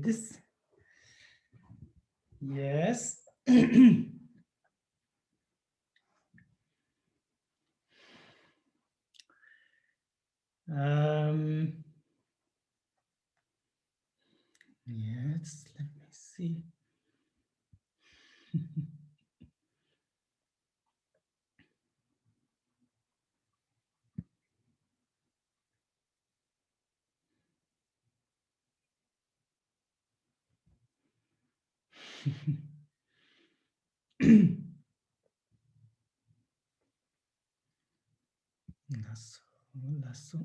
this. Yes. Yes, let me see. Lasso.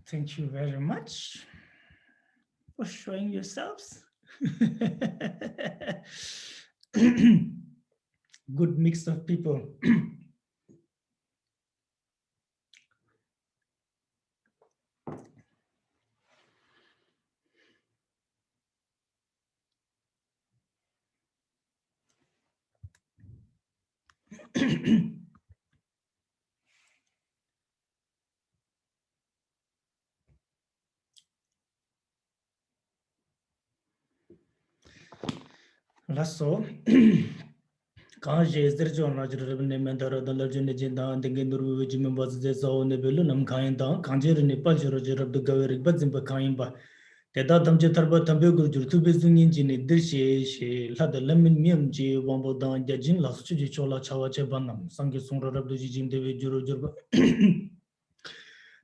Thank you very much for showing yourselves. Good mix of people. Lasso. Kanji is the John Roger Mentor of the Legend Agenda and the Genduru Jim was the zone of Belunum Kainda, Kanjir in the Pajoroger of the Gaveri Bazimba Kaimba. The Datam Jetarba Tambugu to Bizun engine, Dishi, had the Lemon Miumji, Wambo down Jajin, Las Chichola Chawache Banam, Sangisung of the Jim David Juru.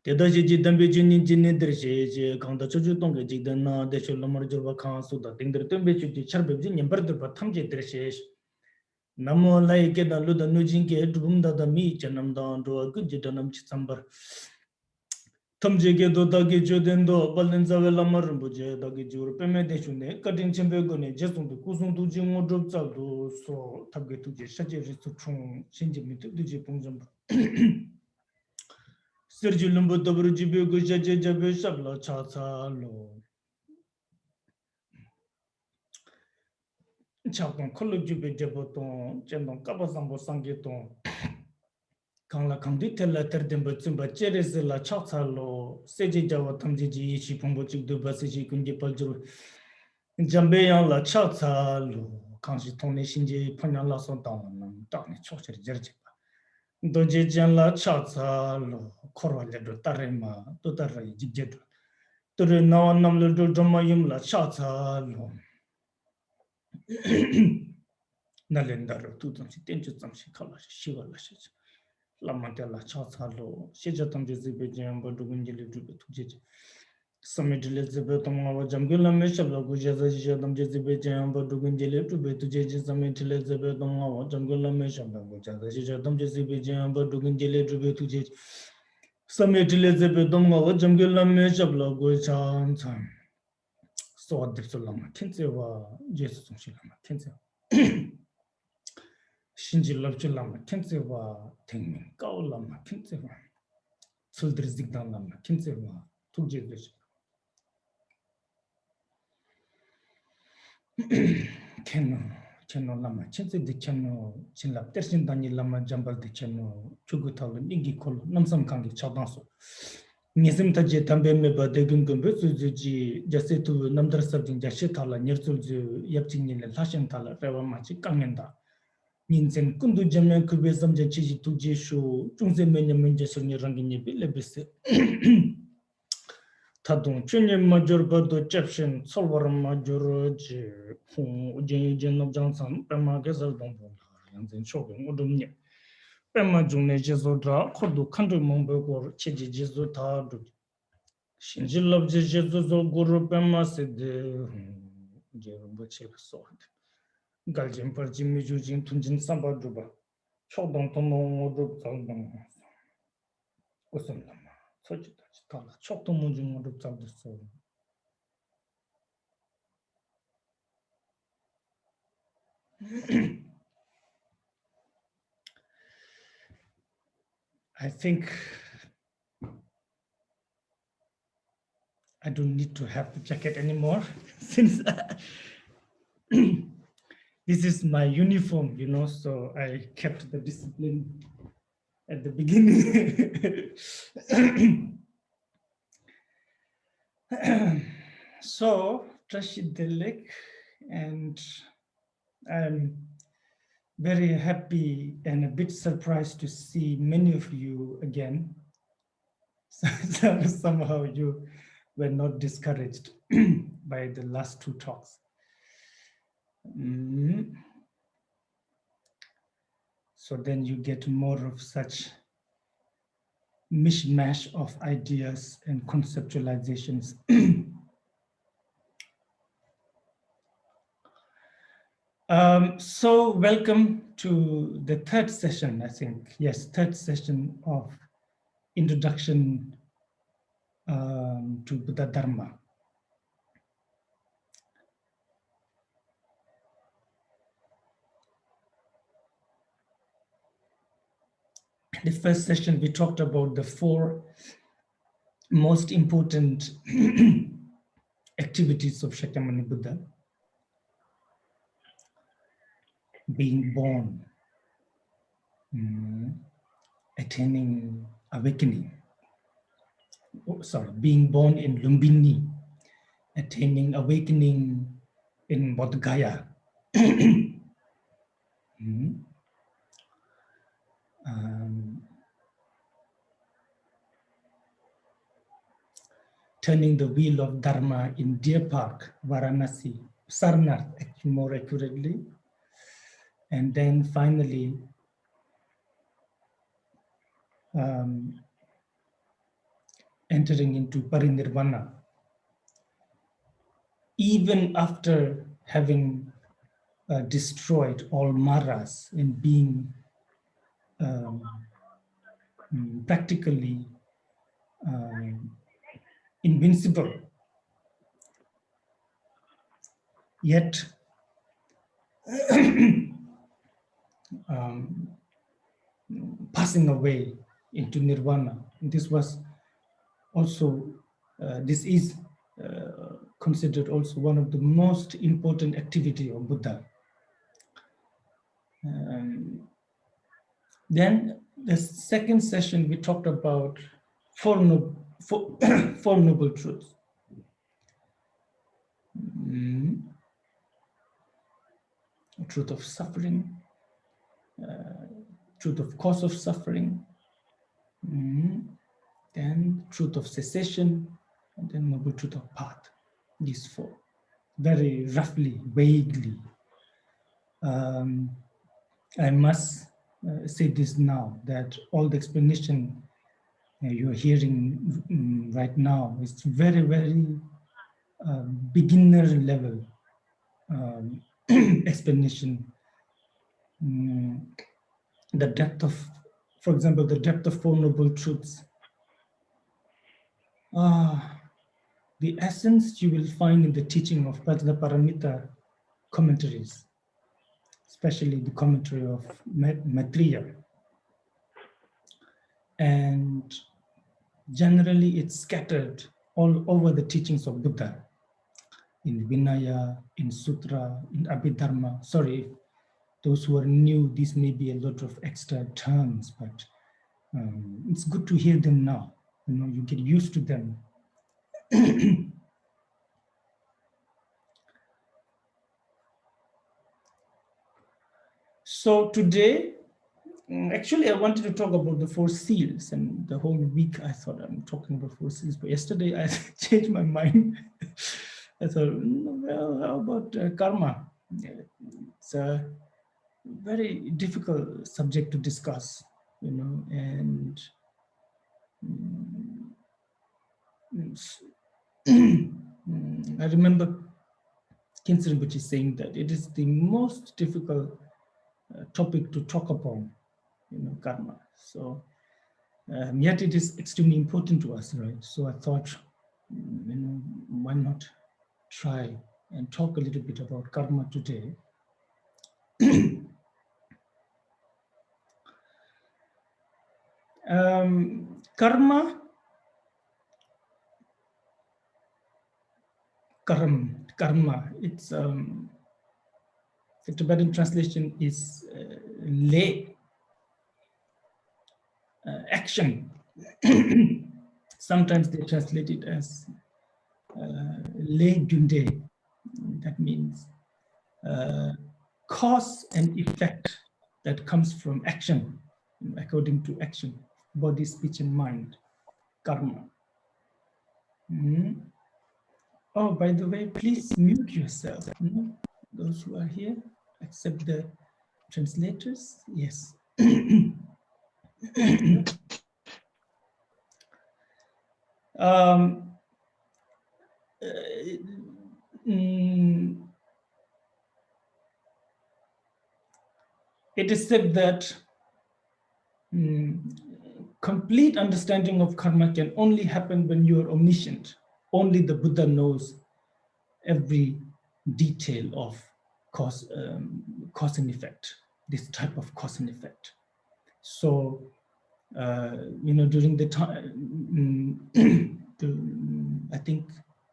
The Daji Dambijin engine, Dishi, Kanda Chujutonga Jidana, the Shulamarjova Council, the thing that Tumbichu, the Charbin, and Bertha Tamji Dreshes. Namo like the Luda Nujinke, Drumda the meat and Namdan to a good jitanam chisamber. Tamjeke do Dagi Jodendo, Balenza Lamarbuja, Dagi Jur, Pemedeshune, cutting Chembegone, just on the Kusun to Jimo drops out to so Tagetu, Shaji to Chung, Shinjim to the Jipunjum. Sergio Lumbo Dobrujibu, Jaja Jabe Shabla Chata Lo. Chapon, Colujube Jaboton, Jendon Kabasambo Sangeton. Quand la conduite la terre de Batsumba, Cheres la Chatsalo, Seji Java Tamji, Shipombochik de Basiji Kundi Pajur, Jambeyan la Chatsalo, quand je tournais Shinji, Panya la Sontan, dans les chaussures Jerjiba. Dojijan la Chatsalo, Corole de Tarema, Totara Jigjet. Tore no namlo do Jomayum la Chatsalo. Nalendaro, two times, 10 to some Shikala, Shiva Lashes. La Mantella Chatsalo, Shijatam Jizibijam, but Dugunjili to Jiji. Summit Elizabeth Jangula Meshabla, Gujazam Jizibijam, but Dugunjili to be to Jiji Summit Elizabeth Jangula Meshabla, Gujazam Jizibijam, but Dugunjili to be to Jiji. Summit Elizabeth Jangula Meshabla, Gujan time. So the Solama, Kinseva, Jesus Shilama, Kinseva. Shinji Lama, Kinseva, Tengmin, Kaulama, Kinseva. Suldrizigdan Lama, Kinseva, Tujivish. Cheno Lama, Chinse de Cheno, Chinlap, Tersin Dani Lama, Jambal de Cheno, Chugutal, Ningi Kolo, Namsam Kangi, Chabanso. Nizim Taji Tambe Meba, Degum Gumbuji, Jasetu, Namdar Sabjin, Jashitala, Nirsul, Yaptin, Lashentala, Reva Machi, Kangenda. Ninsen Kundu Jamen Kubesam Jachi to Jeshu, Tunze Menyamin Jasuni Rangini Bilebis Tadun, Chini Major Bado Chepshin, Solvar Major Jen of Johnson, Pema Gazal Dombo, and then shopping Udumnia. Pema June Jesodra, Kodu Country Mombo or Chiji Jesota. Shinjil of Jesus Guru Pema said the Jerubache sword. Galjim per Jimmy Jujin Tunjin Samba Juba. Chodon Tomo Dub Zaldon. Usum Lama. Such a tala. Chotomujum Dub Zald soul. I think I don't need to have the jacket anymore since This is my uniform, you know, so I kept the discipline at the beginning. So, Rashid Delek, and I'm very happy and a bit surprised to see many of you again. Somehow you were not discouraged by the last two talks. So then you get more of such mishmash of ideas and conceptualizations. So welcome to the third session, I think. Yes, third session of Introduction to Buddha Dharma. The first session, we talked about the four most important activities of Shakyamuni Buddha. Being born, attaining awakening. Being born in Lumbini, attaining awakening in Bodh Gaya. Turning the wheel of Dharma in Deer Park, Varanasi, Sarnath, more accurately. And then finally, entering into Parinirvana, even after having destroyed all maras and being practically invincible. Yet, passing away into nirvana. This was also, this is considered also one of the most important activity of Buddha. Then the second session, we talked about four noble truths. Truth of suffering, truth of cause of suffering, then truth of cessation, and then noble truth of path. These four, very roughly, vaguely. I must say this now, that all the explanation you're hearing right now is very, very beginner level explanation. The depth of, for example, the depth of Four Noble Truths. The essence you will find in the teaching of Prajnaparamita commentaries, especially the commentary of Maitreya. And generally it's scattered all over the teachings of Buddha, in Vinaya, in Sutra, in Abhidharma. Sorry, those who are new, this may be a lot of extra terms, but it's good to hear them now. You know, you get used to them. So today, actually, I wanted to talk about the four seals, and the whole week I thought I'm talking about four seals, but yesterday I changed my mind. I thought, well, how about karma? It's a very difficult subject to discuss, you know, and I remember Khyentse Rinpoche saying that it is the most difficult topic to talk upon, you know, karma. So yet it is extremely important to us, right? So I thought, you know, why not try and talk a little bit about karma today. Karma, it's The Tibetan translation is lay, action. Sometimes they translate it as lay dunde. That means cause and effect that comes from action, according to action, body, speech, and mind, karma. Oh, by the way, please mute yourself. Those who are here, except the translators. Yes. It is said that complete understanding of karma can only happen when you are omniscient. Only the Buddha knows every detail of cause and effect, this type of cause and effect. So, during the time, I think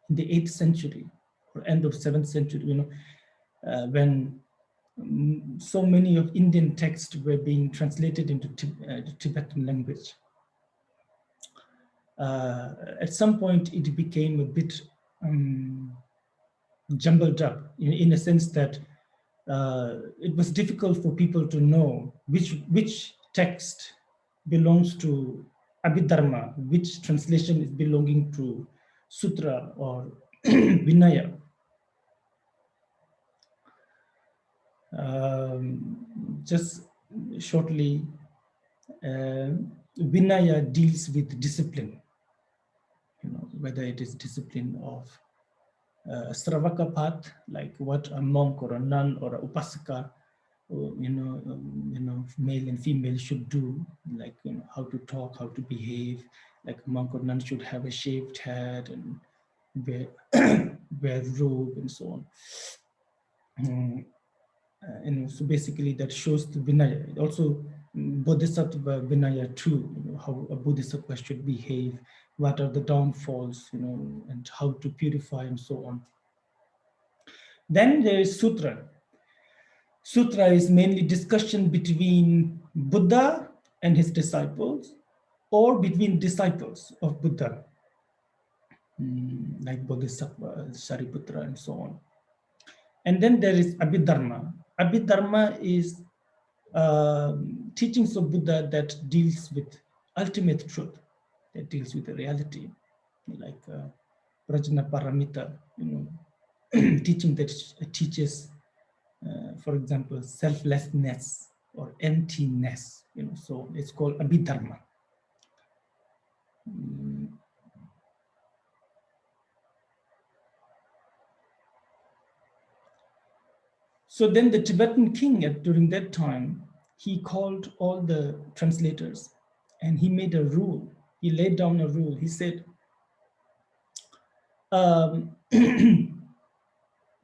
in the 8th century or end of 7th century, when so many of Indian texts were being translated into Tibetan language. At some point, it became a bit jumbled up in a sense that it was difficult for people to know which text belongs to Abhidharma, which translation is belonging to Sutra or Vinaya. Just shortly, Vinaya deals with discipline, whether it is discipline of Sravaka path, like what a monk or a nun or a upasaka, male and female should do, like how to talk, how to behave, like a monk or nun should have a shaved head and wear robe and so on. So basically that shows the Vinaya. Also Bodhisattva Vinaya too, how a Bodhisattva should behave, what are the downfalls, and how to purify and so on. Then there is Sutra. Sutra is mainly discussion between Buddha and his disciples, or between disciples of Buddha, like Bodhisattva, Shariputra, and so on. And then there is Abhidharma. Abhidharma is teachings of Buddha that deals with ultimate truth, that deals with the reality, like Prajna Paramita, teaching that teaches, for example, selflessness or emptiness, so it's called Abhidharma. So then the Tibetan king during that time, he called all the translators and he made a rule. He laid down a rule. He said,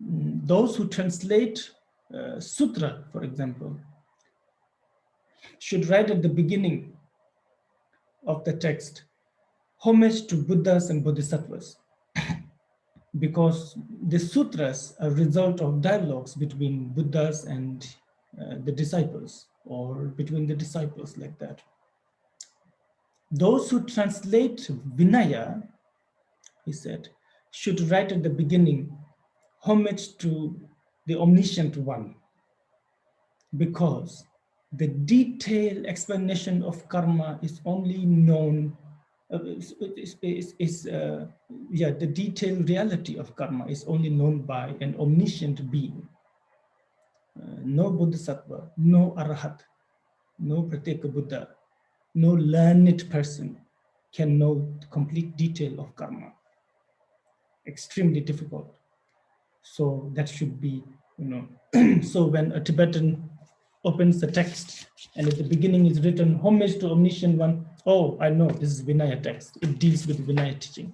those who translate sutra, for example, should write at the beginning of the text, homage to Buddhas and Bodhisattvas, because the sutras are a result of dialogues between Buddhas and the disciples, or between the disciples, like that. Those who translate Vinaya, he said, should write at the beginning, homage to the omniscient one, because the detailed explanation of karma is only known, the detailed reality of karma is only known by an omniscient being. No Bodhisattva, no Arahat, no Pratyeka Buddha, no learned person can know the complete detail of karma. Extremely difficult. So that should be, so when a Tibetan opens the text and at the beginning is written homage to omniscient one, oh, I know this is Vinaya text. It deals with Vinaya teaching.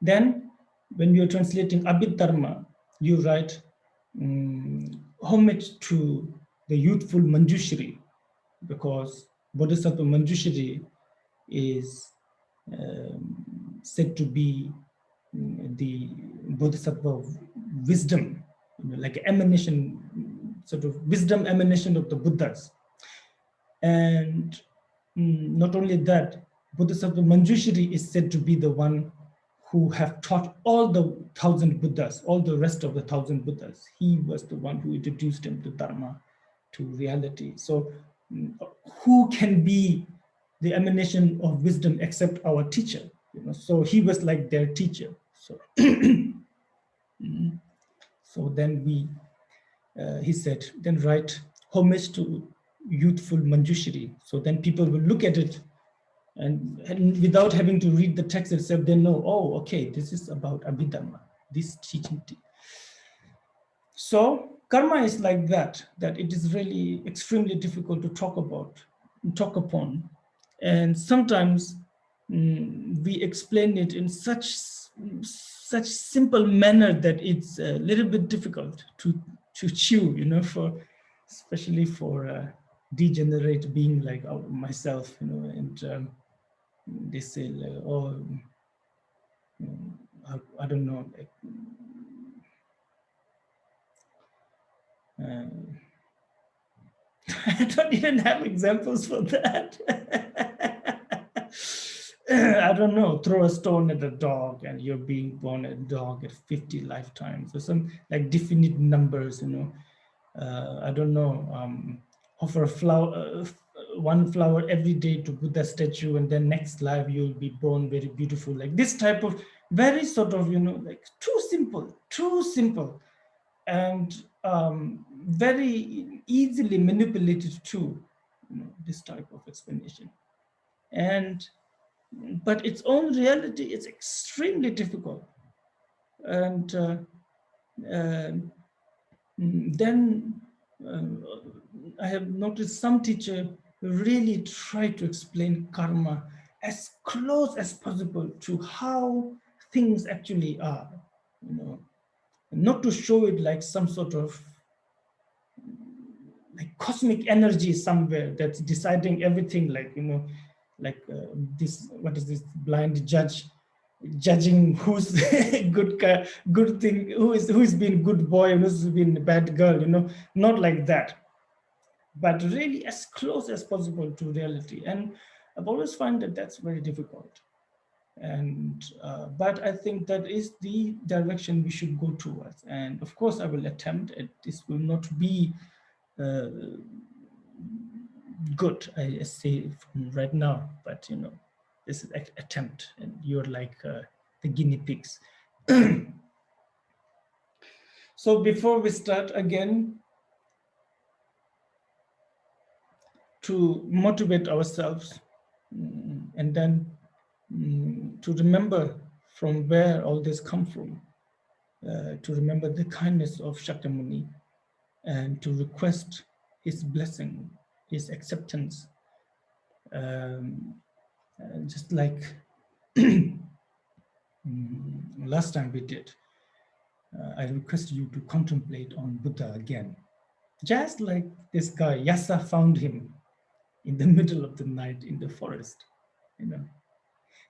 Then when you're translating Abhidharma, you write homage to the youthful Manjushri, because Bodhisattva Manjushri is said to be the Bodhisattva of wisdom, like emanation, sort of wisdom emanation of the Buddhas. And not only that, Bodhisattva Manjushri is said to be the one who have taught all the 1,000 Buddhas, all the rest of the 1,000 Buddhas. He was the one who introduced them to Dharma, to reality. So who can be the emanation of wisdom except our teacher? So he was like their teacher. So, so then he said, then write homage to youthful Manjushri. So then people will look at it and without having to read the text itself, they know, oh, okay, this is about Abhidhamma, this teaching. So karma is like that it is really extremely difficult to talk upon. And sometimes we explain it in such simple manner that it's a little bit difficult to chew, especially for a degenerate being like myself, and they say, like, oh, I don't know, like, I don't even have examples for that. I don't know, throw a stone at a dog and you're being born a dog at 50 lifetimes or some like definite numbers, I don't know, offer a flower, one flower every day to Buddha statue, and then next life you'll be born very beautiful. Like this type of very sort of, like too simple, and very easily manipulated too, this type of explanation. But its own reality is extremely difficult. And then I have noticed some teacher really try to explain karma as close as possible to how things actually are, not to show it like some sort of like cosmic energy somewhere that's deciding everything, like, like this, what is this blind judge judging who's good thing, who's been good boy and who's been bad girl, not like that, but really as close as possible to reality. And I've always found that that's very difficult. And but I think that is the direction we should go towards. And of course I will attempt it. This will not be good, I say right now, but this is an attempt, and you're like the guinea pigs. So before we start again, to motivate ourselves, and then to remember from where all this come from, to remember the kindness of Shakyamuni, and to request his blessing, his acceptance, just like last time we did. I request you to contemplate on Buddha again. Just like this guy, Yasa found him in the middle of the night in the forest.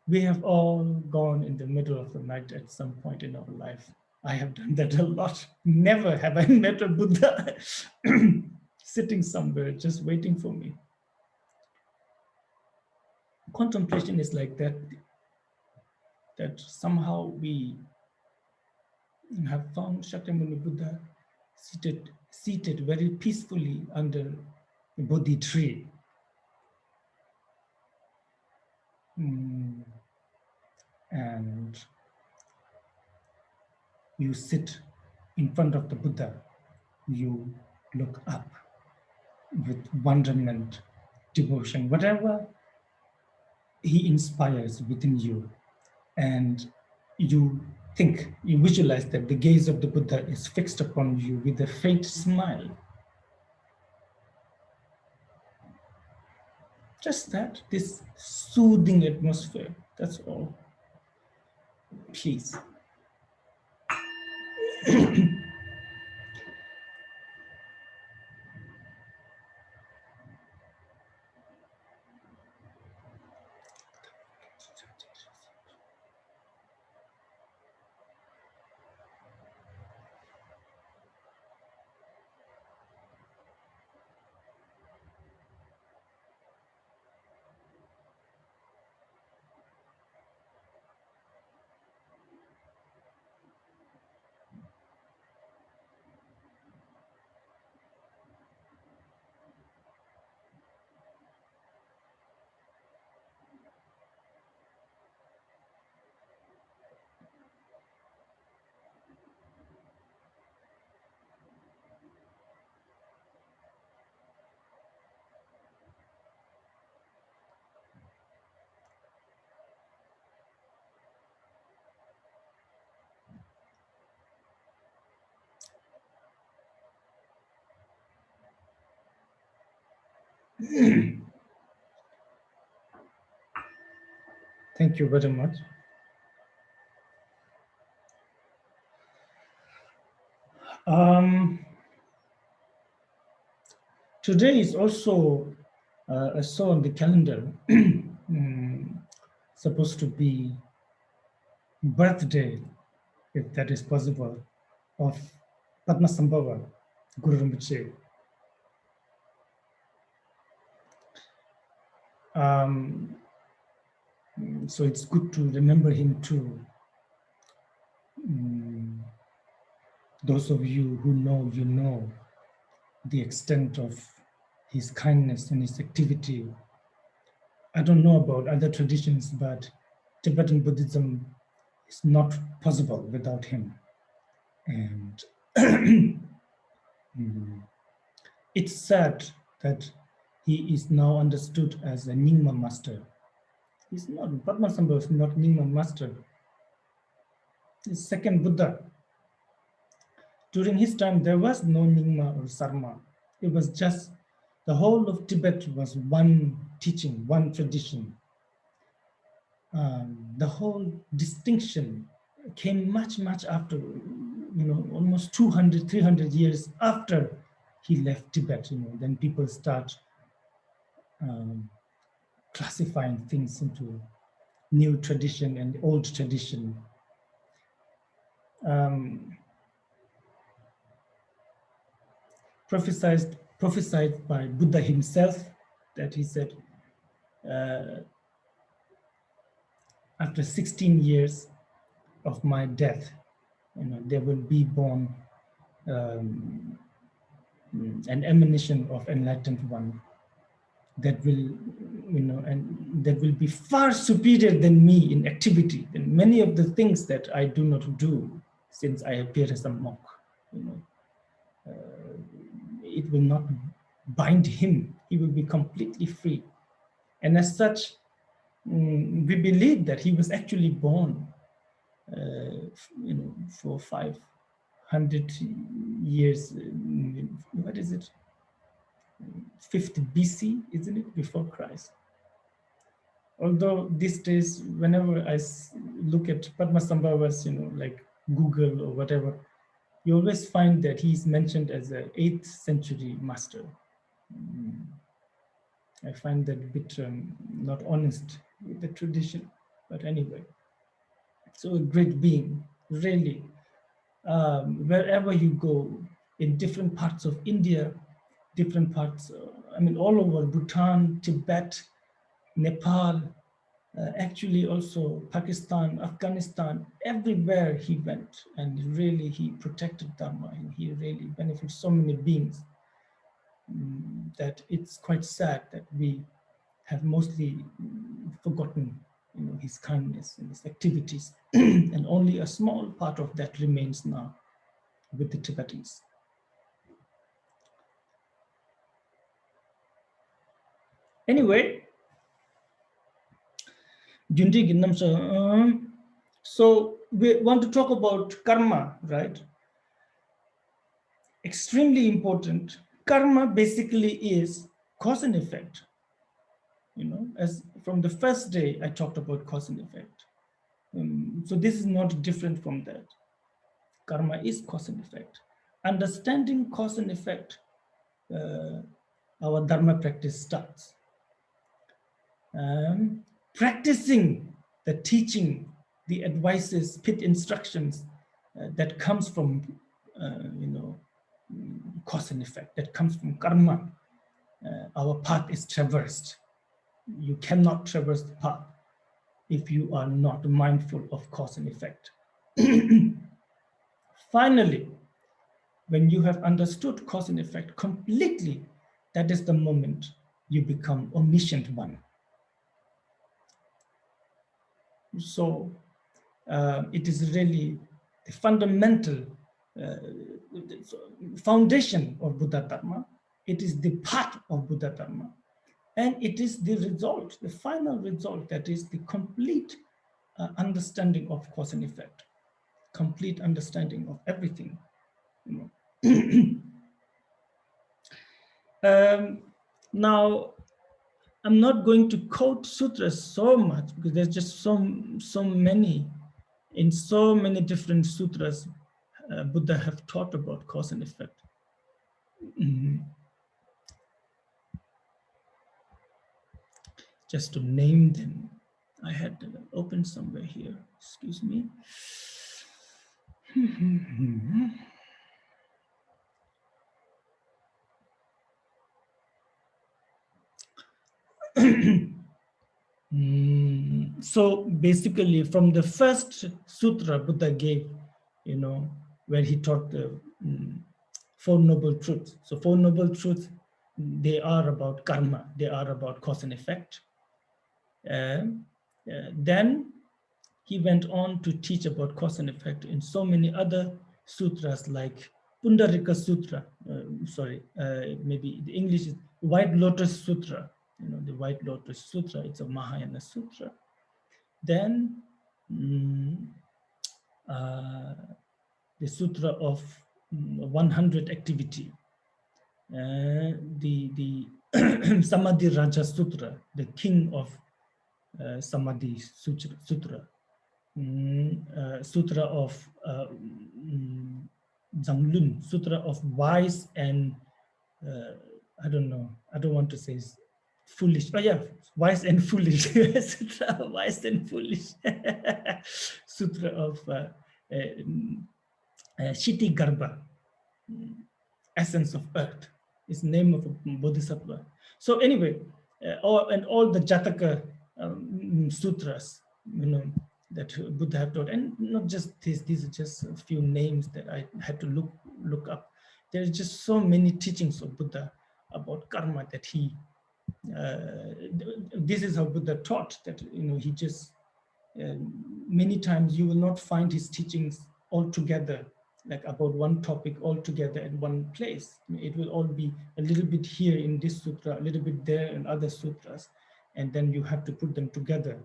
We have all gone in the middle of the night at some point in our life. I have done that a lot. Never have I met a Buddha sitting somewhere just waiting for me. Contemplation is like that, that somehow we have found Shakyamuni Buddha seated very peacefully under a Bodhi tree. And you sit in front of the Buddha, you look up with wonderment, devotion, whatever he inspires within you. And you think, you visualize that the gaze of the Buddha is fixed upon you with a faint smile. Just that, this soothing atmosphere, that's all. Please. Thank you very much. Today is also, I saw on the calendar, supposed to be birthday, if that is possible, of Padmasambhava, Guru Rinpoche. So it's good to remember him too. Those of you who know, you know the extent of his kindness and his activity. I don't know about other traditions, but Tibetan Buddhism is not possible without him. And it's sad that he is now understood as a Nyingma master. He's not, Padmasambhava is not Nyingma master. He's second Buddha. During his time, there was no Nyingma or Sarma. It was just, the whole of Tibet was one teaching, one tradition. The whole distinction came much, much after, almost 200, 300 years after he left Tibet. Then people start classifying things into new tradition and old tradition. Prophesied by Buddha himself, that he said, after 16 years of my death, there will be born an emanation of enlightened one that will, and that will be far superior than me in activity, and many of the things that I do not do since I appear as a monk. It will not bind him. He will be completely free. And as such, we believe that he was actually born, for 500 years. What is it? 50 BC, isn't it? Before Christ. Although these days, whenever I look at Padmasambhava's, like Google or whatever, you always find that he's mentioned as an 8th century master. I find that a bit not honest with the tradition, but anyway. So a great being, really. Wherever you go, in different parts of India, different parts, all over Bhutan, Tibet, Nepal, actually also Pakistan, Afghanistan, everywhere he went, and really he protected Dharma, and he really benefited so many beings that it's quite sad that we have mostly forgotten his kindness and his activities, and only a small part of that remains now with the Tibetans. Anyway, so we want to talk about karma, right? Extremely important. Karma basically is cause and effect. As from the first day I talked about cause and effect. So this is not different from that. Karma is cause and effect. Understanding cause and effect, our Dharma practice starts. Practicing the teaching, the advices, pit instructions that comes from, cause and effect, that comes from karma. Our path is traversed. You cannot traverse the path if you are not mindful of cause and effect. Finally, when you have understood cause and effect completely, that is the moment you become omniscient one. So it is really the fundamental foundation of Buddha Dharma. It is the path of Buddha Dharma. And it is the result, the final result, that is the complete understanding of cause and effect, complete understanding of everything. Now, I'm not going to quote sutras so much because there's just so many, in so many different sutras, Buddha have taught about cause and effect. Just to name them, I had open somewhere here, excuse me. So basically, from the first sutra Buddha gave, where he taught the Four Noble Truths. So Four Noble Truths, they are about karma, they are about cause and effect. Then he went on to teach about cause and effect in so many other sutras like Pundarika Sutra, maybe the English is White Lotus Sutra, the White Lotus Sutra, it's a Mahayana Sutra. Then the Sutra of 100 Activity, the Samadhi Raja Sutra, the King of Samadhi Sutra, Sutra of Zanglun, Sutra of Wise and I don't know, I don't want to say foolish. Oh yeah, wise and foolish. Sutra of wise and foolish. Sutra of Shiti Garbha, essence of earth, is name of a bodhisattva. So anyway, all the Jataka sutras, that Buddha have taught, and not just this, these are just a few names that I had to look up. There's just so many teachings of Buddha about karma that he, this is how Buddha taught, that he just, many times you will not find his teachings all together, like about one topic all together at one place. It will all be a little bit here in this sutra, a little bit there in other sutras, and then you have to put them together,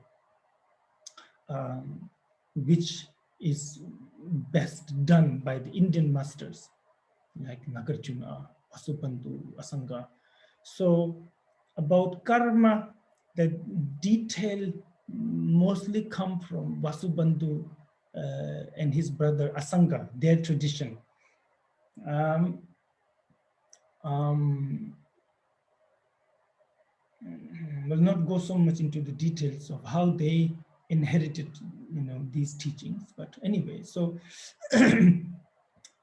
which is best done by the Indian masters like Nagarjuna, Vasubandhu, Asanga. So about karma, the detail mostly come from Vasubandhu and his brother Asanga, their tradition. Will not go so much into the details of how they inherited, these teachings. But anyway, so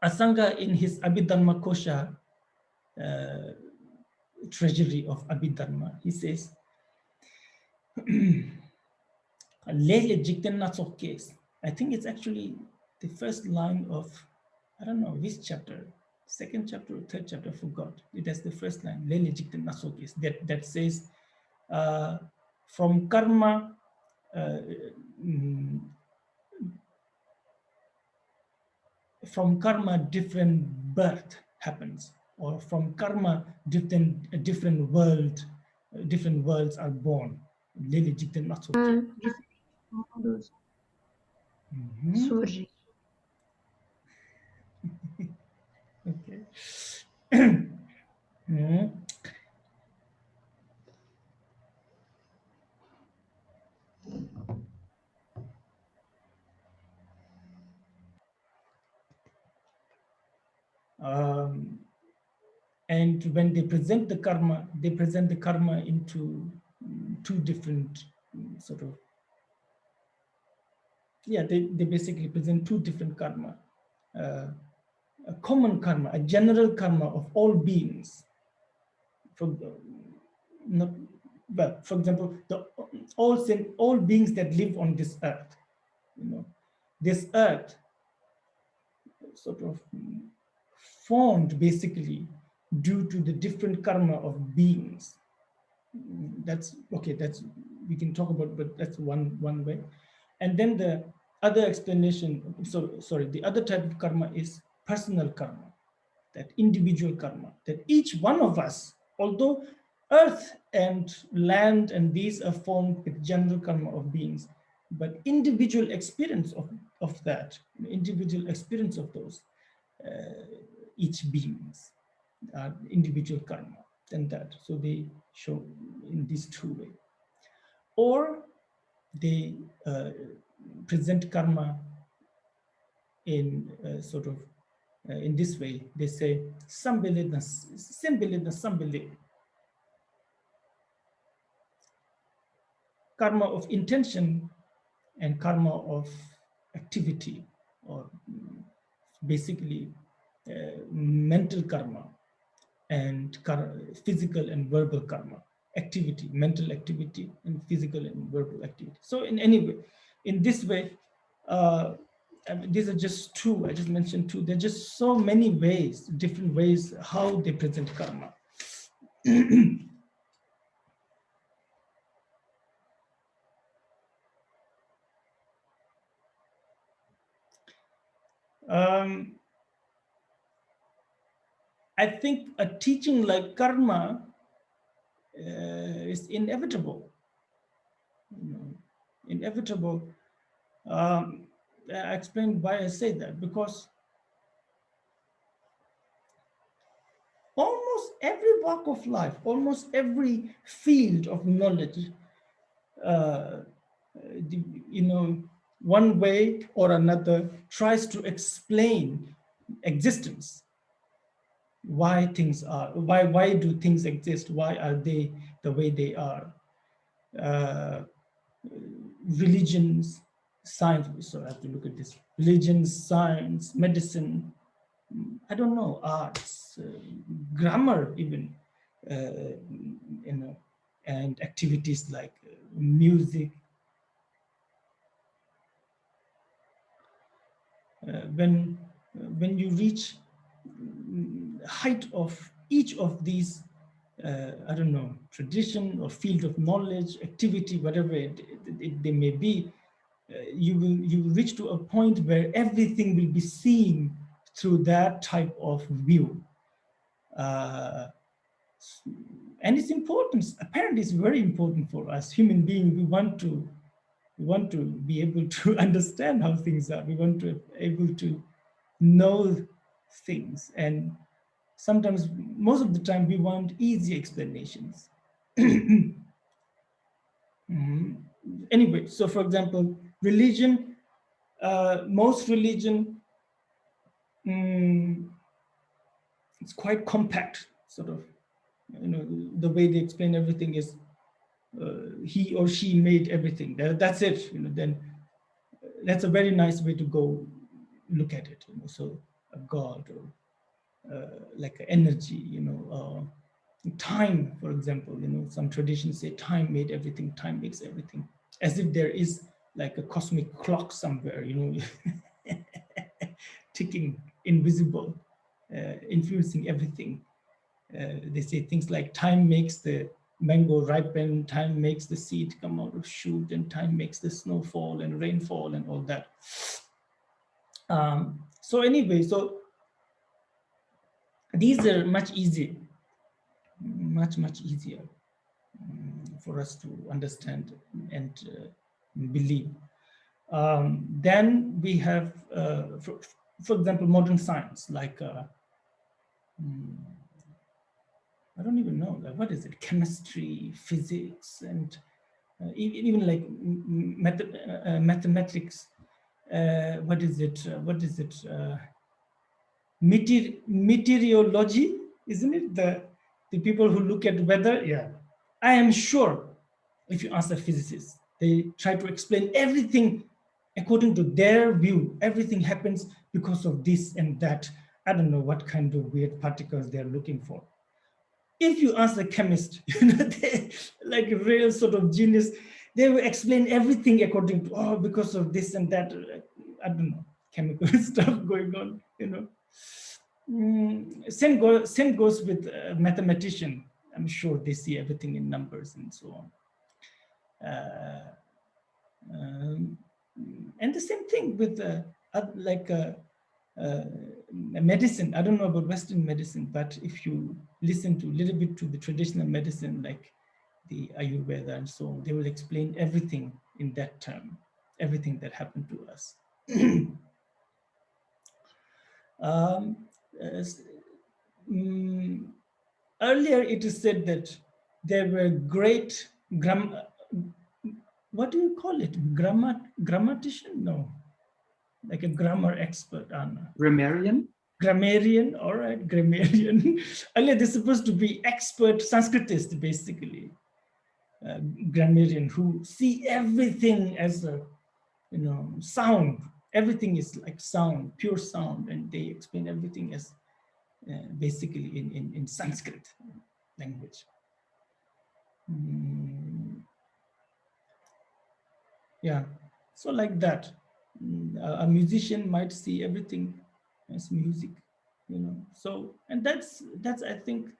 Asanga in his Abhidharma Kosha, treasury of Abhidharma, he says, Lele Jikten Natsok case. I think it's actually the first line of, I don't know which chapter, second chapter or third chapter, I forgot. That's the first line, Lele Jikten Natsok case, that says, from karma, different birth happens, or from karma, different worlds are born. Lele Jikten Natsok case. Surge. Okay. And when they present the karma, into two different sort of, they basically present two different karma. A common karma, a general karma of all beings. For example, all beings that live on this earth, this earth sort of formed basically due to the different karma of beings. That's okay, we can talk about, but that's one way. And then the other explanation, the other type of karma is personal karma, that individual karma, that each one of us, although earth and land and these are formed with general karma of beings, but individual experience of that, individual experience of those, each beings, individual karma. than that. So they show in these two ways. Or they present karma in sort of in this way. They say, sambili, karma of intention and karma of activity, or basically mental karma and physical and verbal karma, activity, mental activity and physical and verbal activity. So in any way, in this way, these are just two, I just mentioned two. There are just so many ways, different ways how they present karma. I think a teaching like karma is inevitable. Inevitable. I explained why I say that, because almost every walk of life, almost every field of knowledge, one way or another tries to explain existence. Why things are, why do things exist? Why are they the way they are? Religions, science, so I have to look at this. Religion, science, medicine, I don't know, arts, grammar even, and activities like music. When you reach height of each of these, I don't know, tradition or field of knowledge, activity, whatever they may be, you will reach to a point where everything will be seen through that type of view. And it's important, apparently it's very important for us human beings. We want to be able to understand how things are. We want to be able to know things. And sometimes, most of the time, we want easy explanations. Anyway, so for example, religion, most religion, it's quite compact, sort of, the way they explain everything is he or she made everything. That's it, then that's a very nice way to go look at it. So a God, or like energy, time, for example, some traditions say time made everything, time makes everything, as if there is like a cosmic clock somewhere, ticking, invisible, influencing everything. They say things like time makes the mango ripen, time makes the seed come out of shoot, and time makes the snowfall and rainfall and all that. So anyway, so these are much easier, much easier for us to understand and believe. Then we have, for example, modern science, like I don't even know, like, what is it? Chemistry, physics, and even like mathematics. What is it? Meteorology, isn't it? The people who look at weather. Yeah, I am sure if you ask a physicist, they try to explain everything according to their view. Everything happens because of this and that. I don't know what kind of weird particles they're looking for. If you ask a chemist, they, like a real sort of genius, they will explain everything according to, because of this and that. I don't know, chemical stuff going on, Same goes with a mathematician. I'm sure they see everything in numbers and so on. And the same thing with medicine. I don't know about Western medicine, but if you listen to a little bit to the traditional medicine, like the Ayurveda and so on, they will explain everything in that term, everything that happened to us. earlier it is said that there were great what do you call it? Grammatician? No, like a grammar expert, Anna. Grammarian? Grammarian, all right, grammarian. Earlier they're supposed to be expert Sanskritist, basically. Grammarian who see everything as a, sound. Everything is like sound, pure sound, and they explain everything as basically in Sanskrit language. Yeah, so like that. A musician might see everything as music, So, and that's I think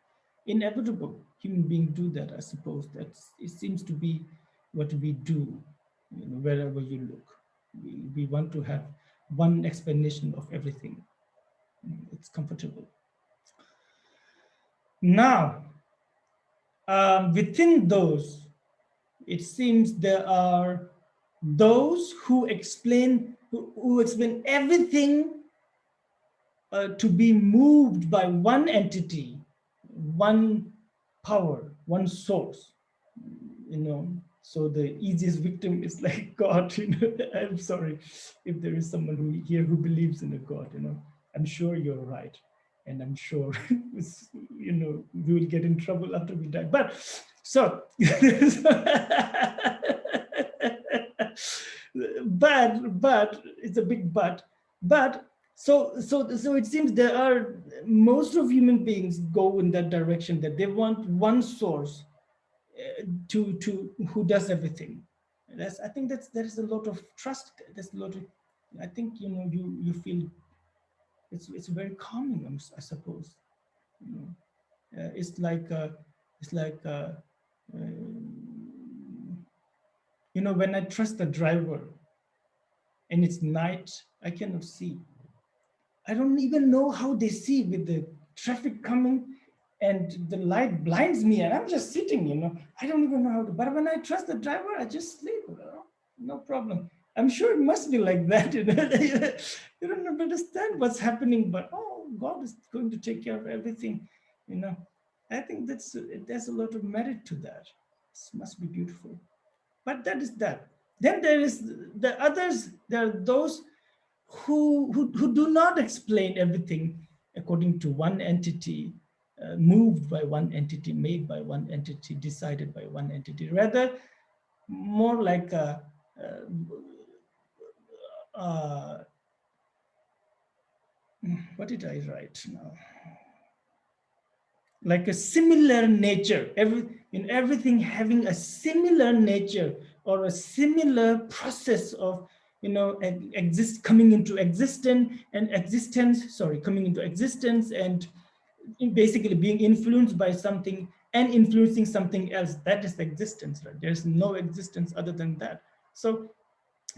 inevitable. Human beings do that, I suppose. It seems to be what we do, wherever you look. We want to have one explanation of everything. It's comfortable. Now, within those, it seems there are those who explain everything to be moved by one entity, one power, one source. So the easiest victim is like God. I'm sorry if there is someone here who believes in a God. I'm sure you're right, and I'm sure we will get in trouble after we die. But so, but it's a big but. So it seems most of human beings go in that direction, that they want one source to who does everything. I think there is a lot of trust. There's a lot of, I think you feel it's very calming, I suppose. It's like when I trust the driver and it's night, I cannot see. I don't even know how they see with the traffic coming and the light blinds me and I'm just sitting, I don't even know how to, but when I trust the driver, I just sleep, no problem. I'm sure it must be like that, You don't understand what's happening, but God is going to take care of everything, I think there's a lot of merit to that. It must be beautiful. But that is that. Then there is the others, there are those who do not explain everything according to one entity, moved by one entity, made by one entity, decided by one entity. Rather, more like what did I write now? Like a similar nature, everything having a similar nature or a similar process of coming into existence and basically being influenced by something and influencing something else. That is existence, right? There's no existence other than that. So,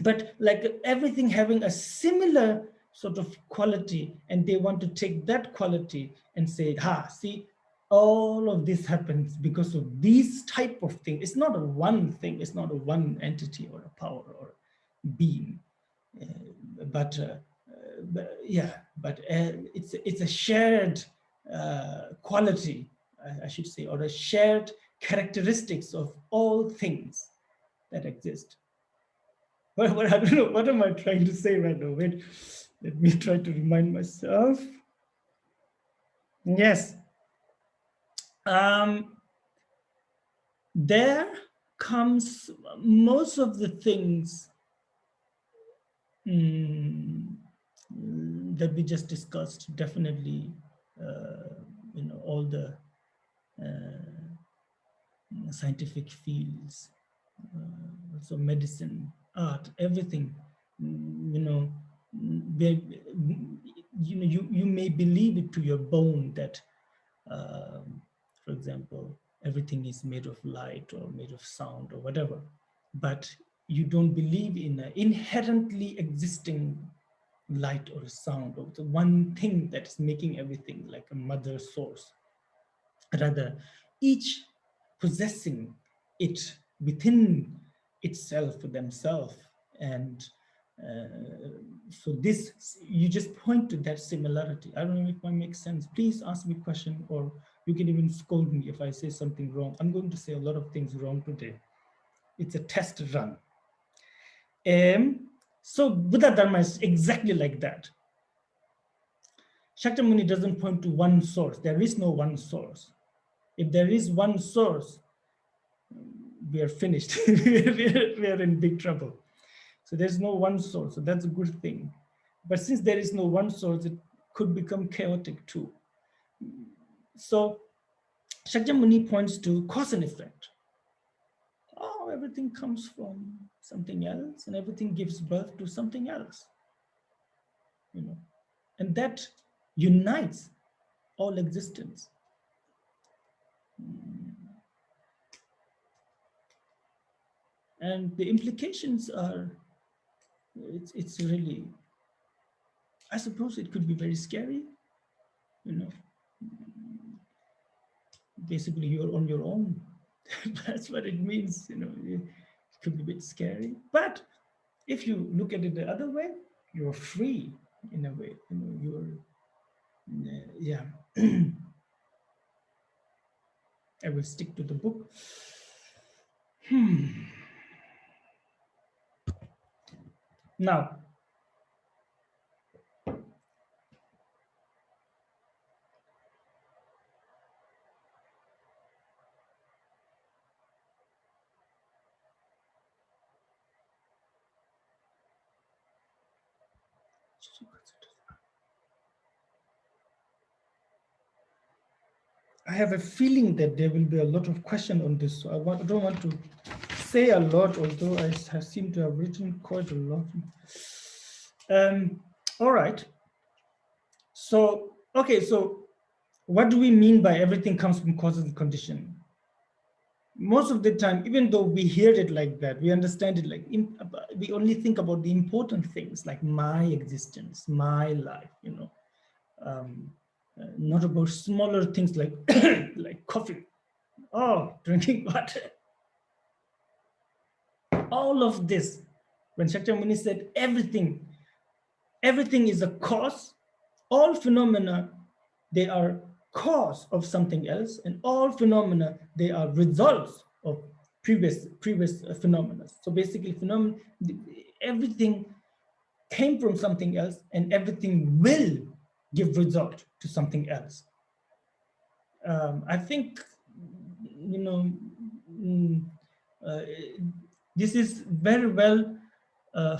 but like everything having a similar sort of quality, and they want to take that quality and say, see, all of this happens because of these type of thing. It's not a one thing, it's not a one entity or a power or being, but it's a shared quality, I should say, or a shared characteristics of all things that exist. But I don't know, what am I trying to say right now? Wait, let me try to remind myself. Yes. There comes most of the things that we just discussed, definitely, all the scientific fields, also medicine, art, everything, you may believe it to your bone that, for example, everything is made of light or made of sound or whatever, but you don't believe in an inherently existing light or sound or the one thing that is making everything, like a mother source. Rather, each possessing it within itself, themselves. And so this, you just point to that similarity. I don't know if it might make sense. Please ask me a question, or You can even scold me if I say something wrong. I'm going to say a lot of things wrong today. It's a test run. So Buddha Dharma is exactly like that. Shakyamuni doesn't point to one source. There is no one source. If there is one source, we are finished. we are in big trouble. So there's no one source. So that's a good thing. But since there is no one source, it could become chaotic too. So Shakyamuni points to cause and effect. Oh, everything comes from something else, and everything gives birth to something else. You know, and that unites all existence. And the implications are, it's really, I suppose it could be very scary, you know. Basically, you're on your own. That's what it means, you know. It could be a bit scary. But if you look at it the other way, you're free in a way, you know, you're, yeah. I will stick to the book. Now, I have a feeling that there will be a lot of questions on this. So I don't want to say a lot, although I seem to have written quite a lot. All right. So, okay, so what do we mean by everything comes from causes and condition? Most of the time, even though we hear it like that, we understand it like, we only think about the important things like my existence, my life, you know, not about smaller things like, like coffee, oh, drinking water. All of this, when Shakyamuni said everything is a cause, all phenomena, they are cause of something else, and all phenomena, they are results of previous phenomena. So basically, everything came from something else, and everything will give result to something else. I think, you know, this is very well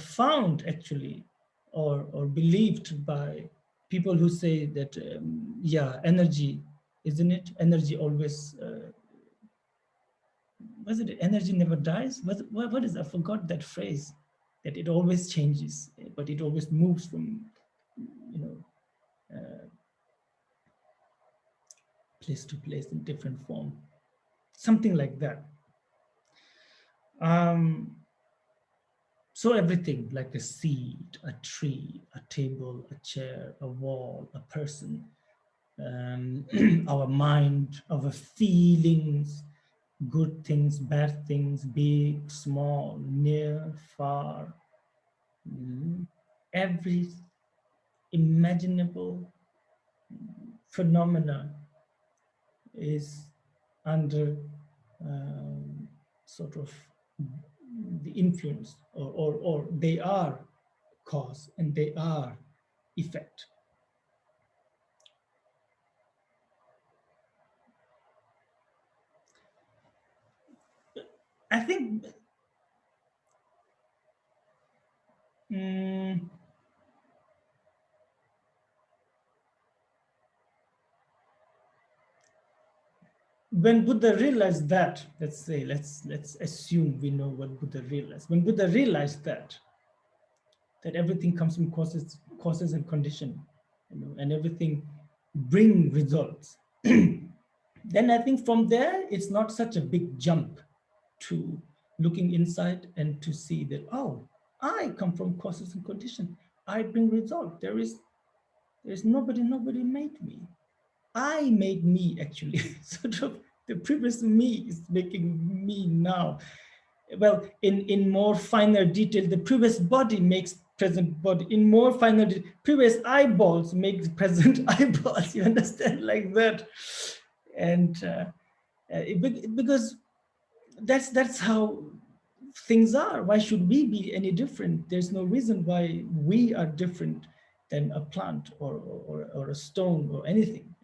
found actually, or believed by people who say that, yeah, energy, isn't it? Energy always, was it energy never dies? What is, I forgot that phrase, that it always changes, but it always moves from, you know, place to place in different form, something like that. So everything, like a seed, a tree, a table, a chair, a wall, a person, our mind, our feelings, good things, bad things, big, small, near, far, every imaginable phenomena is under sort of the influence, or they are cause and they are effect. I think when Buddha realized that, let's assume we know what Buddha realized. When Buddha realized that everything comes from causes and condition, you know, and everything bring results, then I think from there, it's not such a big jump to looking inside and to see that, oh, I come from causes and condition. I bring result. There's nobody made me. I made me, actually. Sort of the previous me is making me now. Well, in more finer detail, the previous body makes present body. In more finer detail, previous eyeballs make present eyeballs. You understand, like that. And because that's how things are. Why should we be any different? There's no reason why we are different than a plant or a stone or anything,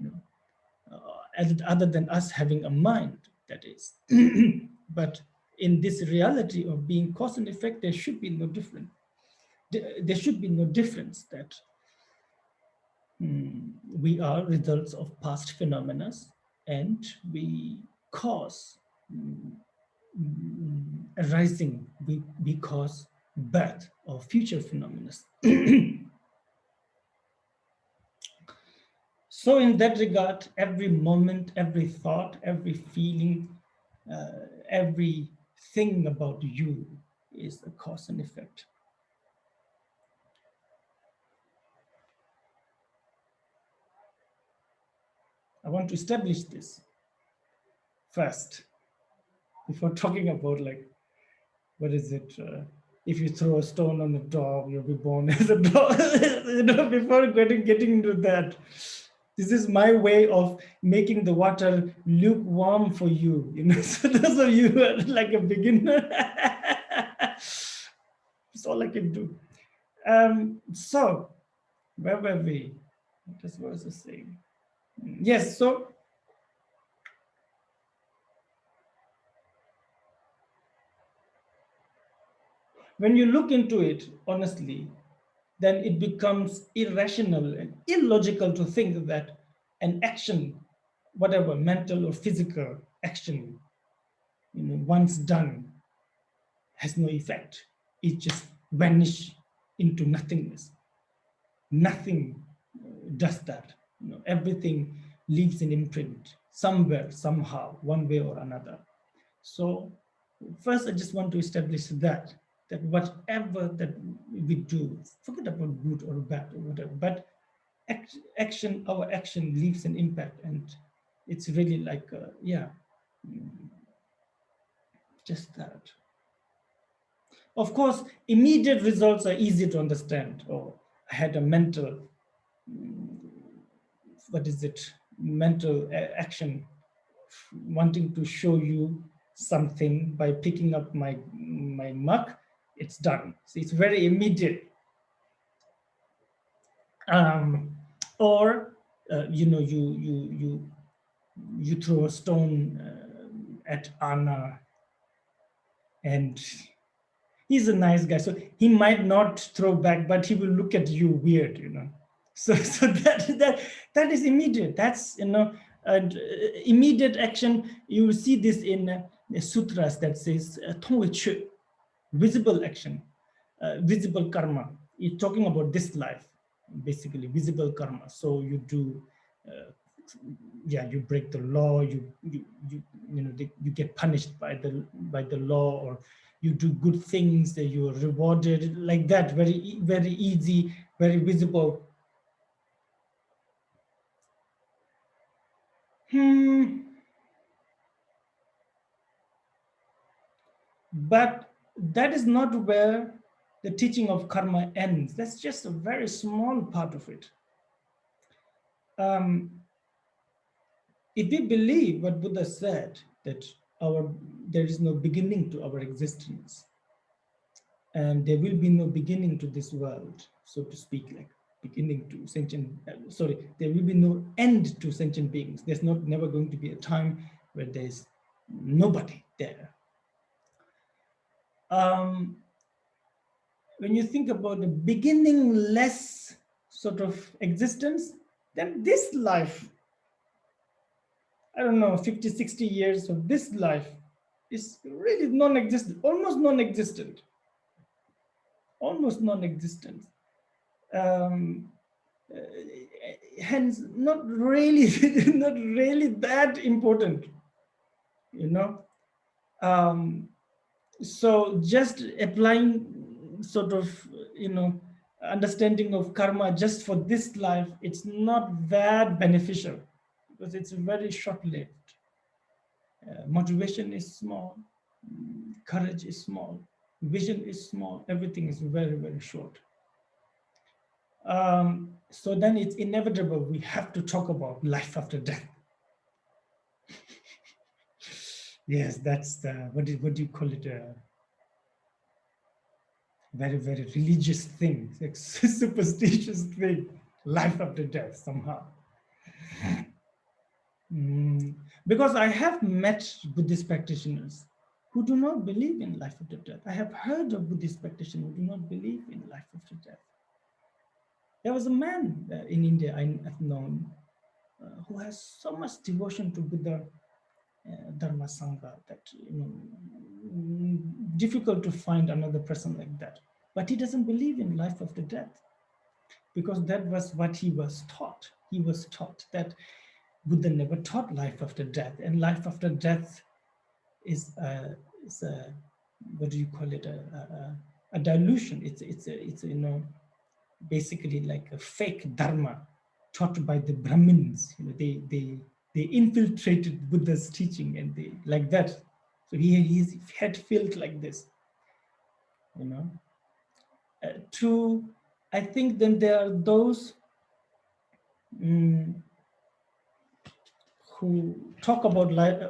other than us having a mind, that is. But in this reality of being cause and effect, there should be no difference. There should be no difference that we are results of past phenomena, and we cause arising, we cause birth of future phenomena. So in that regard, every moment, every thought, every feeling, everything about you is a cause and effect. I want to establish this first before talking about, like, what is it? If you throw a stone on a dog, you'll be born as a dog. Before getting into that, this is my way of making the water lukewarm for you. So those of you who are like a beginner, that's all I can do. So where were we? What was I saying? Yes. So when you look into it honestly, then it becomes irrational and illogical to think that an action, whatever mental or physical action, once done, has no effect. It just vanishes into nothingness. Nothing does that. Everything leaves an imprint somewhere, somehow, one way or another. So first, I just want to establish that whatever that we do, forget about good or bad or whatever, but our action leaves an impact, and it's really like, just that. Of course, immediate results are easy to understand. Oh, I had a mental, mental action wanting to show you something by picking up my mug. It's done. So it's very immediate. Or you throw a stone at Anna, and he's a nice guy, so he might not throw back, but he will look at you weird. So that is immediate. That's immediate action. You will see this in sutras that says visible action, visible karma. It's talking about this life, basically visible karma. So you do, you break the law. You get punished by the law, or you do good things that you are rewarded like that. Very very easy, very visible. But that is not where the teaching of karma ends. That's just a very small part of it. If we believe what Buddha said, that there is no beginning to our existence, and there will be no beginning to this world, so to speak, like beginning to sentient, there will be no end to sentient beings. There's never going to be a time where there's nobody there. When you think about the beginningless sort of existence, then this life, I don't know, 50, 60 years of this life is really non-existent, almost non-existent. Almost non-existent. Hence, not really that important, So just applying sort of, understanding of karma just for this life, it's not that beneficial, because it's very short-lived. Motivation is small, courage is small, vision is small, everything is very, very short. So then it's inevitable we have to talk about life after death. Yes, that's the, what do you call it? Very, very religious thing, like superstitious thing, life after death somehow. Because I have met Buddhist practitioners who do not believe in life after death. I have heard of Buddhist practitioners who do not believe in life after death. There was a man in India I have known who has so much devotion to Buddha Dharma Sangha that difficult to find another person like that. But he doesn't believe in life after death because that was what he was taught. He was taught that Buddha never taught life after death, and life after death is a what do you call it? A dilution. It's a basically like a fake dharma taught by the Brahmins. They infiltrated Buddha's teaching and they like that. So his head felt like this, I think then there are those who talk about life,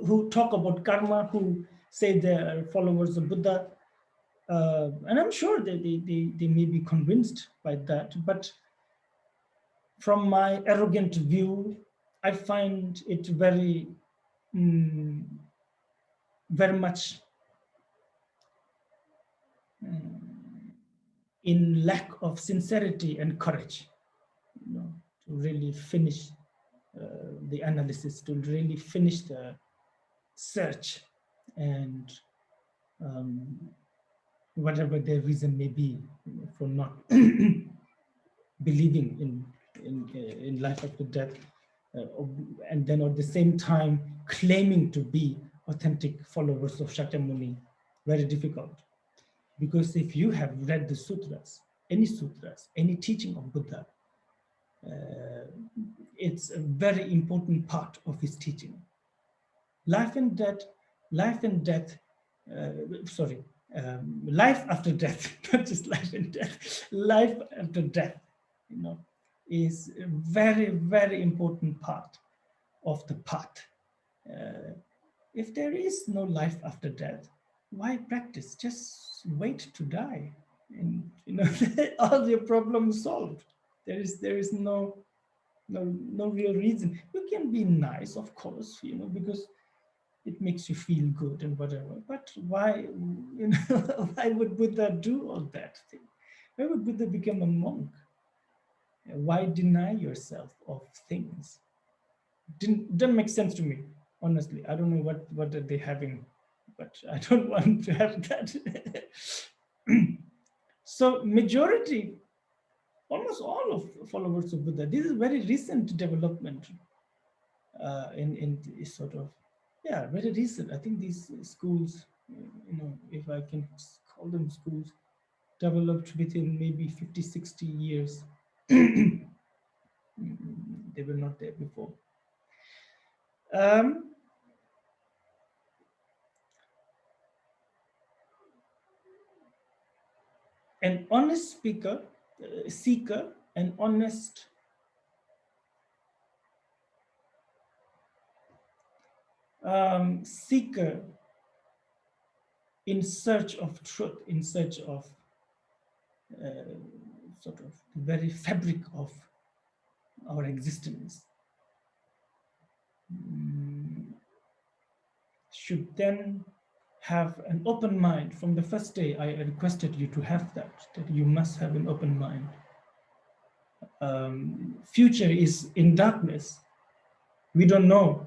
who talk about karma, who say they are followers of Buddha, and I'm sure they may be convinced by that. But from my arrogant view, I find it very, very much in lack of sincerity and courage, to really finish the analysis, to really finish the search, and whatever their reason may be for not believing in life after death, and then at the same time claiming to be authentic followers of Shakyamuni. Very difficult, because if you have read the sutras, any teaching of Buddha, it's a very important part of his teaching. Life and death, life after death, not just life and death, life after death, is a very, very important part of the path. If there is no life after death, why practice? Just wait to die, and all your problems solved. There is no real reason. You can be nice, of course, because it makes you feel good and whatever. But why, why would Buddha do all that thing? Why would Buddha become a monk? Why deny yourself of things? Didn't make sense to me, honestly. I don't know what are they having, but I don't want to have that. So majority, almost all of followers of Buddha, this is very recent development in sort of, very recent. I think these schools, if I can call them schools, developed within maybe 50, 60 years. They were not there before. An honest seeker, an honest seeker in search of truth, in search of sort of the very fabric of our existence, should then have an open mind. From the first day, I requested you to have that you must have an open mind. Future is in darkness. We don't know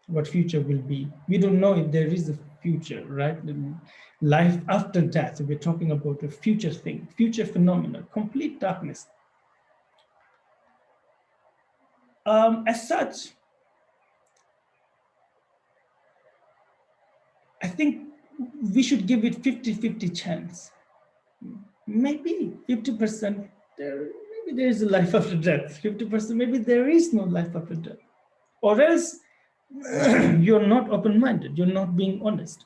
what future will be. We don't know if there is a future, right? Life after death, we're talking about a future thing, future phenomena, complete darkness. As such, I think we should give it 50-50 chance. Maybe 50%, maybe there is a life after death. 50%, maybe there is no life after death. Or else you're not open-minded, you're not being honest.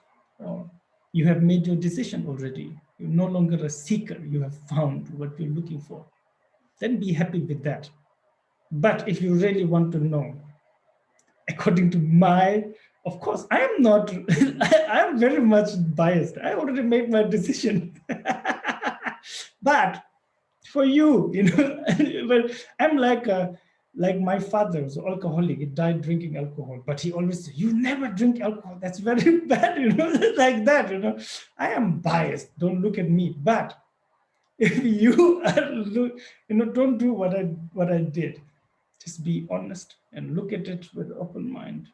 You have made your decision already. You're no longer a seeker, you have found what you're looking for. Then be happy with that. But if you really want to know according to my, of course, I am not, I am very much biased. I already made my decision. But for you, well, I'm like my father was alcoholic. He died drinking alcohol, but he always said, "You never drink alcohol. That's very bad," like that. I am biased. Don't look at me. But if you are, don't do what I did. Just be honest and look at it with open mind.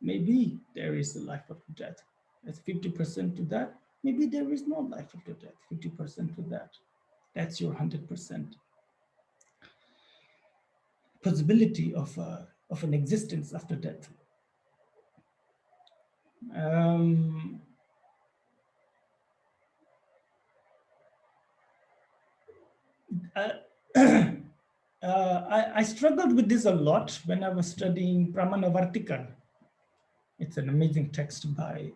Maybe there is a life after death. That's 50% to that. Maybe there is no life after death. 50% to that. That's your 100% possibility of an existence after death. I struggled with this a lot when I was studying Pramanavartika. It's an amazing text by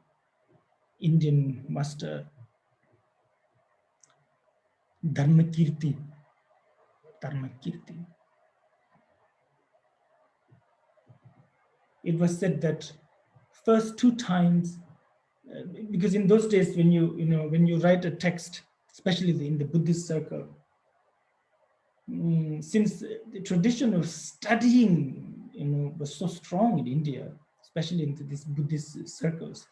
Indian master Dharmakirti. It was said that first 2 times, because in those days when you write a text, especially in the Buddhist circle, since the tradition of studying was so strong in India, especially into these Buddhist circles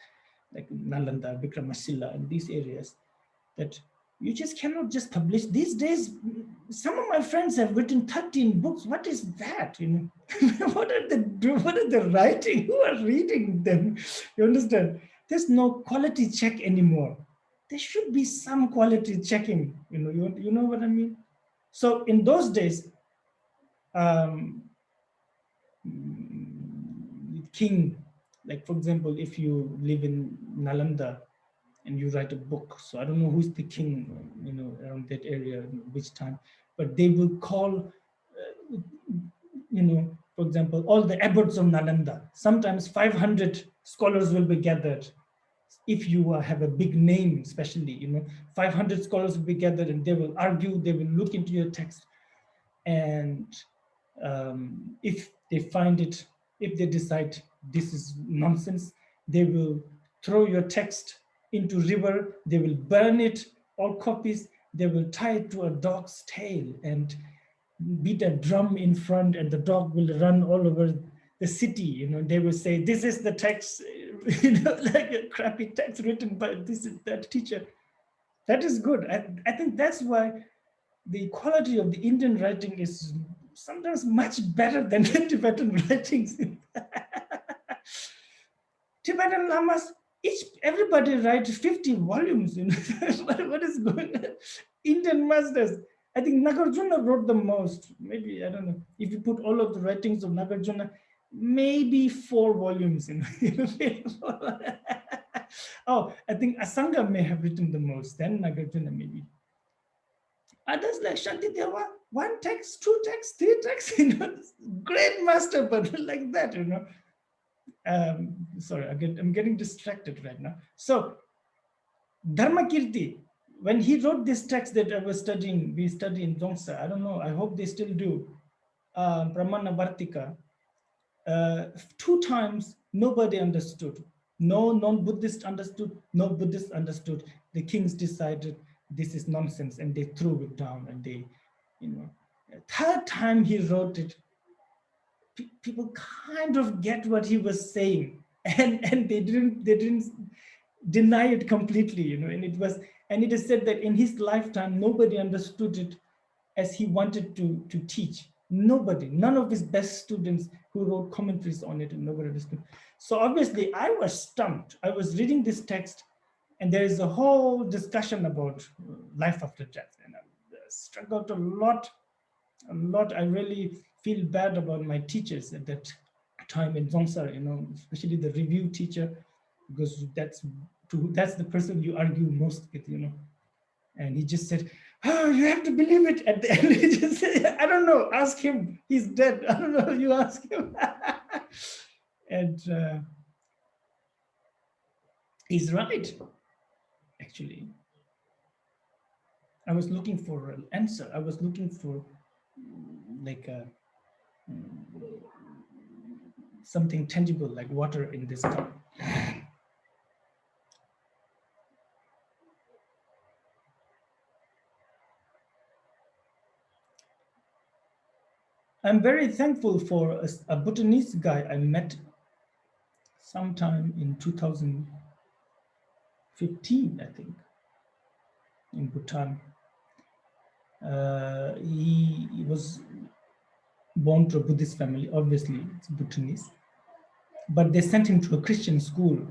like Nalanda, Vikramasila, and these areas, that you just cannot just publish. These days, some of my friends have written 13 books. What is that? What are they writing? Who are reading them? You understand? There's no quality check anymore. There should be some quality checking. You know what I mean? So in those days, king, like for example, if you live in Nalanda and you write a book, so I don't know who's the king, around that area, which time, but they will call, for example, all the abbots of Nalanda. Sometimes 500 scholars will be gathered. If you have a big name, especially, 500 scholars will be gathered and they will argue, they will look into your text. And if they find it, if they decide this is nonsense, they will throw your text into river, they will burn it, all copies, they will tie it to a dog's tail and beat a drum in front, and the dog will run all over the city. They will say, this is the text, like a crappy text written by that teacher. That is good. I think that's why the quality of the Indian writing is sometimes much better than the Tibetan writings. Tibetan lamas, everybody writes 50 volumes. What is going on? Indian masters, I think Nagarjuna wrote the most. Maybe, I don't know. If you put all of the writings of Nagarjuna, maybe 4 volumes. Oh, I think Asanga may have written the most, then Nagarjuna maybe. Others like Shantideva, 1 text, 2 texts, 3 texts, great master, but like that, Sorry, I'm getting distracted right now. So, Dharmakirti, when he wrote this text that I was studying, we study in Dzongsa, I don't know, I hope they still do, Pramana Vartika, 2 times nobody understood. No non-Buddhist understood, no Buddhist understood. The kings decided this is nonsense and they threw it down, and they, 3rd time he wrote it, people kind of get what he was saying, and they didn't deny it completely, and it is said that in his lifetime nobody understood it as he wanted to teach. None of his best students who wrote commentaries on it, and nobody understood. So obviously I was stumped. I was reading this text, and there is a whole discussion about life after death, and I struggled a lot. I really feel bad about my teachers at that time in Dzongsa, especially the review teacher, because that's the person you argue most with, And he just said, "Oh, you have to believe it." At the end, he just said, "I don't know. Ask him. He's dead. I don't know. You ask him." And he's right, actually. I was looking for an answer. I was looking for like a something tangible like water in this cup. I'm very thankful for a Bhutanese guy I met sometime in 2015, I think, in Bhutan. He was born to a Buddhist family, obviously it's Bhutanese, but they sent him to a Christian school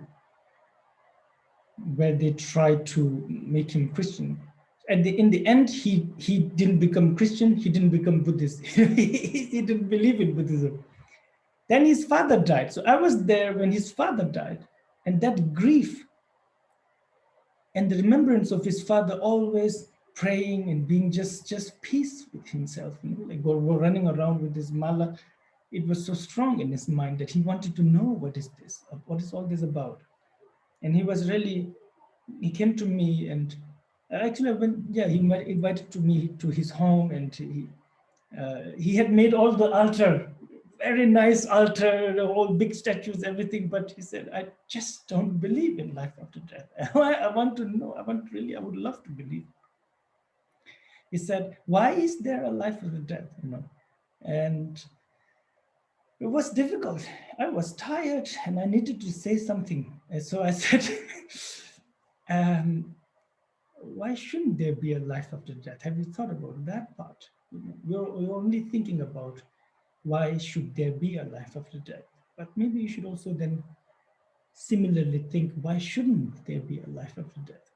where they tried to make him Christian. In the end, he didn't become Christian, he didn't become Buddhist. He didn't believe in Buddhism. Then his father died. So I was there when his father died, and that grief and the remembrance of his father always praying and being just peace with himself, like running around with his mala. It was so strong in his mind that he wanted to know what is all this about. And he came to me, and actually he invited to me to his home, and he had made all the altar, very nice altar, all big statues, everything. But he said, I just don't believe in life after death. I want to know, I would love to believe. He said, why is there a life after death? And it was difficult. I was tired and I needed to say something. And so I said, why shouldn't there be a life after death? Have you thought about that part? You're only thinking about why should there be a life after death? But maybe you should also then similarly think, why shouldn't there be a life after death?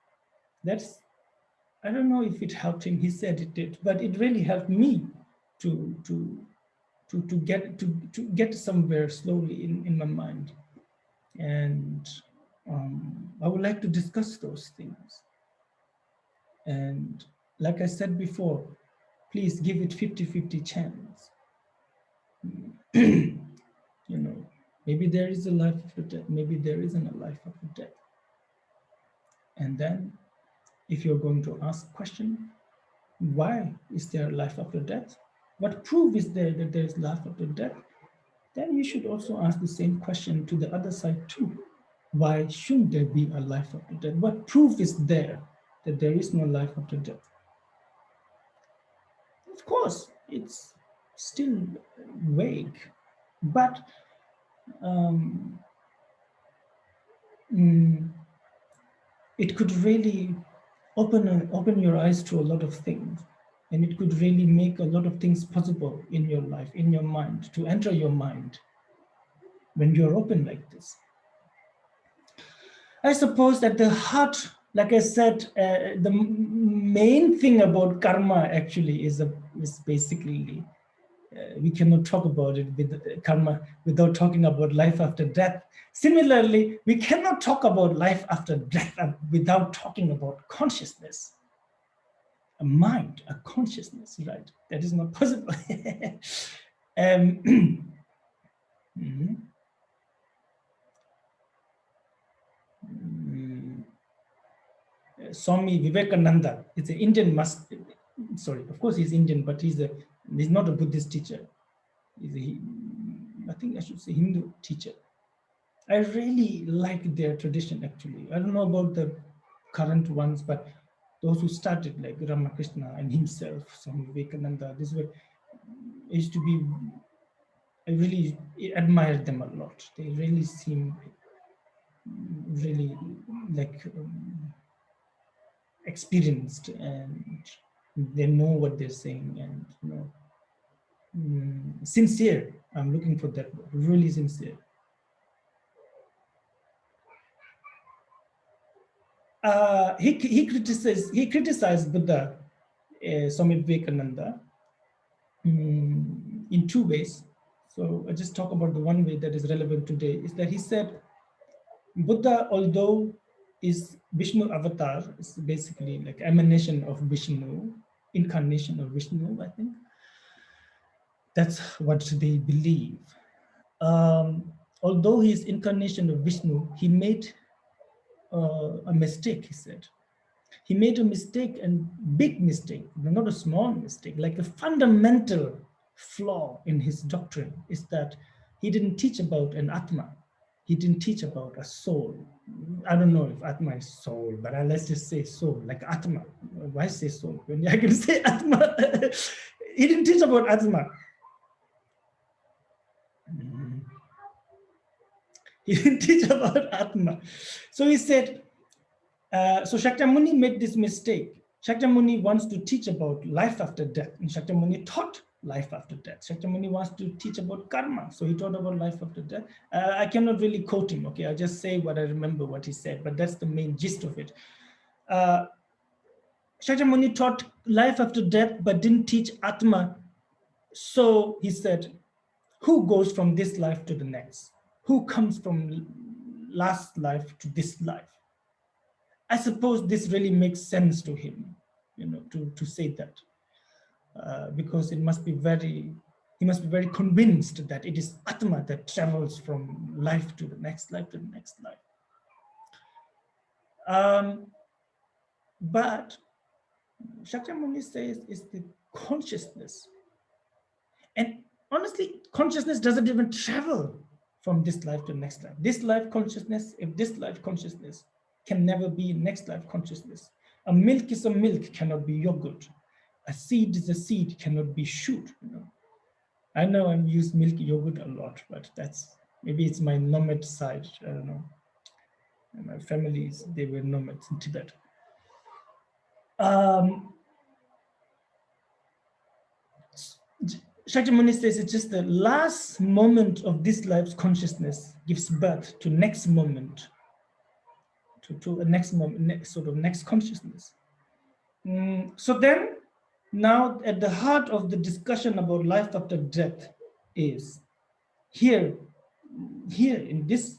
I don't know if it helped him. He said it did, but it really helped me to get somewhere slowly in my mind. And I would like to discuss those things. And like I said before, please give it 50-50 chance. Maybe there is a life after death, maybe there isn't a life after death. And then if you're going to ask a question, why is there a life after death? What proof is there that there is life after death? Then you should also ask the same question to the other side too. Why shouldn't there be a life after death? What proof is there that there is no life after death? Of course, it's still vague, but it could really open your eyes to a lot of things, and it could really make a lot of things possible in your life, in your mind, to enter your mind when you're open like this. I suppose that the heart, like I said, the main thing about karma actually is basically, we cannot talk about it with karma without talking about life after death. Similarly, we cannot talk about life after death without talking about consciousness, a mind, a consciousness, right? That is not possible. Swami Vivekananda, it's an Indian of course he's Indian, but he's not a Buddhist teacher. I think I should say Hindu teacher. I really like their tradition actually. I don't know about the current ones, but those who started like Ramakrishna and himself, Swami Vivekananda, I really admired them a lot. They really seem really like experienced, and they know what they're saying, and sincere. I'm looking for that word, really sincere. He criticized Buddha, Swami Vivekananda, in two ways. So I just talk about the one way that is relevant today, is that he said Buddha, although is Vishnu avatar, is basically like emanation of Vishnu, incarnation of Vishnu, I think. That's what they believe. Although he is incarnation of Vishnu, he made a mistake, he said. He made a mistake, and big mistake, not a small mistake, like a fundamental flaw in his doctrine is that he didn't teach about an Atma. He didn't teach about a soul. I don't know if Atma is soul, but let's just say soul, like Atma. Why say soul? When I can say Atma. He didn't teach about Atma. He didn't teach about Atma. So he said, so Shakyamuni made this mistake. Shakyamuni wants to teach about life after death, and Shakyamuni taught life after death. Shakyamuni wants to teach about karma, so he taught about life after death. I cannot really quote him, okay? I just say what I remember what he said, but that's the main gist of it. Shakyamuni taught life after death, but didn't teach Atma. So he said, who goes from this life to the next? Who comes from last life to this life? I suppose this really makes sense to him, to say that, because he must be very convinced that it is Atma that travels from life to the next life to the next life. But Shakyamuni says it's the consciousness. And honestly, consciousness doesn't even travel from this life to next life. This life consciousness, if this life consciousness can never be next life consciousness. A milk is a milk, cannot be yogurt. A seed is a seed, cannot be shoot. I know I use milk yogurt a lot, but maybe it's my nomad side. I don't know. And my families, they were nomads in Tibet. Shakyamuni says it's just the last moment of this life's consciousness gives birth to next moment, to a next moment, sort of next consciousness. So then, now at the heart of the discussion about life after death is here in this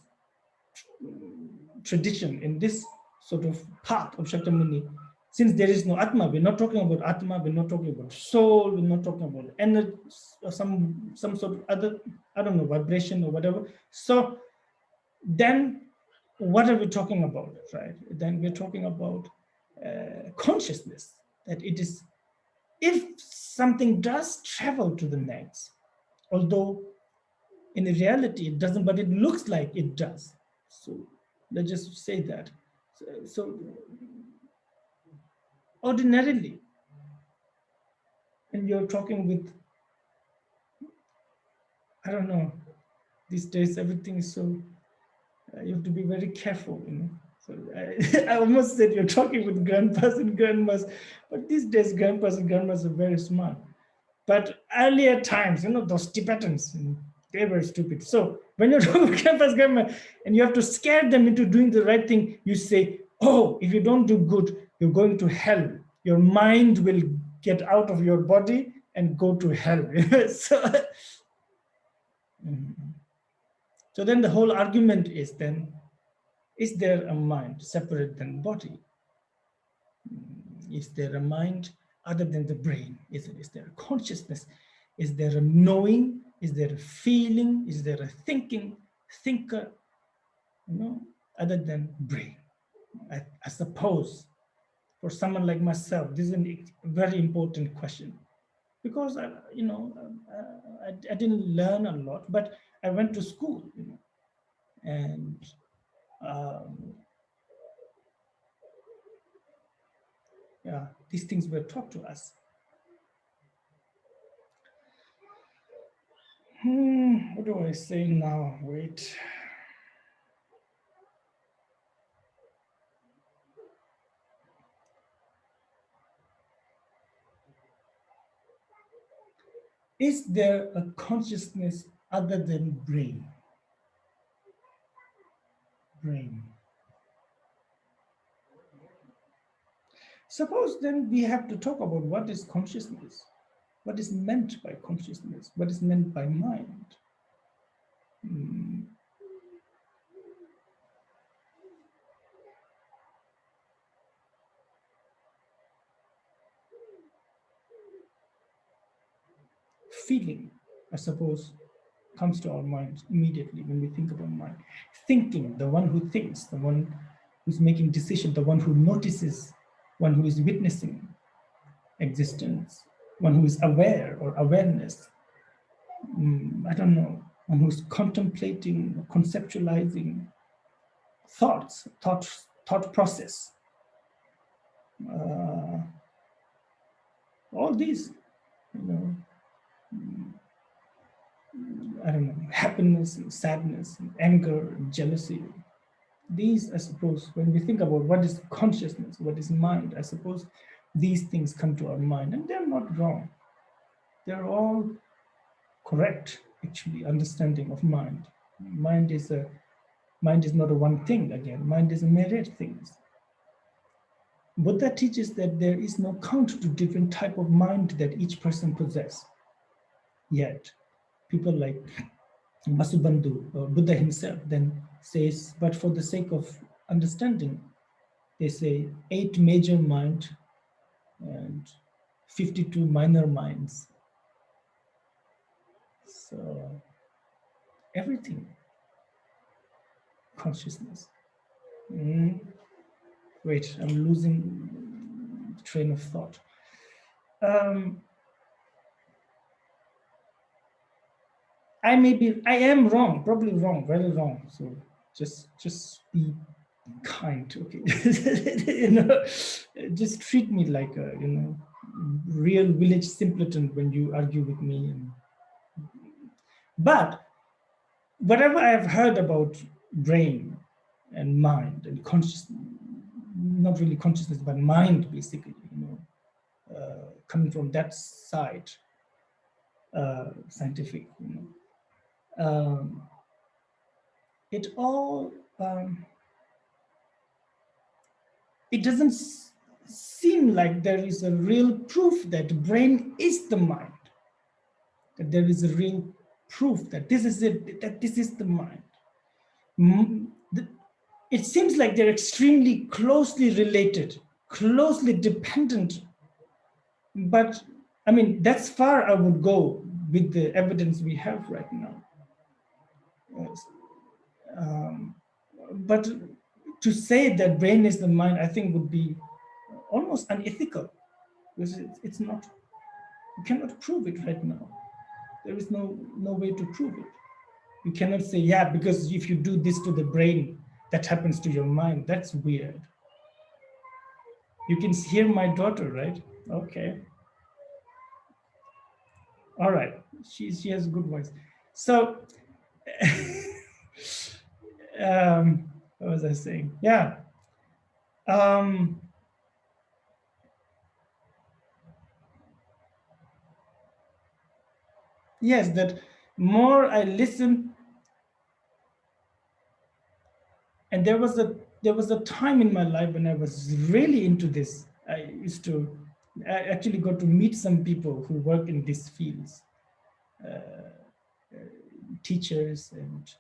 tradition, in this sort of path of Shakyamuni, since there is no Atma, we're not talking about Atma, we're not talking about soul, we're not talking about energy, or some sort of other, I don't know, vibration or whatever. So then what are we talking about, right? Then we're talking about consciousness, that it is, if something does travel to the next, although in reality it doesn't, but it looks like it does. So let's just say that. So ordinarily, and you're talking with, I don't know, these days everything is so, you have to be very careful, So I almost said you're talking with grandpas and grandmas, but these days grandpas and grandmas are very smart. But earlier times, those Tibetans, they were stupid. So when you're talking with grandpas, grandma, and you have to scare them into doing the right thing, you say, oh, if you don't do good, you're going to hell. Your mind will get out of your body and go to hell. So then the whole argument is then, is there a mind separate than body? Is there a mind other than the brain? Is there a consciousness? Is there a knowing? Is there a feeling? Is there a thinker, other than brain? I suppose for someone like myself, this is a very important question, because I didn't learn a lot, but I went to school, and yeah, these things were taught to us. What do I say now? Wait. Is there a consciousness other than brain? Suppose then we have to talk about what is consciousness, what is meant by consciousness, what is meant by mind. Feeling, I suppose, comes to our minds immediately when we think about mind. Thinking, the one who thinks, the one who's making decisions, the one who notices, one who is witnessing existence, one who is aware or awareness. I don't know. one who's contemplating, conceptualizing thoughts, thought process. All these, I don't know, happiness and sadness and anger and jealousy. These, I suppose, when we think about what is consciousness, what is mind, I suppose these things come to our mind, and they're not wrong. They're all correct, actually, understanding of mind. Mind is not a one thing, again. Mind is a myriad things. Buddha teaches that there is no count to different type of mind that each person possesses. Yet, people like Vasubandhu, Buddha himself, then says, but for the sake of understanding, they say 8 major mind and 52 minor minds. So everything, consciousness. Wait, I'm losing the train of thought. I am wrong, probably wrong, very wrong. So just be kind, okay? Just treat me like a real village simpleton when you argue with me. But whatever I have heard about brain and mind and consciousness, not really consciousness, but mind, basically, coming from that side, scientific, it all, it doesn't seem like there is a real proof that brain is the mind, that there is a real proof that this is it, that this is the mind. It seems like they're extremely closely related, closely dependent. But I mean, that's far I would go with the evidence we have right now. But to say that brain is the mind, I think would be almost unethical, because it's not, you cannot prove it right now. There is no way to prove it. You cannot say, yeah, because if you do this to the brain, that happens to your mind. That's weird. You can hear my daughter, right? Okay. All right. She has a good voice. So, what was I saying? Yeah. Yes, that more I listen, and there was a time in my life when I was really into this. I actually got to meet some people who work in these fields, teachers and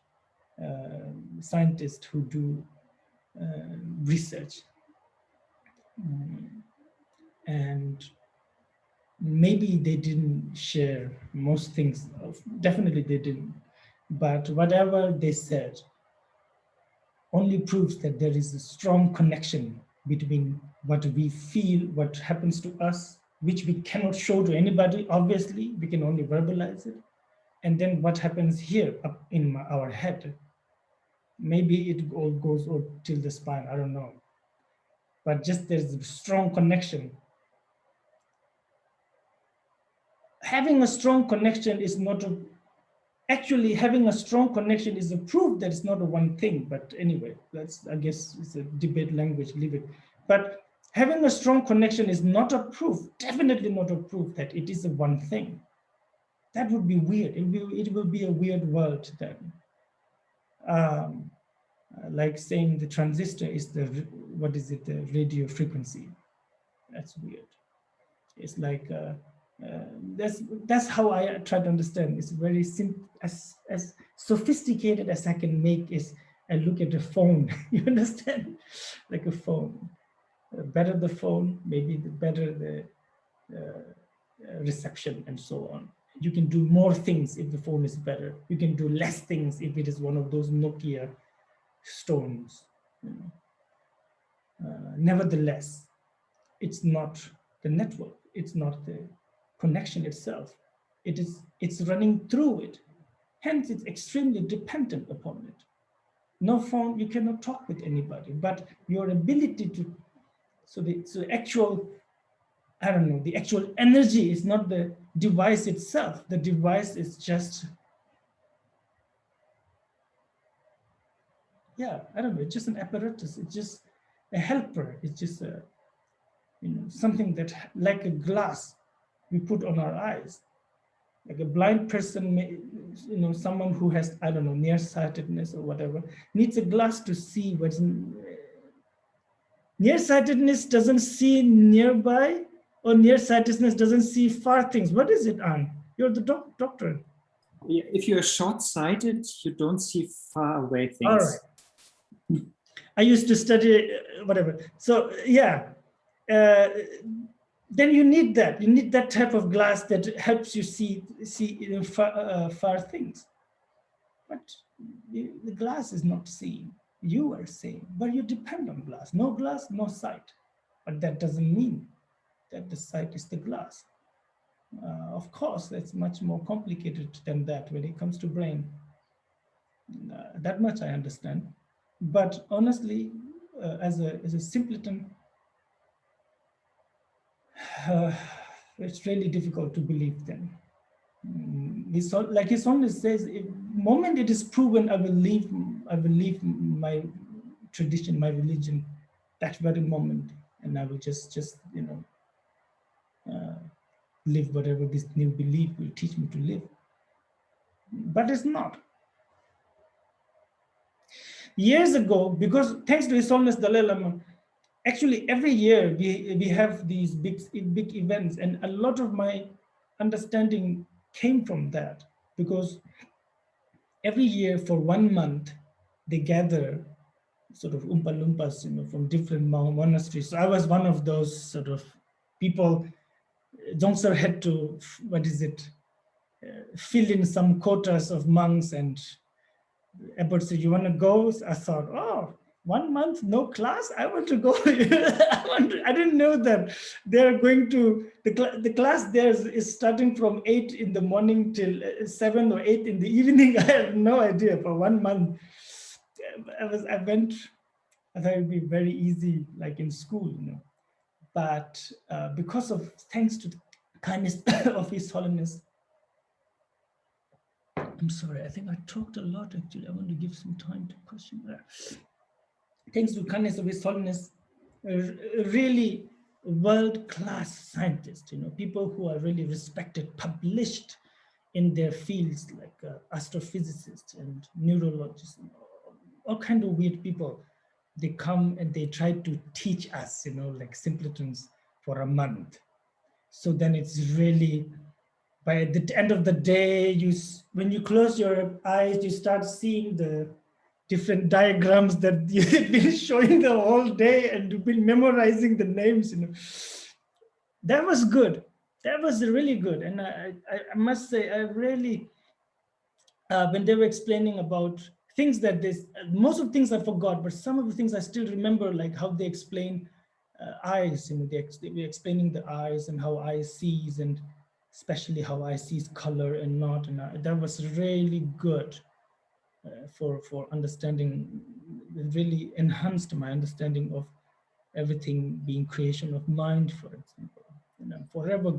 scientists who do research. And maybe they didn't share most things, definitely they didn't, but whatever they said only proves that there is a strong connection between what we feel, what happens to us, which we cannot show to anybody, obviously, we can only verbalize it, and then what happens here up in our head. Maybe it all goes till the spine, I don't know. But just there's a strong connection. Having a strong connection is not actually having a strong connection is a proof that it's not a one thing. But anyway, that's, I guess it's a debate language, leave it. But having a strong connection is not a proof, definitely not a proof that it is a one thing. That would be weird. It will be a weird world then. Like saying the transistor is the, what is it, the radio frequency. That's weird. It's like, that's how I try to understand. It's very simple, as sophisticated as I can make is I look at the phone, you understand? Like a phone. Better the phone, maybe the better the reception and so on. You can do more things if the phone is better. You can do less things if it is one of those Nokia stones. Nevertheless, it's not the network. It's not the connection itself. It's running through it. Hence, it's extremely dependent upon it. No phone, you cannot talk with anybody, but your ability to, so the actual, I don't know, the actual energy is not the device itself. The device is just, yeah, I don't know, it's just an apparatus. It's just a helper. It's just a, something that, like a glass we put on our eyes. Like a blind person, may, someone who has, I don't know, nearsightedness or whatever, needs a glass to see what's nearsightedness doesn't see nearby, or nearsightedness doesn't see far things. What is it, Anne? You're the doctor. If you're short-sighted, you don't see far away things. All right. I used to study whatever. So yeah, then you need that. You need that type of glass that helps you see far things. But the glass is not seeing. You are seeing, but you depend on glass. No glass, no sight. But that doesn't mean that the sight is the glass. Of course, that's much more complicated than that when it comes to brain. That much I understand. But honestly, as a simpleton, it's really difficult to believe them. Like his Holiness says, the moment it is proven, I will leave my tradition, my religion, that very moment, and I will just live whatever this new belief will teach me to live. But it's not. Years ago, because thanks to His Holiness Dalai Lama, actually every year we have these big events, and a lot of my understanding came from that, because every year for 1 month they gather sort of Oompa Loompas, from different monasteries. So I was one of those sort of people. Jongsar had to, fill in some quotas of monks, and Abbot said, "You want to go?" I thought, oh, 1 month, no class? I want to go. I didn't know that they're going to, the class there is starting from 8 in the morning till 7 or 8 in the evening. I had no idea. For 1 month, I thought it would be very easy, like in school, But because of, thanks to the kindness of His Holiness, I'm sorry, I think I talked a lot actually. I want to give some time to question that. Thanks to the kindness of His Holiness, really world-class scientists, people who are really respected, published in their fields, like astrophysicists and neurologists, all kind of weird people. They come and they try to teach us, like simpletons, for a month. So then it's really, by the end of the day, when you close your eyes, you start seeing the different diagrams that you've been showing the whole day, and you've been memorizing the names. That was good. That was really good. And I must say, I really, when they were explaining about things that most of the things I forgot, but some of the things I still remember, like how they explain eyes. They were explaining the eyes and how eye sees, and especially how eye sees color and not. And that was really good for understanding. It really enhanced my understanding of everything being creation of mind, for example. And I'm forever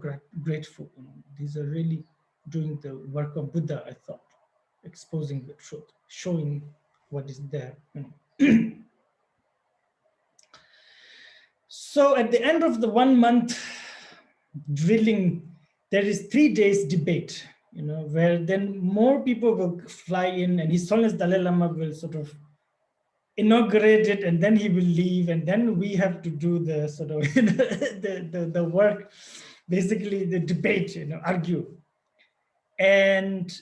grateful. These are really doing the work of Buddha, I thought, exposing the truth, showing what is there. So at the end of the 1 month drilling, there is 3 days debate, where then more people will fly in, and His Holiness Dalai Lama will sort of inaugurate it, and then he will leave, and then we have to do the sort of the work, basically the debate, argue. And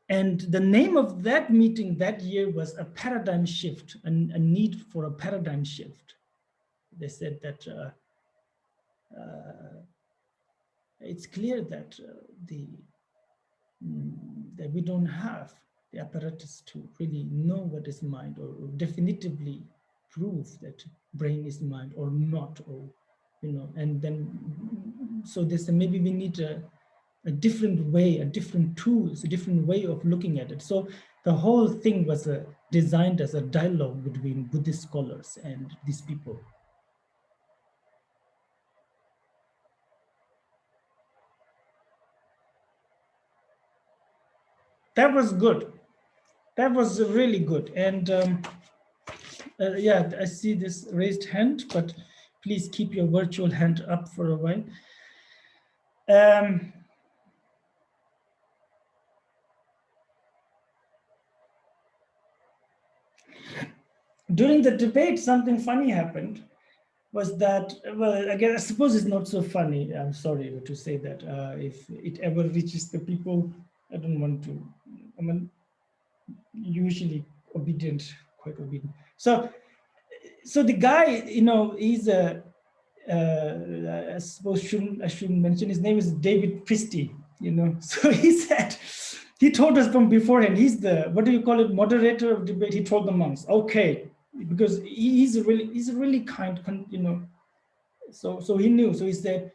the name of that meeting that year was a paradigm shift, a need for a paradigm shift. They said that it's clear that that we don't have the apparatus to really know what is mind, or definitively prove that brain is mind or not, or and then so they say maybe we need a different way, a different tools, a different way of looking at it. So the whole thing was designed as a dialogue between Buddhist scholars and these people. That was good. That was really good. And yeah, I see this raised hand, but please keep your virtual hand up for a while. During the debate, something funny happened. Was that, well, again, I suppose it's not so funny. I'm sorry to say that. If it ever reaches the people, I don't want to, I'm usually obedient, quite obedient. So the guy, you know, he's a, I suppose I shouldn't mention his name, is David Christie, you know. So he said, he told us from beforehand, he's the, what do you call it, moderator of debate. He told the monks, okay, because he's a really kind, you know. So he knew. So he said,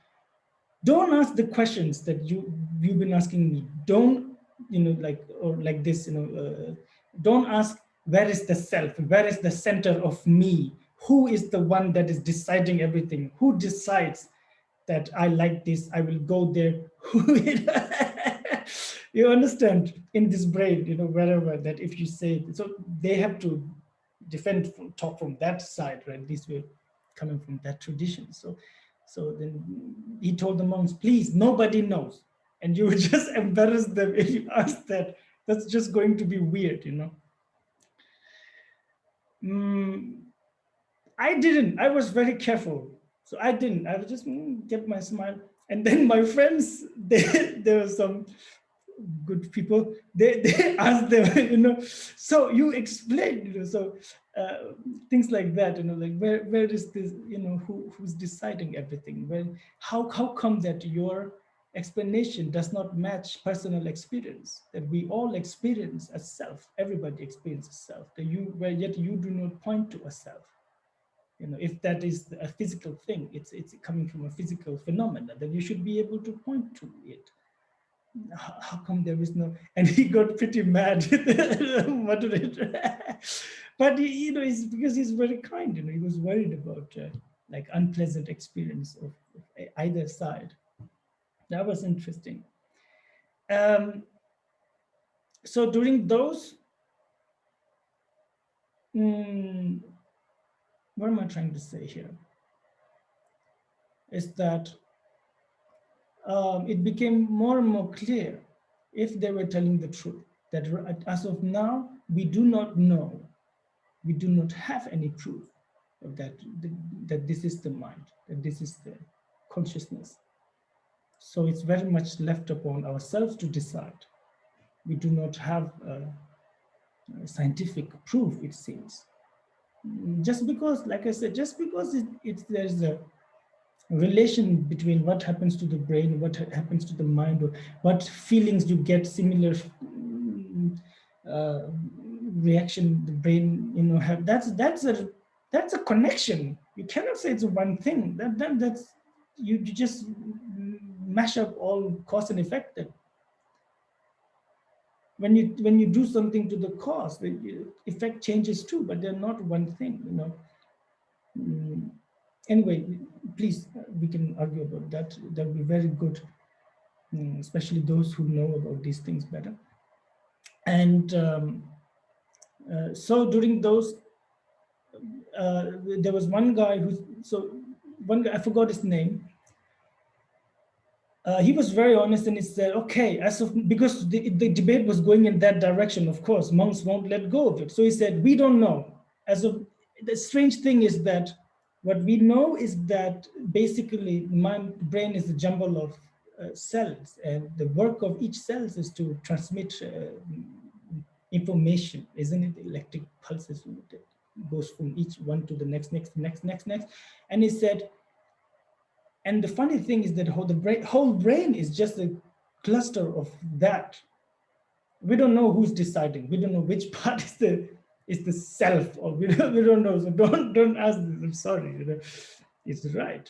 don't ask the questions that you've been asking me. Don't, you know, like this, you know, don't ask where is the self, where is the center of me, who is the one that is deciding everything, who decides that I like this, I will go there. You understand, in this brain, you know, wherever, that if you say, so they have to defend, talk from that side, right? At least we're coming from that tradition. So then he told the monks, please, nobody knows. And you would just embarrass them if you ask that. That's just going to be weird, you know. I didn't. I was very careful. So I didn't. I would just get my smile. And then my friends, there were some good people. They asked them, you know, so you explain, you know, so things like that, you know, like where is this, you know, who's deciding everything? How come that your explanation does not match personal experience, that we all experience as self, everybody experiences self, that yet you do not point to a self. You know, if that is a physical thing, it's coming from a physical phenomena, then you should be able to point to it. How come there is no? And he got pretty mad, moderator. But you know, it's because he's very kind. You know, he was worried about like unpleasant experience of either side. That was interesting. So during those, what am I trying to say here? Is that it became more and more clear, if they were telling the truth, that as of now, we do not know, we do not have any proof of that this is the mind, that this is the consciousness. So it's very much left upon ourselves to decide. We do not have scientific proof, it seems. Just because, like I said, just because there's a relation between what happens to the brain, what happens to the mind, or what feelings you get, similar reaction the brain, you know, have. That's a connection. You cannot say it's one thing. That's you just mash up all cause and effect. That when you do something to the cause, the effect changes too, but they're not one thing, you know. Anyway, please, we can argue about that. That would be very good, especially those who know about these things better. And so during those, there was one guy I forgot his name. He was very honest, and he said, okay, because the debate was going in that direction, of course, monks won't let go of it. So he said, we don't know. The strange thing is that what we know is that basically my brain is a jumble of cells, and the work of each cell is to transmit information, isn't it? Electric pulses goes from each one to the next. And he said, and the funny thing is that whole brain is just a cluster of that. We don't know who's deciding. We don't know which part is the self, or we don't know. So don't ask this. I'm sorry. You know, it's right.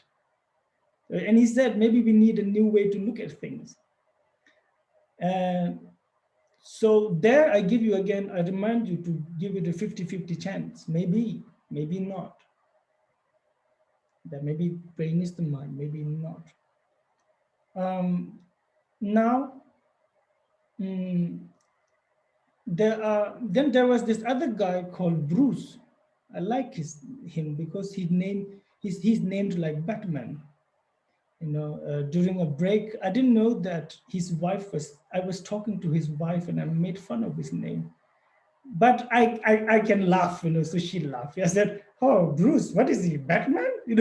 And he said maybe we need a new way to look at things. And so there I give you again, I remind you to give it a 50-50 chance. Maybe, maybe not. That maybe brain is the mind, maybe not. Now, then there was this other guy called Bruce. I like him because he's named like Batman. During a break, I didn't know that his wife I was talking to his wife and I made fun of his name. But I can laugh, so she laughed. I said, "Oh, Bruce, what is he, Batman?" And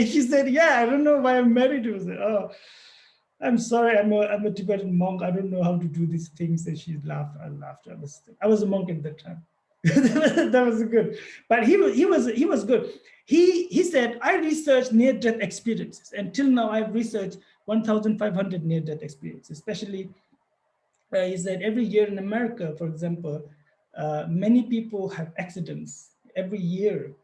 she said, "Yeah, I don't know why I'm married to him." I said, "Oh, I'm sorry, I'm a Tibetan monk. I don't know how to do these things." And she laughed. I laughed. I was a monk at that time. That was good. But he was good. He said, "I researched near-death experiences. Until now, I've researched 1,500 near-death experiences, especially." He said every year in America, for example, many people have accidents every year,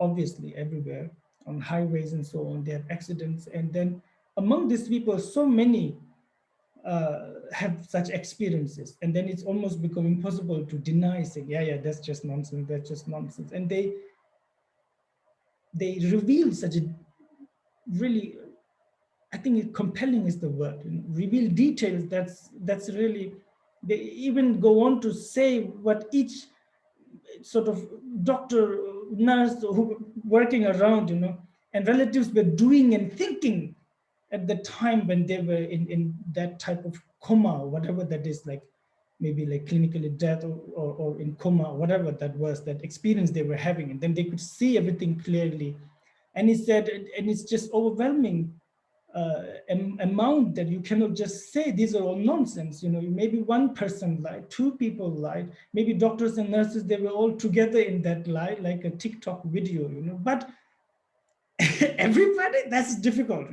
obviously everywhere, on highways and so on, they have accidents. And then among these people, so many have such experiences. And then it's almost become impossible to deny, saying, yeah, that's just nonsense, that's just nonsense. And they reveal such a really, I think compelling is the word, reveal details that's really, they even go on to say what each sort of doctor, nurse who working around, and relatives were doing and thinking at the time when they were in that type of coma, or whatever that is, like maybe like clinically dead or in coma, whatever that was, that experience they were having. And then they could see everything clearly. And he said, and it's just overwhelming amount that you cannot just say these are all nonsense. Maybe one person lied, two people lied, maybe doctors and nurses, they were all together in that lie, like a TikTok video, but everybody, that's difficult,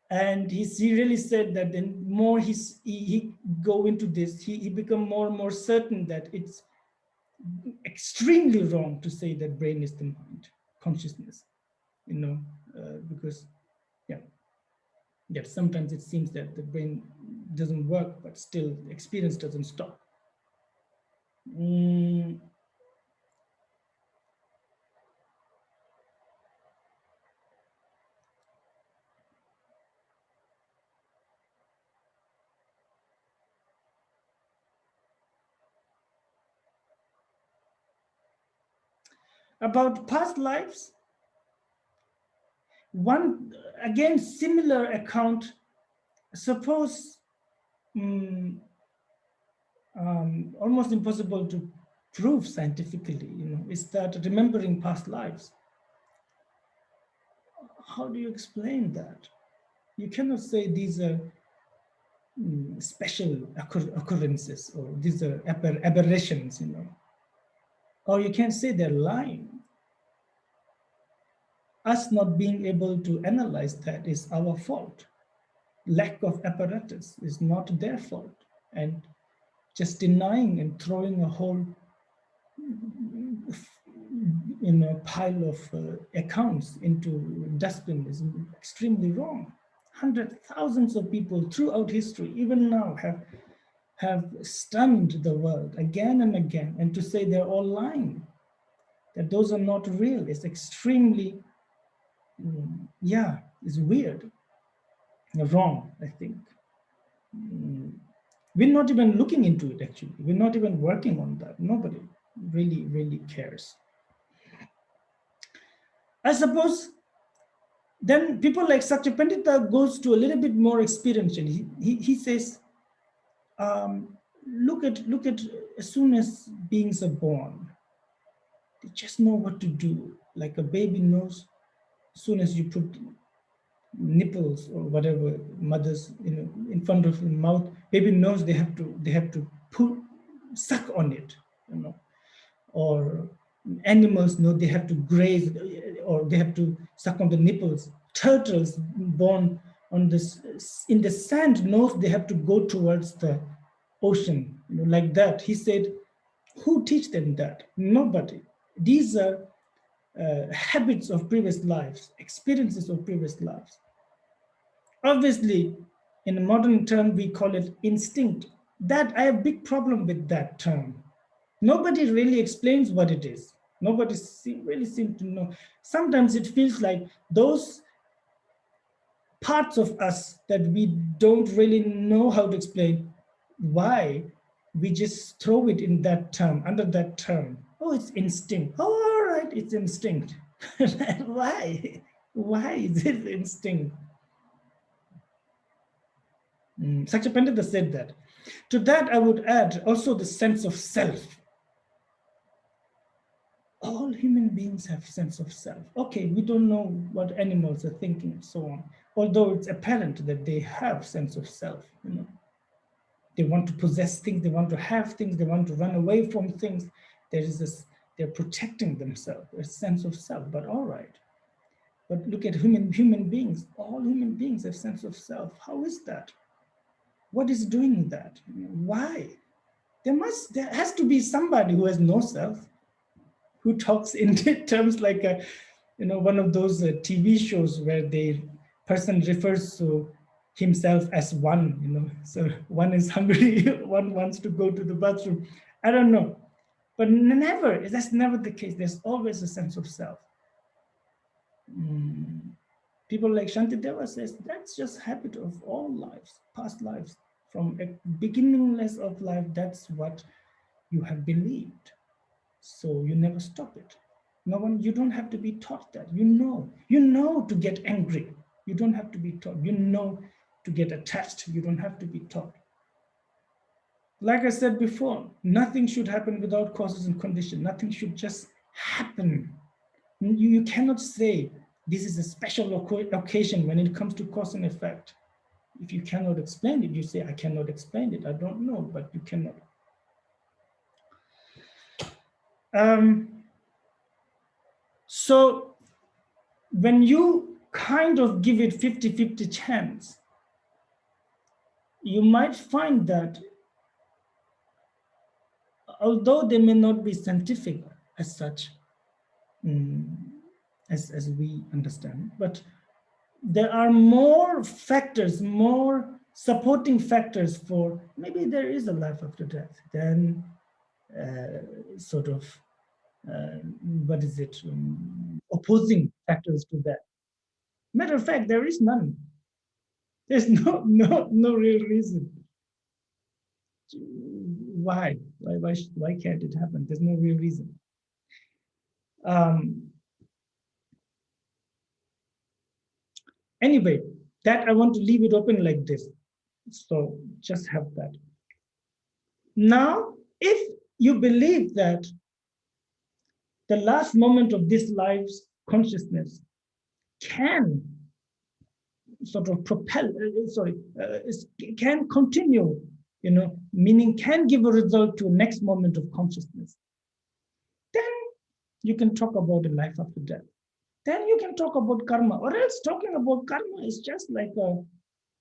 And he really said that the more he go into this, he become more and more certain that it's extremely wrong to say that brain is the mind, consciousness, because sometimes it seems that the brain doesn't work, but still the experience doesn't stop. About past lives, one, again, similar account, suppose almost impossible to prove scientifically, is that remembering past lives. How do you explain that? You cannot say these are special occurrences, or these are aberrations, or you can't say they're lying. Us not being able to analyze that is our fault. Lack of apparatus is not their fault. And just denying and throwing a whole pile of accounts into dustbin is extremely wrong. Hundreds, thousands of people throughout history, even now, have stunned the world again and again. And to say they're all lying, that those are not real, is extremely, it's weird. Wrong, I think. We're not even looking into it, actually. We're not even working on that. Nobody really cares. I suppose then people like Satyapandita goes to a little bit more experiential. He says, look at as soon as beings are born, they just know what to do. Like a baby knows, as soon as you put nipples or whatever, mothers in front of the mouth, baby knows they have to suck on it, or animals know they have to graze, or they have to suck on the nipples. Turtles born on this in the sand knows they have to go towards the ocean, like that. He said, who teach them that? Nobody. These are habits of previous lives, experiences of previous lives. Obviously, In a modern term, we call it instinct. That I have a big problem with that term. Nobody really explains what it is. Nobody really seems to know. Sometimes it feels like those parts of us that we don't really know how to explain why we just throw it in that term, under that term. Oh, it's instinct. Oh, all right, it's instinct. Why? Why is it instinct? Sakyapandita said that. To that, I would add also the sense of self. All human beings have sense of self. Okay, we don't know what animals are thinking and so on, although it's apparent that they have sense of self. They want to possess things, they want to have things, they want to run away from things. There is this, they're protecting themselves, a sense of self, but all right. But look at human beings. All human beings have sense of self. How is that? What is doing that? Why? There has to be somebody who has no self, who talks in terms like one of those TV shows where the person refers to himself as one. So one is hungry, one wants to go to the bathroom. I don't know, but that's never the case. There's always a sense of self. People like Shantideva says that's just habit of all lives, past lives, from a beginningless of life. That's what you have believed. So you never stop it. You don't have to be taught that. You know to get angry. You don't have to be taught. You know to get attached. You don't have to be taught. Like I said before, nothing should happen without causes and conditions. Nothing should just happen. You cannot say this is a special occasion when it comes to cause and effect. If you cannot explain it, you say, I cannot explain it. I don't know, but you cannot. So when you kind of give it 50-50 chance, you might find that although they may not be scientific as such, as we understand, but there are more factors, more supporting factors for maybe there is a life after death than what is it, opposing factors to that. Matter of fact, there is none. There's no real reason. Why can't it happen? There's no real reason. Anyway, that I want to leave it open like this. So just have that. Now, if you believe that the last moment of this life's consciousness can sort of can continue, meaning can give a result to next moment of consciousness, then you can talk about a life after death. Then you can talk about karma, or else talking about karma is just like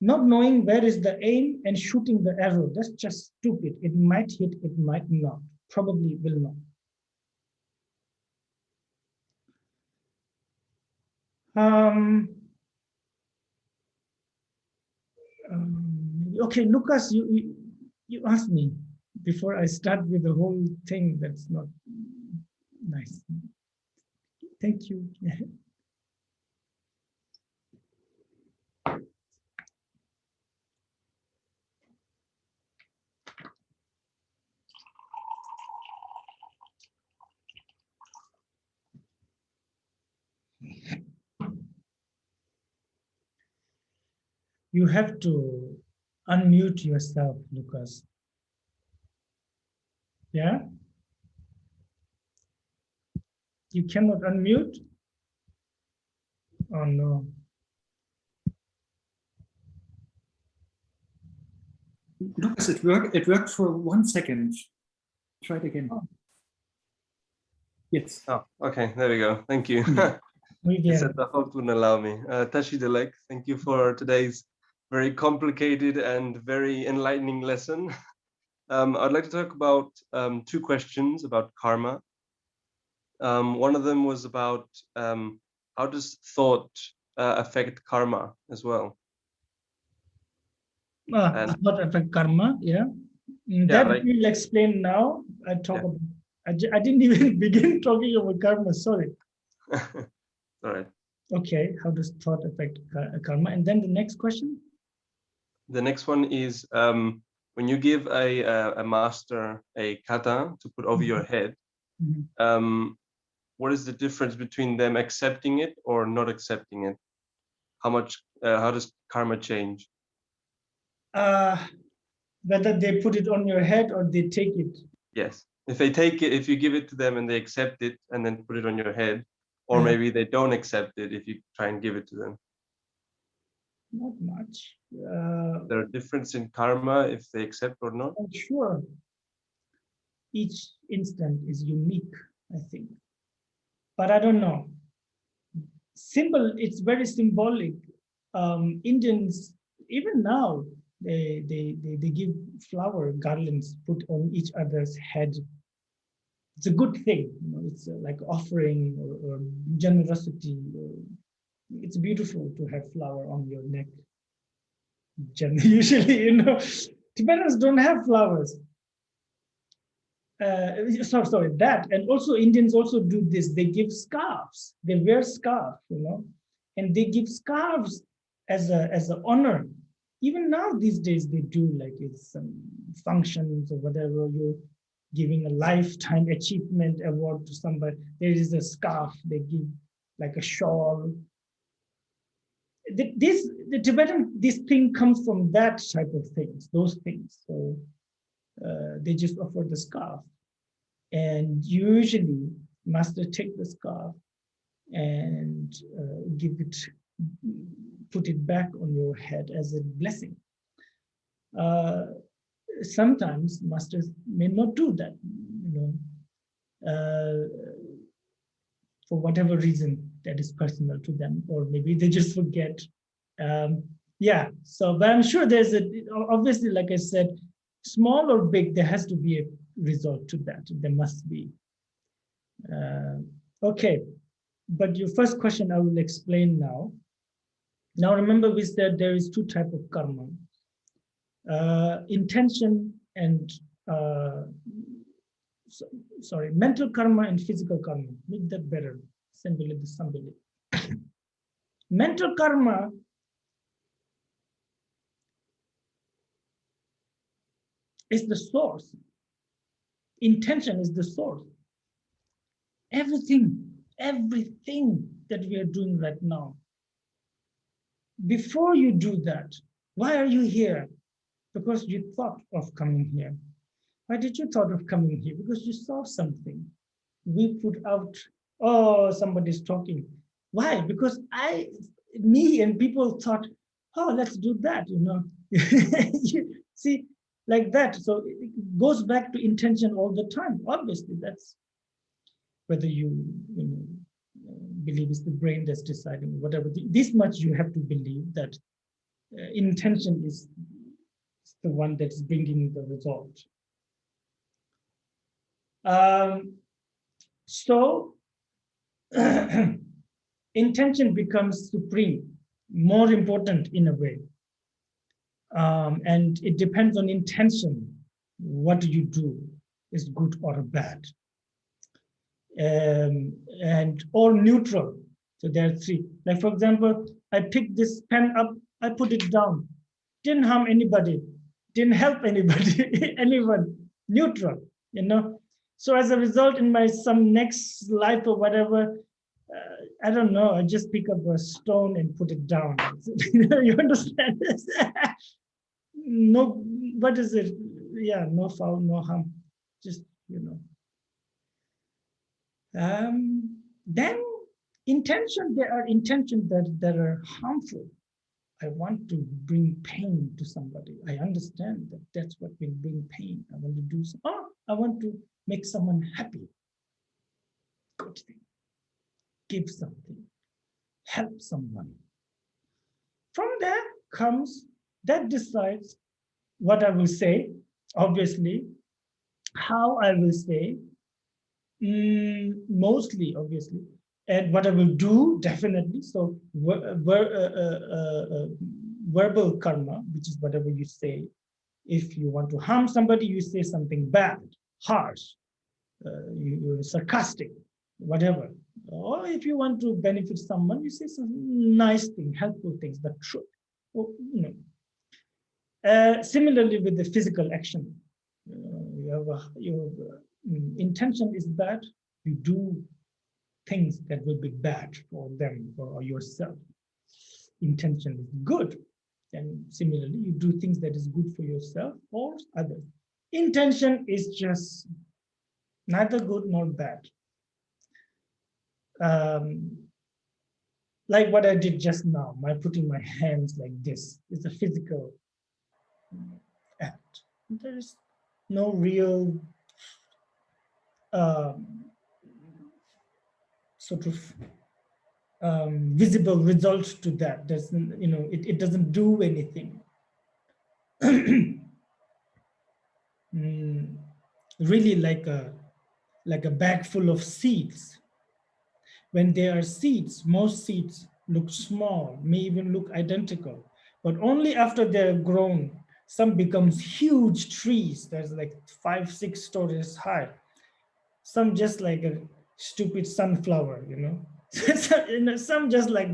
not knowing where is the aim and shooting the arrow. That's just stupid. It might hit, it might not, probably will not. Okay, Lucas, you asked me before I start with the whole thing. That's not nice. Thank you. You have to unmute yourself, Lucas. Yeah? You cannot unmute? Oh no. Lucas, it worked for 1 second. Try it again. Oh. Yes. Oh, okay, there we go. Thank you. I said the host wouldn't allow me. Tashi Delek, thank you for today's very complicated and very enlightening lesson. I'd like to talk about 2 questions about karma. One of them was about how does thought affect karma as well? And What affect karma? Yeah. yeah, That like we'll explain now. I talk Yeah. about. I didn't even begin talking about karma. Sorry. all right. Okay. How does thought affect karma? And then the next question. The next one is when you give a master a kata to put over your head, Mhm. what is the difference between them accepting it or not accepting it? How does karma change? Whether they put it on your head or they take it. Yes. If they take it, if you give it to them and they accept it and then put it on your head, or Uh-huh. maybe they don't accept it if you try and give it to them. Not much. Is there a difference in karma if they accept or not? I'm sure each instant is unique, I think. But I don't know. It's very symbolic. Indians, even now, they give flower garlands put on each other's head. It's a good thing. It's like offering or generosity. It's beautiful to have flower on your neck. Usually, Tibetans don't have flowers. Sorry, that. And also Indians also do this. They give scarves. They wear scarf, and they give scarves as an honor. Even now these days they do, like it's some functions or whatever. You're giving a lifetime achievement award to somebody. There is a scarf they give, like a shawl. The Tibetan, this thing comes from that type of things, those things. So they just offer the scarf. And usually, master take the scarf and put it back on your head as a blessing. Sometimes masters may not do that, for whatever reason that is personal to them, or maybe they just forget. Yeah, so, but I'm sure obviously, like I said, small or big, there has to be a result to that. There must be. Okay, but your first question I will explain now. Now remember we said there is two types of karma. Intention and, mental karma and physical karma. Make that better. Mental karma is the source. Intention is the source. Everything that we are doing right now, before you do that, why are you here? Because you thought of coming here. Why did you thought of coming here? Because you saw something. We put out, oh, somebody's talking. Why? Because me and people thought, oh, let's do that, You see, like that. So it goes back to intention all the time. Obviously, that's whether you believe it's the brain that's deciding, whatever. This much you have to believe that intention is the one that's bringing the result. So intention becomes supreme, more important in a way. And it depends on intention. What do you do is good or bad? And or neutral. So there are three. Like, for example, I picked this pen up, I put it down. Didn't harm anybody, didn't help anybody, anyone, neutral, So as a result, in some next life or whatever, I don't know, I just pick up a stone and put it down. You understand this? No, what is it? Yeah, no foul, no harm. Just, Then intention, there are intentions that are harmful. I want to bring pain to somebody. I understand that that's what will bring pain. I want to do I want to make someone happy. Good thing. Give something. Help someone. From there comes, that decides what I will say, obviously, how I will say, mostly, verbal karma, which is whatever you say. If you want to harm somebody, you say something bad, harsh, you're sarcastic, whatever. Or if you want to benefit someone, you say some nice thing, helpful things, the truth. Or, similarly with the physical action, your intention is bad, you do things that will be bad for them or yourself. Intention is good, and similarly you do things that is good for yourself or others. Intention is just neither good nor bad. Like what I did just now, my putting my hands like this is a physical act. There is no real sort of visible result to that. There's, it doesn't do anything. Really like a bag full of seeds. When there are seeds, most seeds look small, may even look identical, but only after they're grown, some becomes huge trees. There's like 5-6 stories high. Some just like a stupid sunflower, some just like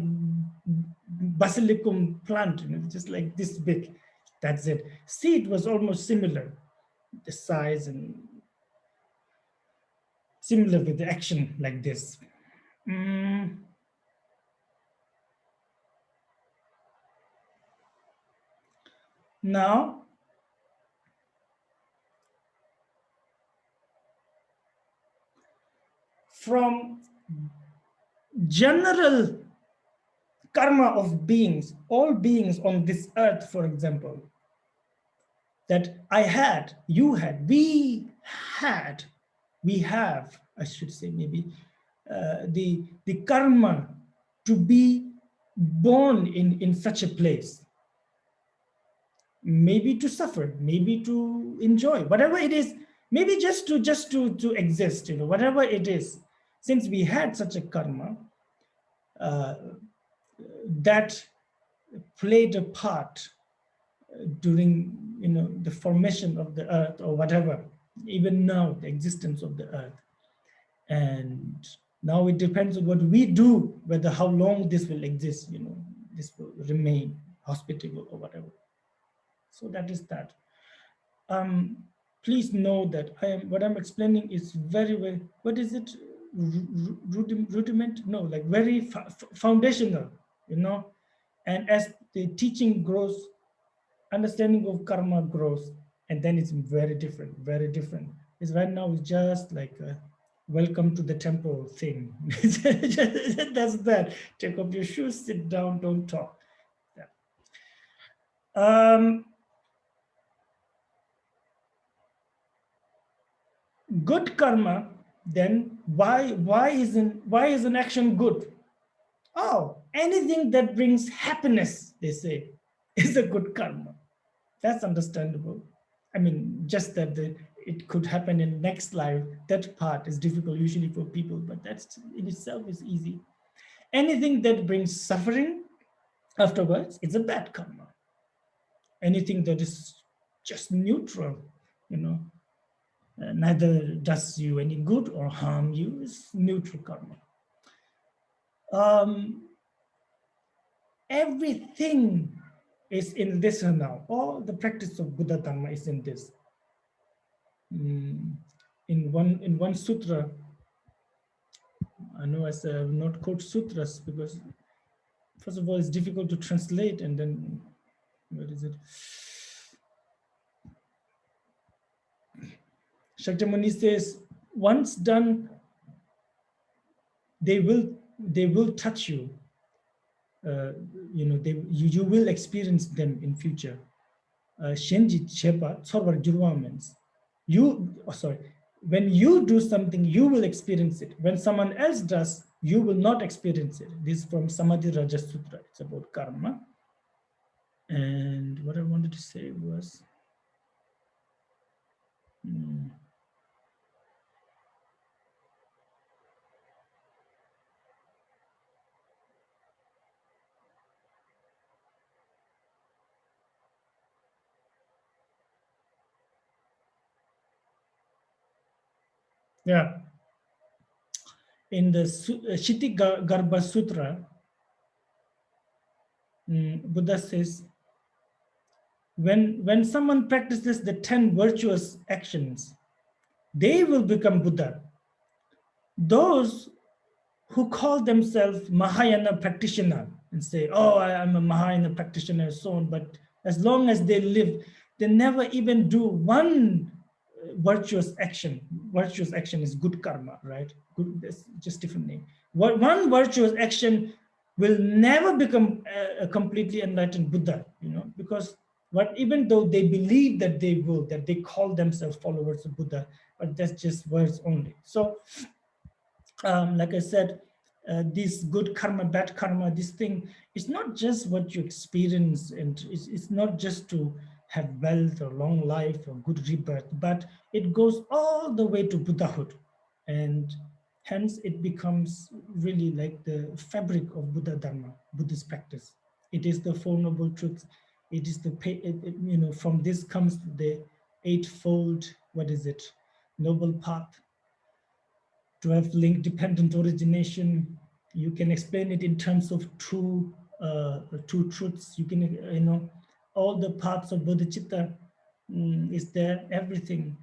basilicum plant, just like this big. That's it. Seed was almost similar, the size and similar with the action like this. Now, from general karma of beings, all beings on this earth, for example, that I had, you had, we have, I should say maybe, the karma to be born in such a place. Maybe to suffer, maybe to enjoy, whatever it is, maybe just to exist, whatever it is. Since we had such a karma that played a part during the formation of the earth or whatever, even now the existence of the earth, and now it depends on what we do, whether how long this will exist, this will remain hospitable or whatever. So that is that. Please know that what I'm explaining is very, very, what is it? Rudiment? No, like very foundational, and as the teaching grows, understanding of karma grows, and then it's very different, very different. It's right now it's just like a welcome to the temple thing. That's that. Take off your shoes, sit down, don't talk. Yeah. Good karma, then why is an action good? Oh, anything that brings happiness, they say, is a good karma. That's understandable. I mean, just that it could happen in next life, that part is difficult usually for people, but that's in itself is easy. Anything that brings suffering afterwards, it's a bad karma. Anything that is just neutral, neither does you any good or harm you, is neutral karma. Everything is in this now. All the practice of Buddha Dharma is in this. In one sutra, I know I will not quote sutras because first of all it's difficult to translate, and then where is it? Shakyamuni says, once done, they will touch you. You will experience them in future. Shenji Chepa Tsorvar Jurwa means when you do something, you will experience it. When someone else does, you will not experience it. This is from Samadhi Raja Sutra. It's about karma. And what I wanted to say was, Yeah. In the Shiti Garbha Sutra, Buddha says, when someone practices the 10 virtuous actions, they will become Buddha. Those who call themselves Mahayana practitioner and say, oh, I'm a Mahayana practitioner, so on, but as long as they live, they never even do one virtuous action. Virtuous action is good karma, right? Good, that's just different name. One virtuous action will never become a completely enlightened Buddha, because even though they believe that they will, that they call themselves followers of Buddha, but that's just words only. So, like I said, this good karma, bad karma, this thing, it's not just what you experience, and it's not just to have wealth or long life or good rebirth, but it goes all the way to Buddhahood. And hence it becomes really like the fabric of Buddha Dharma, Buddhist practice. It is the Four Noble Truths. It is the, from this comes the eightfold, noble path, to have link dependent origination. You can explain it in terms of two truths. You can, all the parts of bodhicitta is there, everything.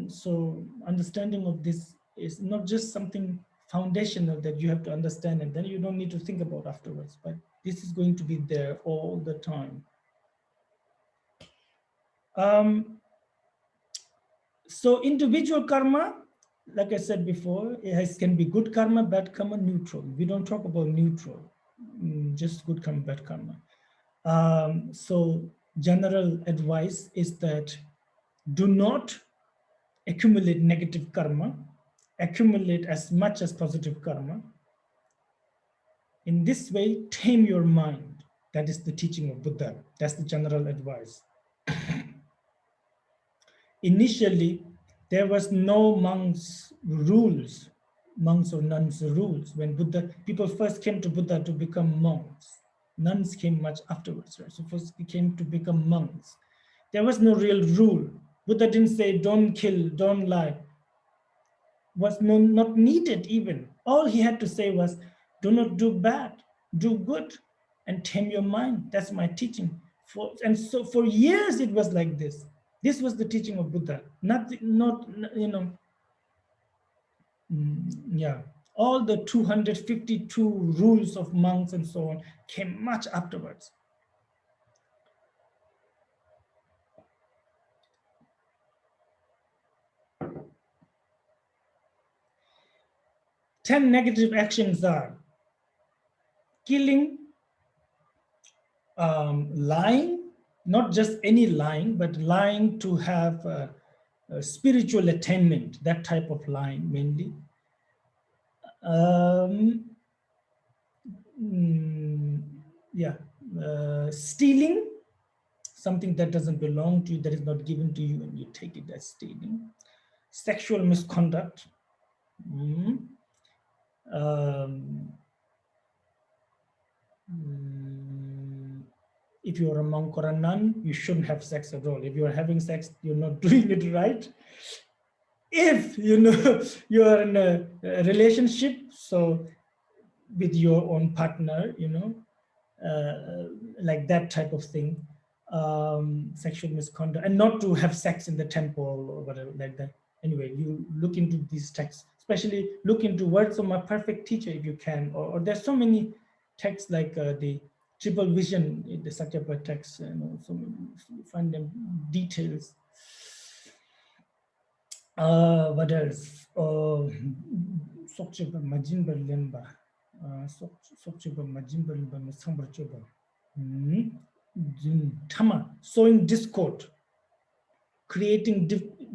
So understanding of this is not just something foundational that you have to understand and then you don't need to think about afterwards, but this is going to be there all the time. So individual karma, like I said before, can be good karma, bad karma, neutral. We don't talk about neutral, just good karma, bad karma. So general advice is that do not accumulate negative karma, accumulate as much as positive karma. In this way, tame your mind. That is the teaching of Buddha. That's the general advice. Initially, there was no monks or nuns rules. When people first came to Buddha to become monks. Nuns came much afterwards, right? So first they came to become monks. There was no real rule. Buddha didn't say, don't kill, don't lie. Was not needed even. All he had to say was, do not do bad, do good, and tame your mind. That's my teaching. So for years it was like this. This was the teaching of Buddha. All the 252 rules of monks and so on came much afterwards. Ten negative actions are killing, lying, not just any lying, but lying to have a spiritual attainment, that type of lying mainly. Stealing, something that doesn't belong to you, that is not given to you, and you take it as stealing. Sexual misconduct. If you're a monk or a nun, you shouldn't have sex at all. If you're having sex, you're not doing it right. If you're in a relationship, so with your own partner, like that type of thing, sexual misconduct, and not to have sex in the temple or whatever like that. Anyway, you look into these texts, especially look into Words of My Perfect Teacher if you can, or there's so many texts like the Triple Vision, the Sakyapa text, so you find them details. What else? Sokchiba Majimba Lemba. Sowing discord, creating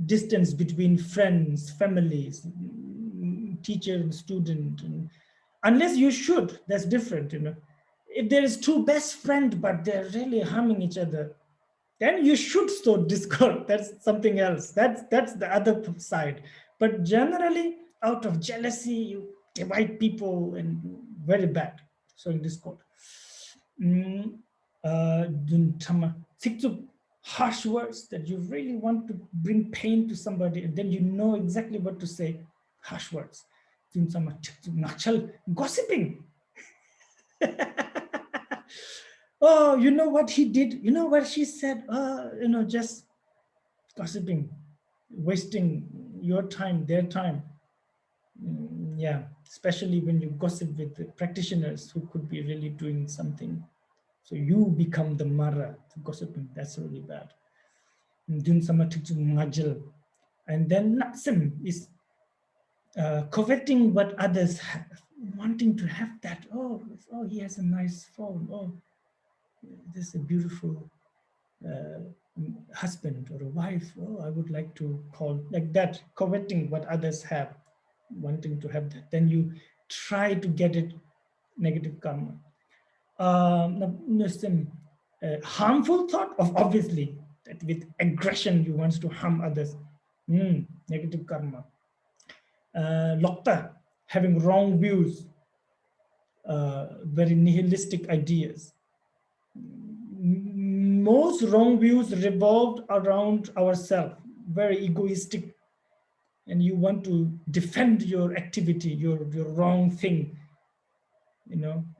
distance between friends, families, teacher and student. Unless you should, that's different, If there is two best friends, but they're really harming each other, then you should sow discord. That's something else. That's the other side. But generally, out of jealousy, you divide people, and very bad. Sowing discord. harsh words that you really want to bring pain to somebody, and then you know exactly what to say, harsh words. Gossiping. Oh, you know what he did? You know what she said? Just gossiping, wasting your time, their time. Yeah, especially when you gossip with the practitioners who could be really doing something. So you become the mara to gossiping. That's really bad. And then natsim is coveting what others have, wanting to have that. Oh, he has a nice phone. Oh, this is a beautiful husband or a wife. Oh, I would like to call like that. Coveting what others have, wanting to have that. Then you try to get it, negative karma. Harmful thought of obviously that with aggression you want to harm others. Negative karma. Lokta, having wrong views, very nihilistic ideas. Most wrong views revolved around ourselves, very egoistic, and you want to defend your activity, your wrong thing,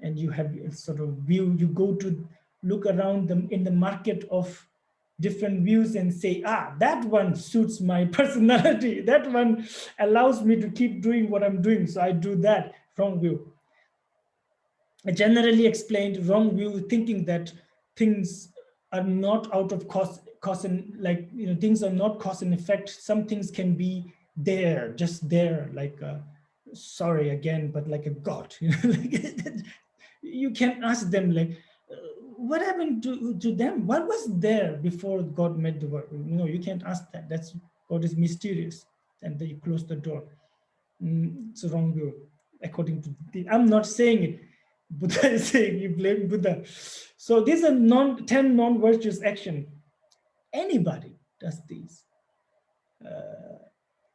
and you have a sort of view. You go to look around them in the market of different views and say, that one suits my personality. That one allows me to keep doing what I'm doing. So I do that. Wrong view. I generally explained wrong view, thinking that things are not out of cause and like, things are not cause and effect. Some things can be there, just there, like, sorry again, but like a God. You can ask them like, what happened to them? What was there before God made the world? You can't ask that. That's, God is mysterious. And then you close the door. It's a wrong view, according to I'm not saying it. Buddha is saying you blame Buddha. So these are 10 non-virtuous action. Anybody does these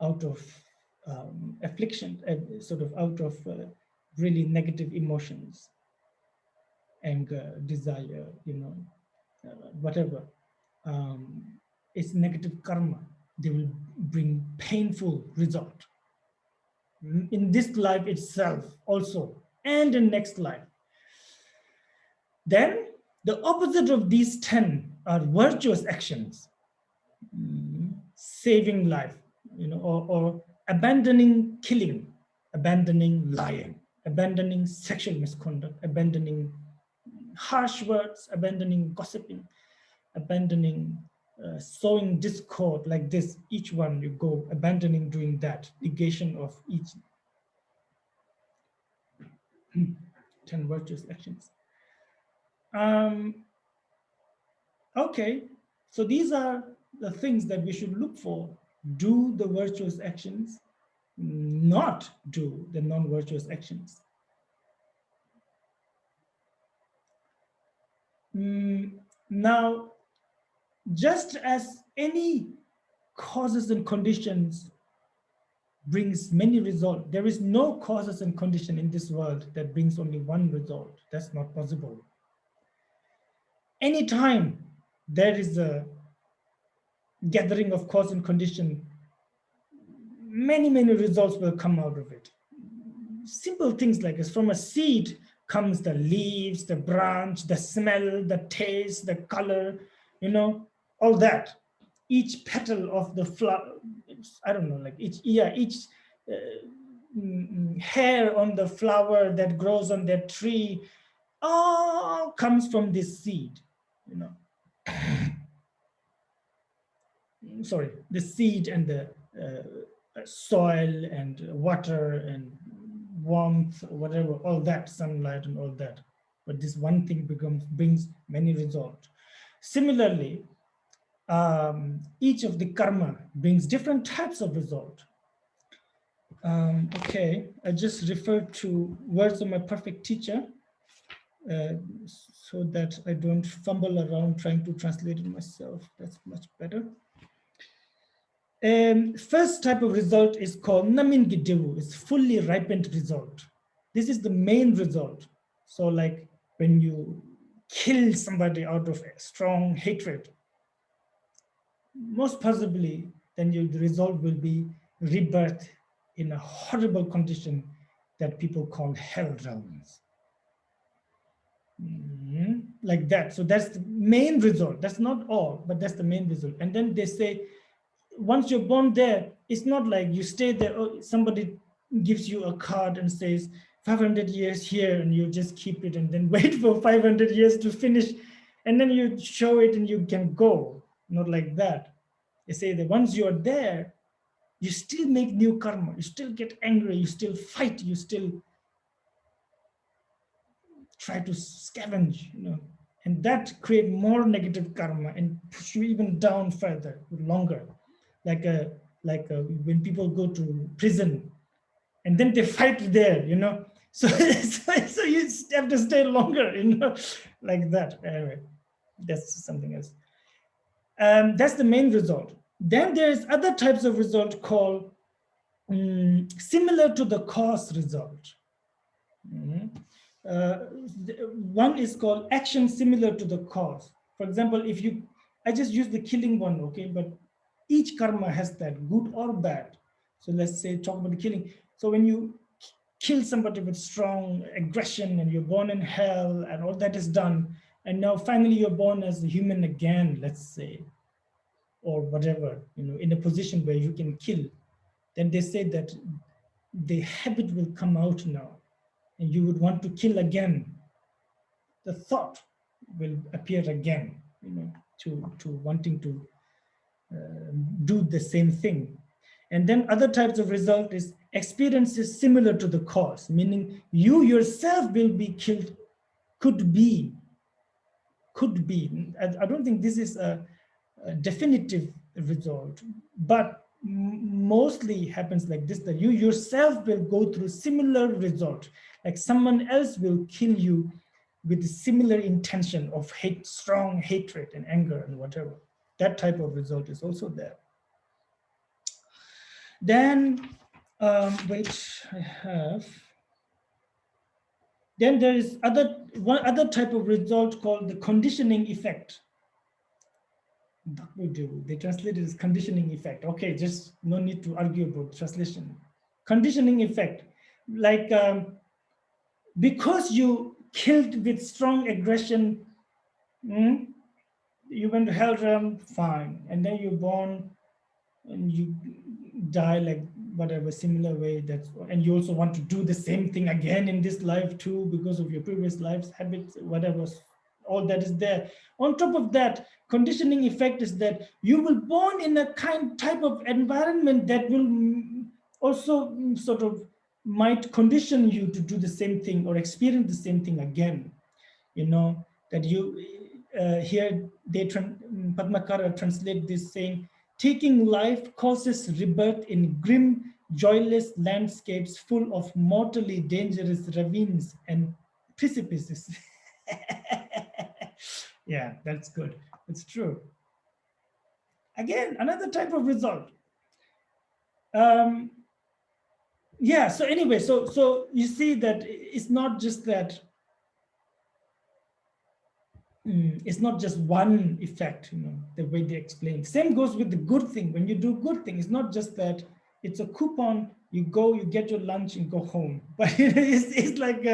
out of affliction, sort of out of really negative emotions, anger, desire, whatever. It's negative karma. They will bring painful result in this life itself also, and in next life. Then the opposite of these 10 are virtuous actions. Saving life, or abandoning killing, abandoning lying, abandoning sexual misconduct, abandoning harsh words, abandoning gossiping, abandoning sowing discord like this. Each one you go abandoning doing that, negation of each 10 virtuous actions. Okay, so these are the things that we should look for. Do the virtuous actions, not do the non-virtuous actions. Now, just as any causes and conditions brings many results, there is no causes and condition in this world that brings only one result. That's not possible. Anytime there is a gathering of cause and condition, many results will come out of it. Simple things like this. From a seed comes the leaves, the branch, the smell, the taste, the color, all that. Each petal of the flower, I don't know, like each hair on the flower that grows on that tree, all comes from this seed, Sorry, the seed and the soil and water and warmth, whatever, all that, sunlight and all that. But this one thing brings many results. Similarly, each of the karma brings different types of result. Okay, I just referred to words of my perfect teacher so that I don't fumble around trying to translate it myself. That's much better. First type of result is called Namin Gidewu. It's fully ripened result. This is the main result. So like when you kill somebody out of strong hatred, most possibly, then the result will be rebirth in a horrible condition that people call hell realms. Like that. So that's the main result. That's not all, but that's the main result. And then they say, once you're born there, it's not like you stay there, or somebody gives you a card and says 500 years here, and you just keep it and then wait for 500 years to finish, and then you show it and you can go. Not like that. They say that once you're there, you still make new karma, you still get angry, you still fight, you still try to scavenge, and that create more negative karma and push you even down further, longer. Like when people go to prison and then they fight there, so so you have to stay longer, like that. Anyway, that's something else. That's the main result. Then there's other types of result called similar to the cause result. One is called action similar to the cause. For example, I just use the killing one, okay, but each karma has that, good or bad. So let's say, talk about the killing. So when you kill somebody with strong aggression and you're born in hell and all that is done, and now finally you're born as a human again, let's say, or whatever, in a position where you can kill, then they say that the habit will come out now and you would want to kill again. The thought will appear again, to wanting to do the same thing. And then other types of result is experiences similar to the cause, meaning you yourself will be killed, could be. I don't think this is a definitive result, but mostly happens like this, that you yourself will go through similar result, like someone else will kill you with similar intention of hate, strong hatred and anger and whatever. That type of result is also there. Then, which I have, then there is one other type of result called the conditioning effect. They translate it as conditioning effect. Okay, just no need to argue about translation. Conditioning effect, like because you killed with strong aggression, you went to hell realm, fine, and then you're born and you die like whatever similar way, and you also want to do the same thing again in this life too because of your previous life's habits, whatever, all that is there. On top of that, conditioning effect is that you will born in a type of environment that will also sort of might condition you to do the same thing or experience the same thing again. That you here Padmakara translate this saying, taking life causes rebirth in grim, joyless landscapes full of mortally dangerous ravines and precipices. Yeah, that's good. It's true. Again, another type of result. Yeah, so anyway, so you see that it's not just that, it's not just one effect, the way they explain. Same goes with the good thing. When you do good thing, it's not just that it's a coupon, you go, you get your lunch and go home. But it's like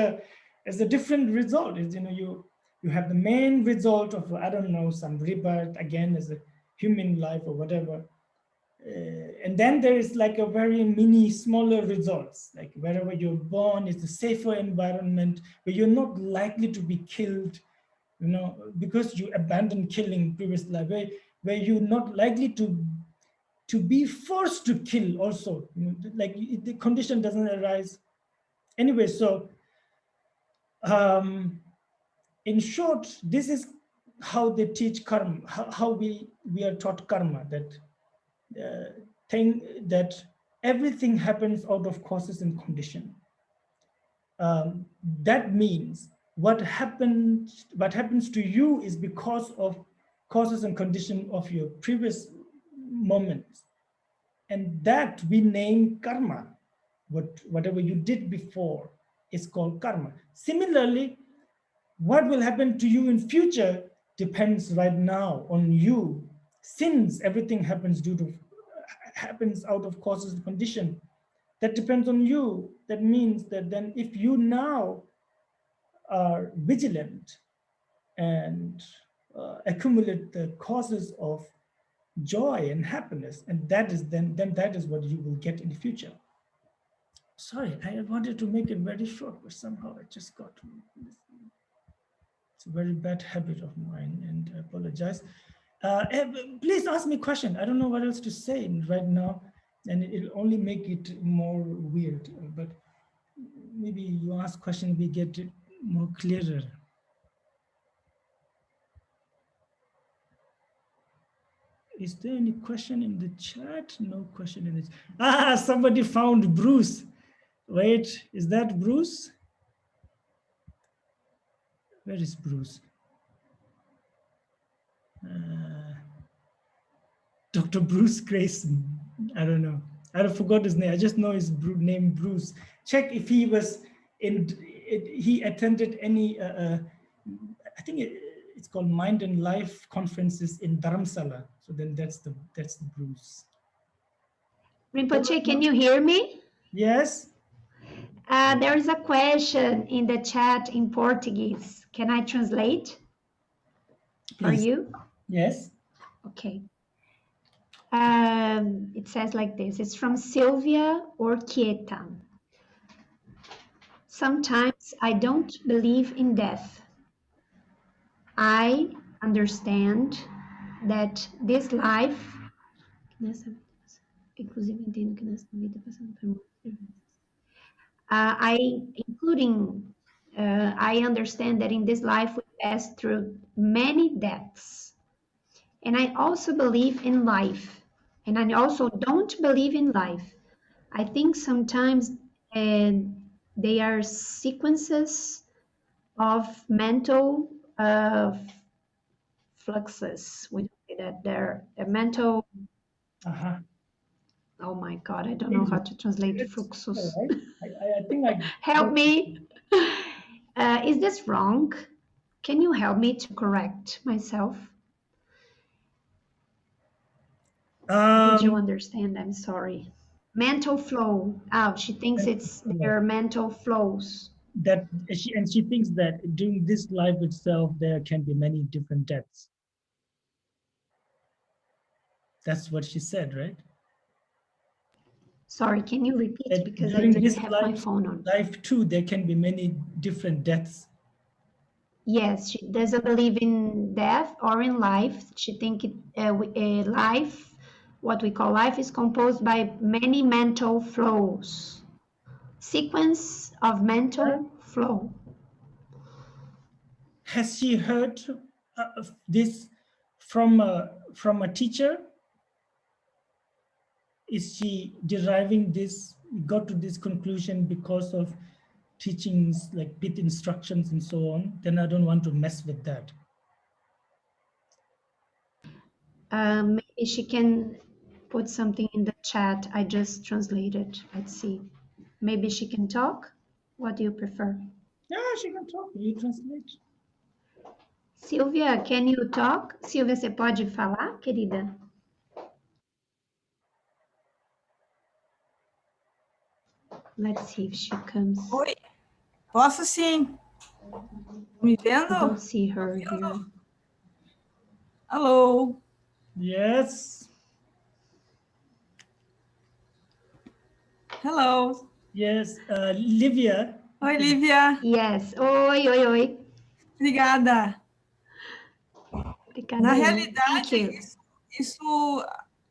it's a different result. It's, you have the main result of, I don't know, some rebirth again as a human life or whatever. And then there is like a very mini, smaller results, like wherever you're born is a safer environment where you're not likely to be killed, because you abandoned killing previous life, where you're not likely to be forced to kill also, like the condition doesn't arise. Anyway, so in short, this is how they teach karma, how we are taught karma, that thing that everything happens out of causes and condition. That means what happens to you is because of causes and condition of your previous moments, and that we name karma. Whatever you did before is called karma. Similarly, what will happen to you in future depends right now on you since everything happens happens out of causes and condition, that depends on you. That means that then if you now are vigilant and accumulate the causes of joy and happiness, and that is then that is what you will get in the future. Sorry, I wanted to make it very short, but somehow I just got to this. It's a very bad habit of mine, and I apologize. Please ask me a question. I don't know what else to say right now, and it'll only make it more weird. But maybe you ask question, we get it more clearer. Is there any question in the chat? No question in the somebody found Bruce. Wait, is that Bruce? Where is Bruce? Dr. Bruce Grayson. I don't know. I forgot his name. I just know his name Bruce. Check if he was he attended any, I think it's called Mind and Life conferences in Dharamsala. So then that's the Bruce. Rinpoche, can you hear me? Yes. There is a question in the chat in Portuguese. Can I translate for Please. you? Yes. Okay. It says like this. It's from Sylvia Orquieta. Sometimes I don't believe in death. I understand that this life, inclusive entendo que nessa vida passando por I understand that in this life we pass through many deaths. And I also believe in life. And I also don't believe in life. I think sometimes they are sequences of mental fluxes. We say that they're mental. Oh my God, I don't know how to translate fluxus. Right. I think Help me. Is this wrong? Can you help me to correct myself? Did you understand? I'm sorry. Mental flow. Oh, she thinks it's their mental flows. That she thinks that during this life itself there can be many different deaths. That's what she said, right? Sorry, can you repeat? And because I during didn't this have life, my phone on. Life too, there can be many different deaths. Yes, she doesn't believe in death or in life. She thinks life, what we call life, is composed by many mental flows. Sequence of mental flow. Has she heard this from a teacher? Is she deriving this, got to this conclusion because of teachings like pit instructions and so on? Then I don't want to mess with that. Maybe she can put something in the chat. I just translated. Let's see. Maybe she can talk. What do you prefer? Yeah, she can talk. You translate. Silvia, can you talk? Silvia, você pode falar, querida? Let's see if she comes. Oi, posso sim. Me vendo? I don't see her here. Hello. Yes. Hello. Yes, Livia. Oi, Lívia. Yes. Oi, oi, oi. Obrigada. Obrigada. Na Thank realidade, you. isso,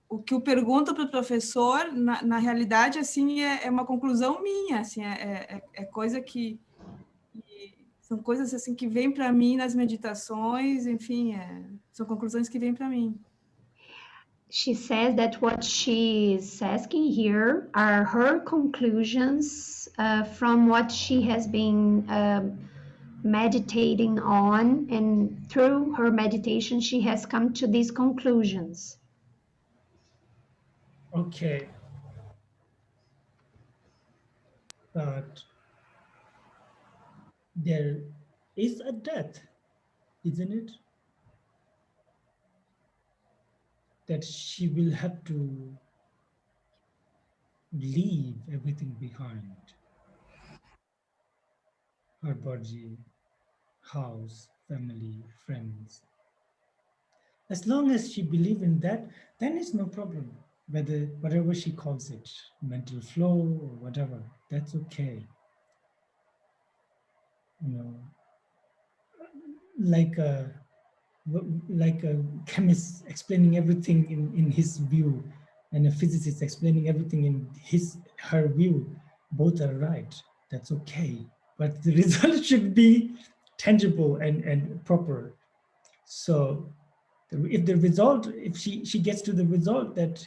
o que eu pergunto para o professor, na realidade, assim, é uma conclusão minha, assim, é coisa que são coisas assim que vêm para mim nas meditações, enfim, são conclusões que vêm para mim. She says that what she's asking here are her conclusions from what she has been meditating on, and through her meditation she has come to these conclusions. Okay. But there is a death, isn't it? that she will have to leave everything behind. Her body, house, family, friends. As long as she believes in that, then it's no problem. Whatever she calls it, mental flow or whatever, that's okay. You know, like a chemist explaining everything in his view, and a physicist explaining everything in her view. Both are right. That's okay. But the result should be tangible and proper. So if she gets to the result that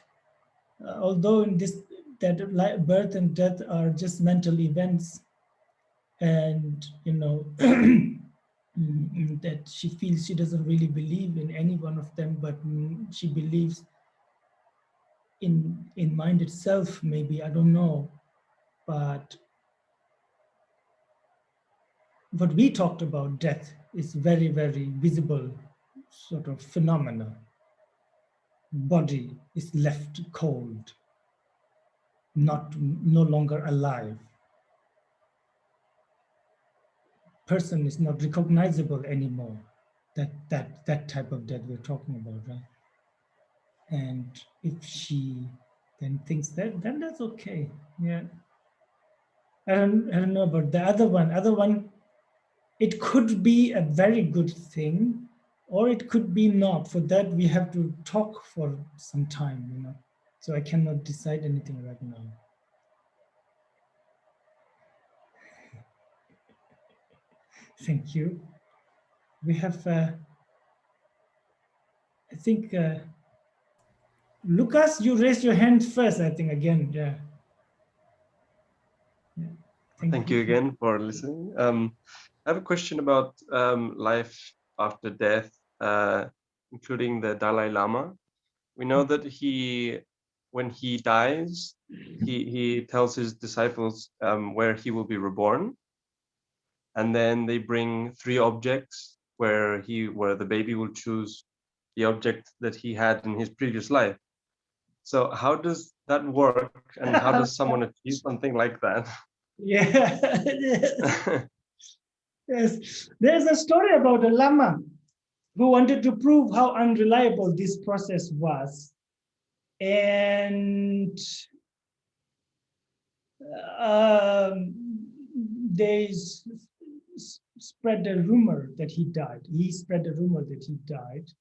although in this, that birth and death are just mental events, and you know that she feels she doesn't really believe in any one of them, but she believes in mind itself, maybe, I don't know. But what we talked about, death, is very, very visible sort of phenomena. Body is left cold, no longer alive. Person is not recognizable anymore. That type of death we're talking about, right? And if she then thinks that, then that's okay. Yeah. I don't know about the other one. Other one, it could be a very good thing, or it could be not. For that, we have to talk for some time, you know. So I cannot decide anything right now. Thank you. We have, I think, Lucas, you raised your hand first, I think, again. Yeah. Yeah. Thank you again for listening. I have a question about life after death, including the Dalai Lama. We know that when he dies, he tells his disciples where he will be reborn, and then they bring 3 objects where the baby will choose the object that he had in his previous life. So how does that work, and how does someone achieve something like that? Yeah. Yes. Yes. There's a story about a Lama who wanted to prove how unreliable this process was. And they spread a rumor that he died. He spread a rumor that he died,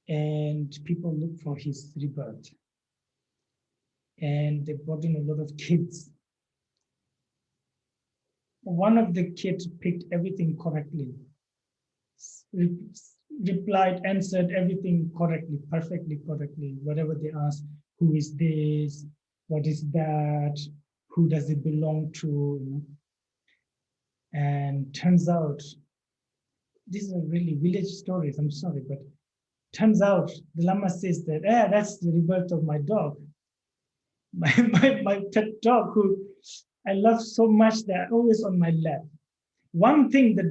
and people looked for his rebirth. And they brought in a lot of kids. One of the kids picked everything correctly, replied, answered everything correctly, perfectly correctly. Whatever they asked, who is this? What is that? Who does it belong to? You know? And turns out, these are really village stories, I'm sorry, but turns out the Lama says that, that's the rebirth of my dog. My pet dog, who I love so much, they're always on my lap. One thing the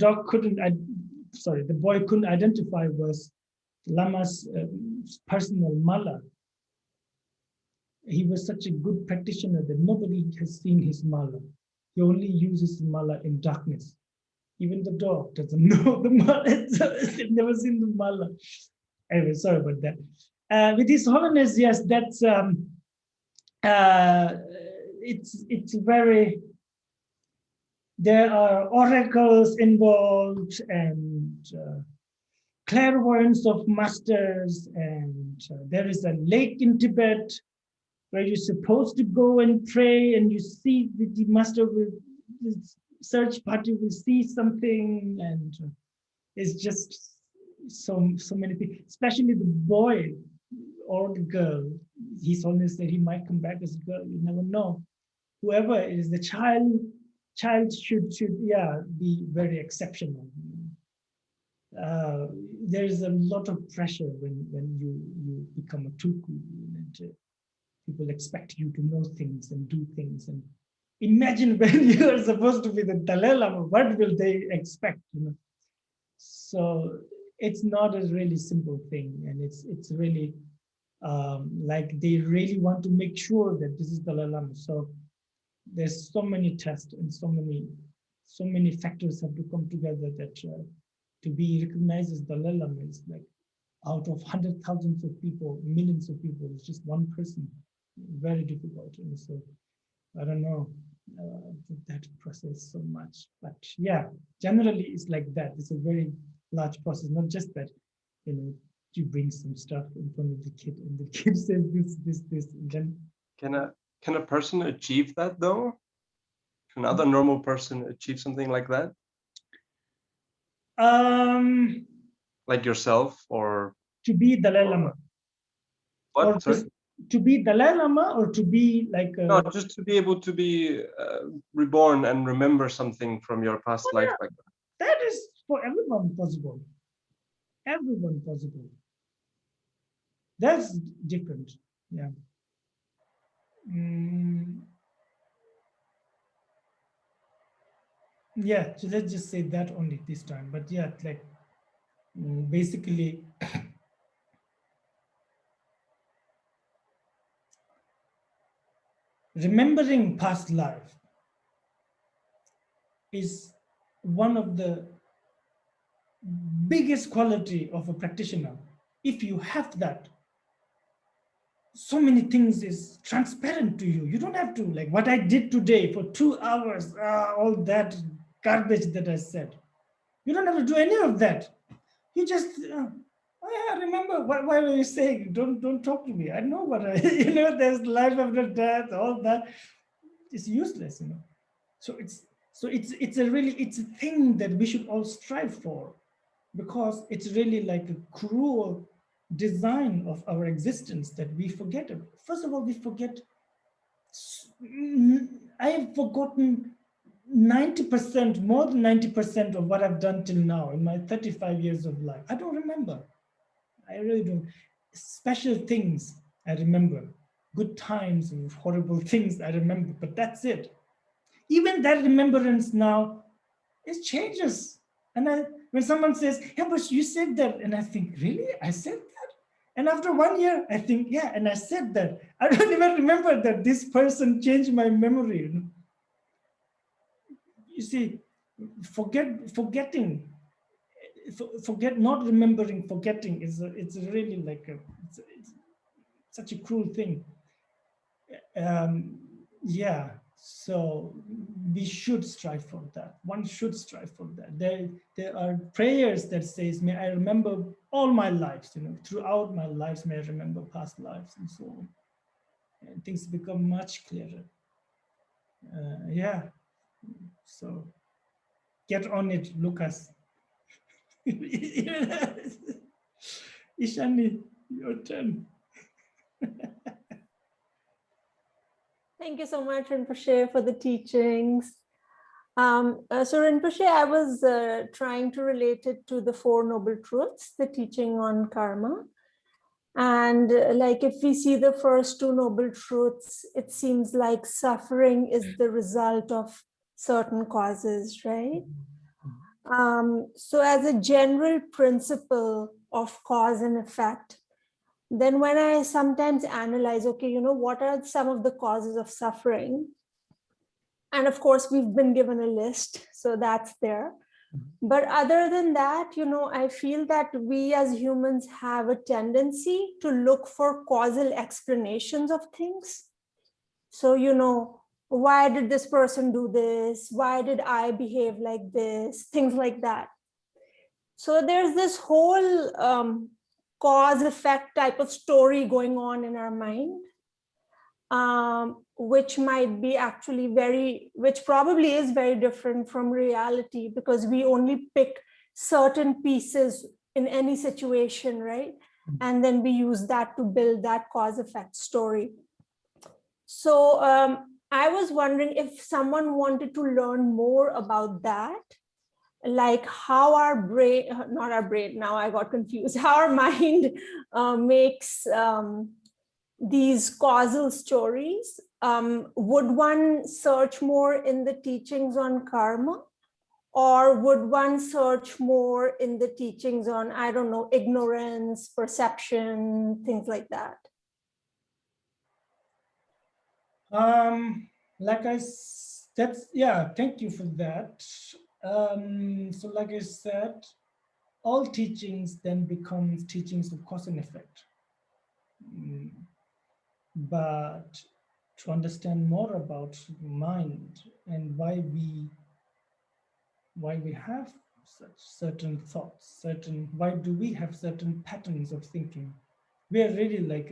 boy couldn't identify was Lama's personal mala. He was such a good practitioner that nobody has seen his mala. He only uses mala in darkness. Even the dog doesn't know the mala. It's never seen the mala. Anyway, sorry about that. With His Holiness, yes, that's it's very. There are oracles involved and clairvoyance of masters, and there is a lake in Tibet where you're supposed to go and pray, and you see the master will, the search party will see something, and it's just so many things, especially the boy or the girl. His Holiness said he might come back as a girl, you never know. Whoever it is, the child should be very exceptional. There's a lot of pressure when you become a Tulku, and people expect you to know things and do things. And imagine when you are supposed to be the Dalai Lama, what will they expect? You know, so it's not a really simple thing, and it's really like they really want to make sure that this is Dalai Lama. So there's so many tests and so many factors have to come together that to be recognized as Dalai Lama is like out of hundreds, thousands of people, millions of people, it's just one person. Very difficult. And so I don't know that process so much, but yeah, generally it's like that. It's a very large process, not just that, you know, you bring some stuff in front of the kid and the kid says this, and then Can a person achieve that though? Can another normal person achieve something like that? Like yourself, or to be Dalai Lama. what? Or Sorry? To be Dalai Lama, or to be like No, just to be able to be reborn and remember something from your past life like that. that is for everyone possible. Everyone possible. That's different. Yeah. Yeah, so let's just say that only this time. But yeah, like basically remembering past life is one of the biggest quality of a practitioner. If you have that, so many things is transparent to you. You don't have to, like what I did today for 2 hours, all that garbage that I said. You don't have to do any of that. You just, oh yeah, remember, why were you saying, don't talk to me. I know what I, there's life after death, all that. It's useless, So it's a thing that we should all strive for, because it's really like a cruel design of our existence that we forget. First of all, we forget. I have forgotten 90%, more than 90% of what I've done till now in my 35 years of life. I don't remember. I really don't. Special things I remember. Good times and horrible things I remember, but that's it. Even that remembrance now, it changes. And when someone says, yeah, but you said that, and I think, really? I said that? And after 1 year, I think, yeah, and I said that. I don't even remember that this person changed my memory. You see, forgetting, not remembering, forgetting it's really like it's such a cruel thing. Yeah, so we should strive for that. One should strive for that. There are prayers that says, may I remember all my lives, throughout my lives, may I remember past lives and so on. And things become much clearer. Yeah, so get on it, Lucas. Ishani, your turn. Thank you so much, Rinpoche, for the teachings. So Rinpoche, I was trying to relate it to the Four Noble Truths, the teaching on karma. And like if we see the first two Noble Truths, it seems like suffering is the result of certain causes, right? So as a general principle of cause and effect, then when I sometimes analyze, okay, what are some of the causes of suffering? And of course, we've been given a list, so that's there. But other than that, I feel that we as humans have a tendency to look for causal explanations of things. So, why did this person do this? Why did I behave like this? Things like that. So there's this whole cause effect type of story going on in our mind, which might be actually which probably is very different from reality, because we only pick certain pieces in any situation, right? And then we use that to build that cause effect story. So I was wondering if someone wanted to learn more about that, like how our brain, not our brain, now I got confused, how our mind makes these causal stories. Would one search more in the teachings on karma, or would one search more in the teachings on, I don't know, ignorance, perception, things like that? Like that's, yeah, thank you for that. So like I said, all teachings then becomes teachings of cause and effect. But to understand more about mind and why we have such certain thoughts, why do we have certain patterns of thinking? We are really like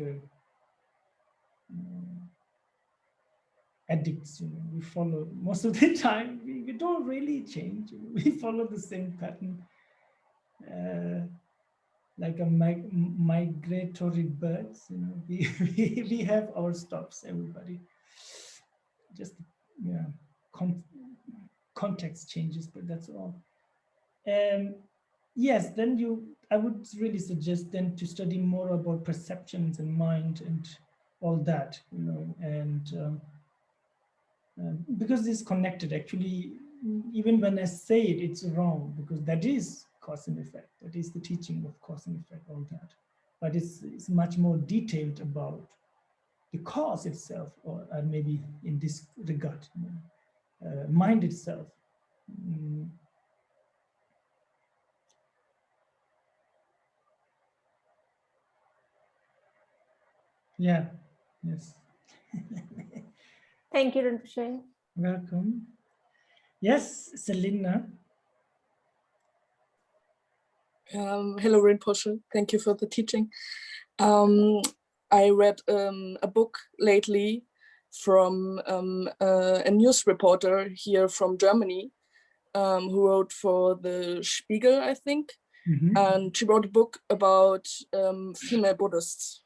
addicts, we follow most of the time. We don't really change. We follow the same pattern, like a migratory birds. We have our stops. Everybody, just yeah, context changes, but that's all. Yes, then I would really suggest then to study more about perceptions and mind and all that, and because it's connected. Actually, even when I say it, it's wrong, because that is cause and effect. That is the teaching of cause and effect, all that. But it's much more detailed about the cause itself, or maybe in this regard, mind itself. Yeah, yes. Thank you, Rinpoche. Welcome. Yes, Selina. Hello, Rinpoche. Thank you for the teaching. I read a book lately from a news reporter here from Germany, who wrote for the Spiegel, I think. And she wrote a book about female Buddhists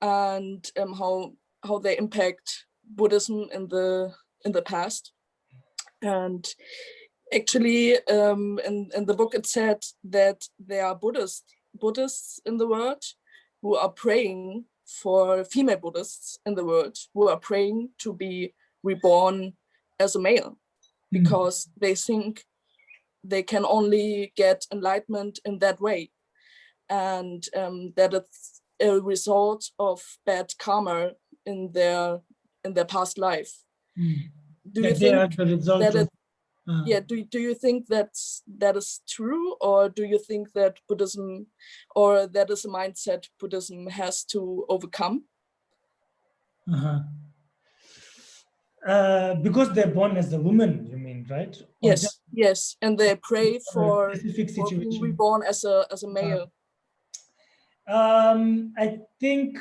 and how they impact Buddhism in the past. And actually, in the book, it said that there are Buddhists in the world who are praying for female Buddhists in the world who are praying to be reborn as a male, because they think they can only get enlightenment in that way, and that it's a result of bad karma in their past life. Do you think that it? Yeah, do you think that is true, or do you think that Buddhism, or that is a mindset Buddhism has to overcome? Because they're born as a woman, you mean, right? Yes, yes, and they pray for being reborn as a male. I think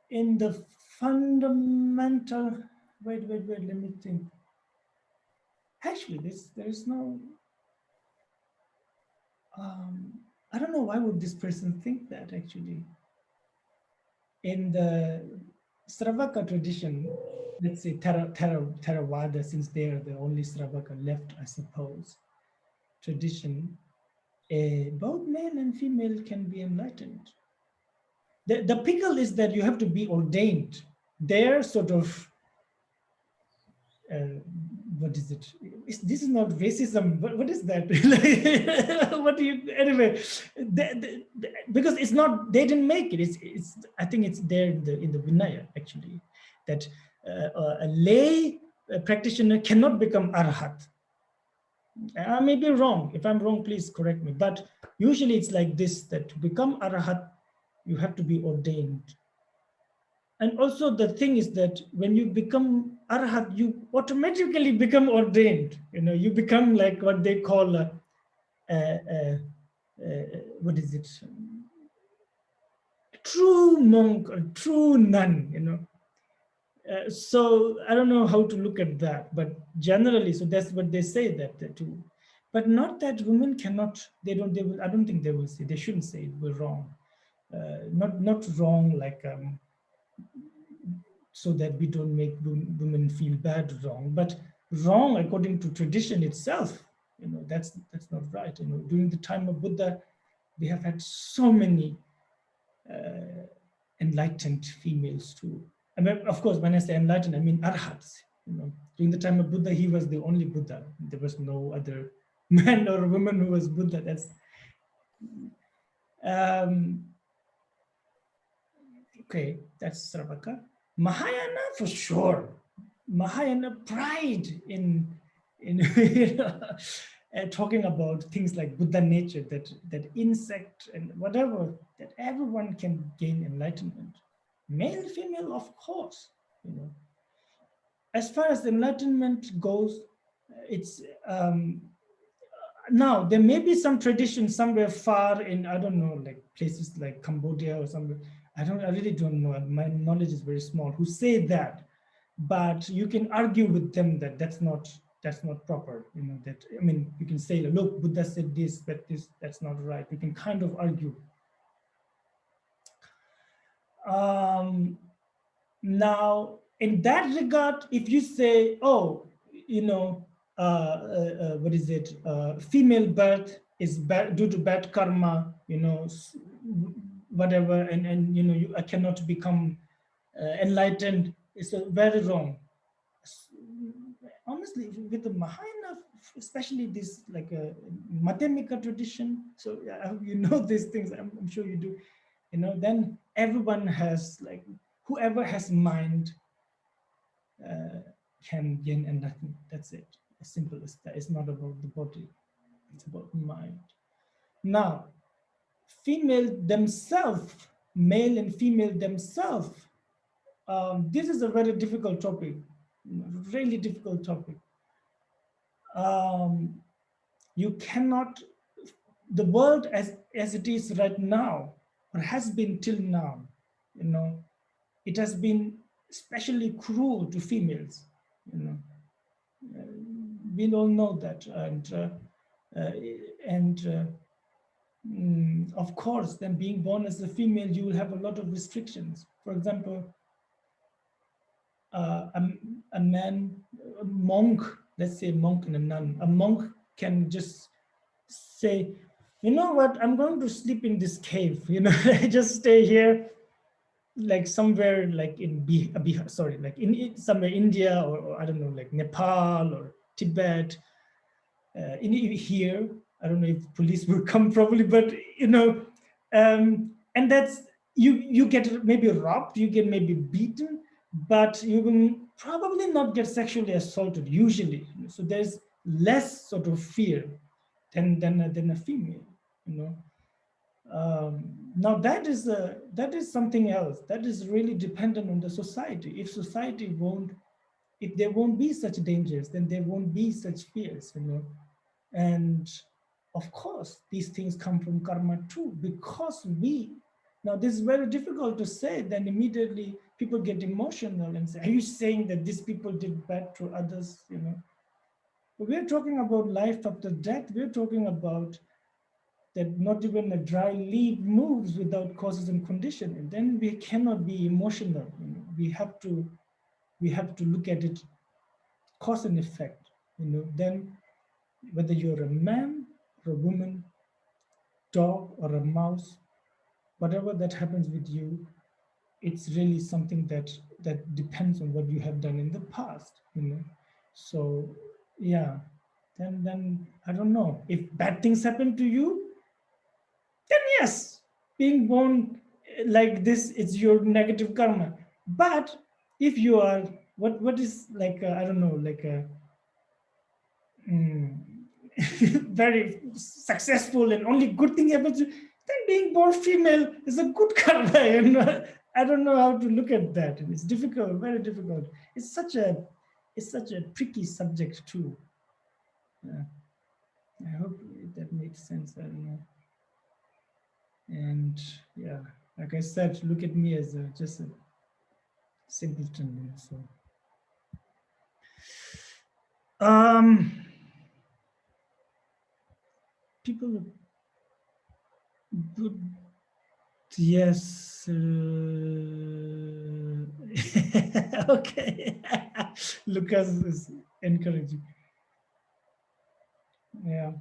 in the fundamental, wait, let me think. Actually, there is no, I don't know, why would this person think that actually? In the Sravaka tradition, let's say Theravada, since they are the only Sravaka left, I suppose, tradition, both male and female can be enlightened. The pickle is that you have to be ordained. They're sort of, what is it? This is not racism. What is that? What do you, anyway, because it's not, they didn't make it. It's I think it's there in the Vinaya, actually, that a lay practitioner cannot become Arhat. I may be wrong. If I'm wrong, please correct me. But usually it's like this, that to become Arhat, you have to be ordained. And also the thing is that when you become Arhat, you automatically become ordained. You become like what they call, what is it? True monk or true nun, so I don't know how to look at that, but generally, so that's what they say, that too. But not that women cannot, I don't think they will say, they shouldn't say it, we're wrong. Not wrong like, so that we don't make women feel bad, wrong, but wrong according to tradition itself. That's not right. During the time of Buddha, we have had so many enlightened females too. I mean, of course, when I say enlightened, I mean arhats. During the time of Buddha, he was the only Buddha. There was no other man or woman who was Buddha. That's Okay, that's Sravaka. Mahayana for sure. Mahayana pride in you know, talking about things like Buddha nature, that insect and whatever, that everyone can gain enlightenment. Male, female, of course. You know, as far as enlightenment goes, it's now there may be some tradition somewhere far in, I don't know, like places like Cambodia or somewhere. I really don't know. My knowledge is very small. Who say that, but you can argue with them that that's not proper. You know that. I mean, you can say, look, Buddha said this, but that's not right. You can kind of argue. Now, in that regard, if you say, oh, you know, what is it? Female birth is bad due to bad karma, you know, whatever, and you know, I cannot become enlightened. It's very wrong. Honestly, with the Mahayana, especially this like a Madhyamika tradition, so I hope you know these things. I'm sure you do. You know, then everyone has like, whoever has mind can gain enlightenment. That's it. As simple as that. It's not about the body. It's about mind. Now, female themselves, male and female themselves. This is a very difficult topic. Really difficult topic. You cannot. The world as it is right now, or has been till now, you know, it has been especially cruel to females, you know. We all know that, and of course, then being born as a female, you will have a lot of restrictions. For example, a man, a monk, let's say a monk and a nun, a monk can just say, you know what, I'm going to sleep in this cave, you know, just stay here, like somewhere like in Bihar, sorry, like in somewhere India or I don't know, like Nepal or Tibet, in here, I don't know if police will come probably, but you know, and that's, you get maybe robbed, you get maybe beaten, but you will probably not get sexually assaulted usually. So there's less sort of fear than a female, you know. Now that is something else that is really dependent on the society. If society won't, if there won't be such dangers, then there won't be such fears, you know. And of course, these things come from karma too, because now this is very difficult to say, then immediately people get emotional and say, are you saying that these people did bad to others, you know? But we're talking about life after death. We're talking about that not even a dry leaf moves without causes and condition. And then we cannot be emotional. You know? We have to look at it, cause and effect, you know. Then whether you're a man or a woman, dog or a mouse, whatever that happens with you, it's really something that depends on what you have done in the past, you know. So yeah, then I don't know, if bad things happen to you, then yes, being born like this, it's your negative karma. But if you are what is like I don't know, like a very successful and only good thing happens to you, then being born female is a good karma. You know? I don't know how to look at that. And it's difficult, very difficult. It's such a tricky subject too. I hope that makes sense. I don't know. And yeah, like I said, look at me as just a simpleton. You know, so people good, yes. Okay. Lucas is encouraging. Yeah.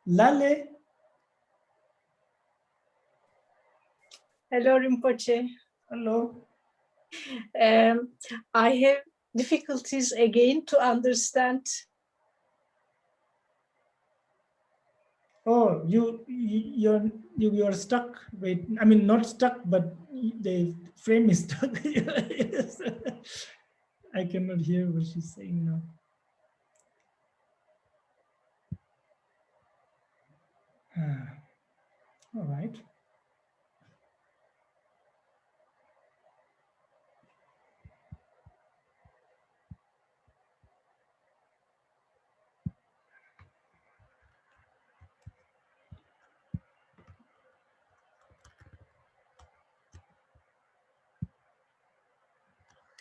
Lale. Hello, Rinpoche. Hello. I have difficulties again to understand. Oh, you're stuck. Wait, I mean not stuck, but the frame is stuck. Yes. I cannot hear what she's saying now. All right.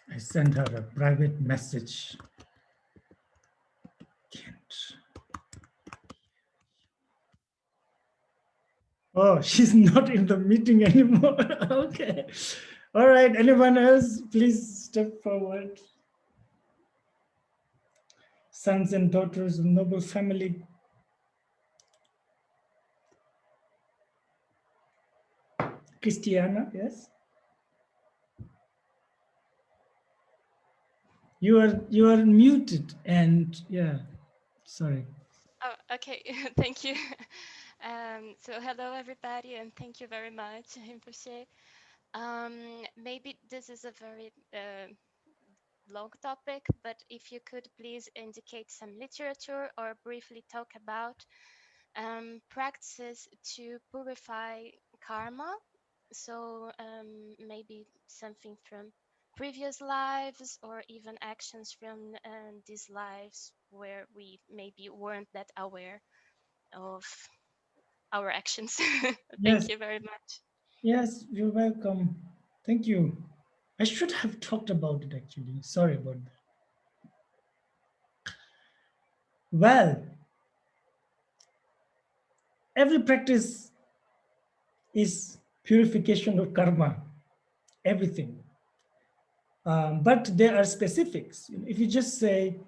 I sent her a private message. Can't. Oh, she's not in the meeting anymore. Okay. All right. Anyone else, please step forward. Sons and daughters of noble family. Christiana, yes. You are muted and yeah, sorry. Oh, okay. Thank you. So hello, everybody, and thank you very much, Rinpoche. Maybe this is a very long topic, but if you could please indicate some literature or briefly talk about practices to purify karma. So maybe something from previous lives or even actions from these lives where we maybe weren't that aware of our actions. Thank Yes, you very much. yes, you're welcome. Thank you. I should have talked about it actually. Sorry about that. Well, every practice is purification of karma, everything. But there are specifics. If you just say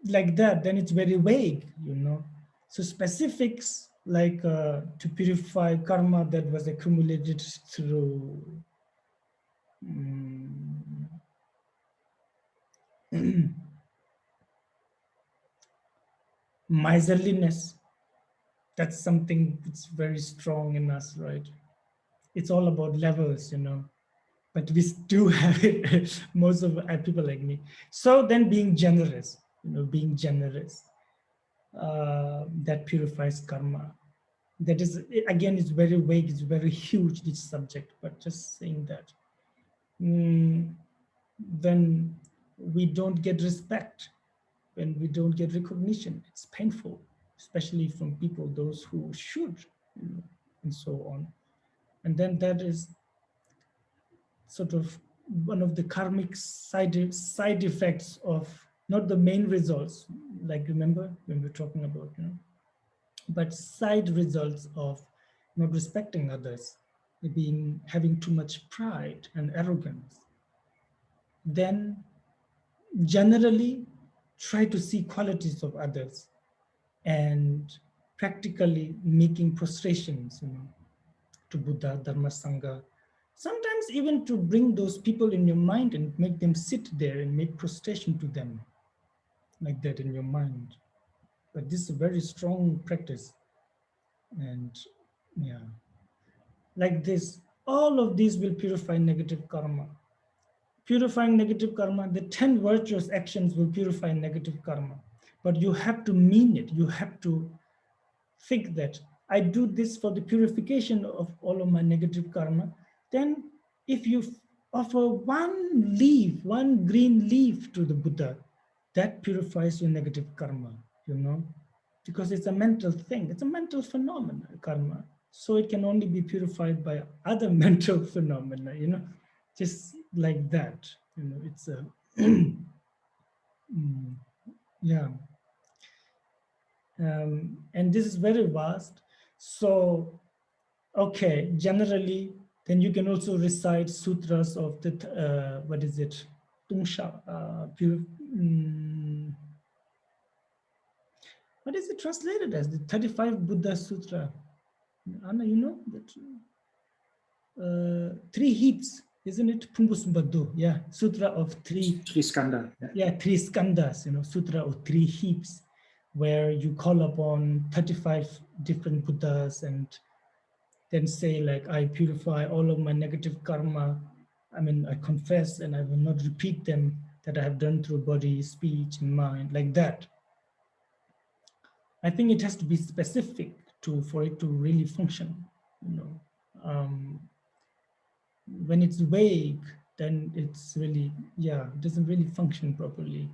like that, then it's very vague, So specifics like to purify karma that was accumulated through miserliness. That's something that's very strong in us, right? It's all about levels, but we do have it, most of people like me. So then being generous, being generous, that purifies karma. That is, again, it's very vague, it's very huge, this subject, but just saying that. When we don't get respect, when we don't get recognition, it's painful, especially from people, those who should, and so on. And then that is sort of one of the karmic side effects of not the main results, like remember when we're talking about, but side results of not respecting others, having too much pride and arrogance. Then generally try to see qualities of others and practically making prostrations, to Buddha, Dharma, Sangha. Sometimes even to bring those people in your mind and make them sit there and make prostration to them like that in your mind. But this is a very strong practice. And yeah, like this, all of these will purify negative karma. Purifying negative karma, the 10 virtuous actions will purify negative karma. But you have to mean it. You have to think that I do this for the purification of all of my negative karma. Then if you offer one leaf, one green leaf to the Buddha, that purifies your negative karma, because it's a mental thing. It's a mental phenomenon, karma. So it can only be purified by other mental phenomena, just like that. It's a, yeah. And this is very vast. So, okay, generally, then you can also recite sutras of the, what is it? Tungsha, what is it translated as? The 35 Buddha Sutra. Anna, you know that? 3 heaps, isn't it? Pumbusmbadu, yeah, Sutra of 3. Three skanda. Yeah, 3 skandhas, Sutra of 3 heaps, where you call upon 35 different Buddhas and then say like, I purify all of my negative karma. I mean, I confess and I will not repeat them that I have done through body, speech, and mind, like that. I think it has to be specific for it to really function, you know. When it's vague, then it's really, it doesn't really function properly.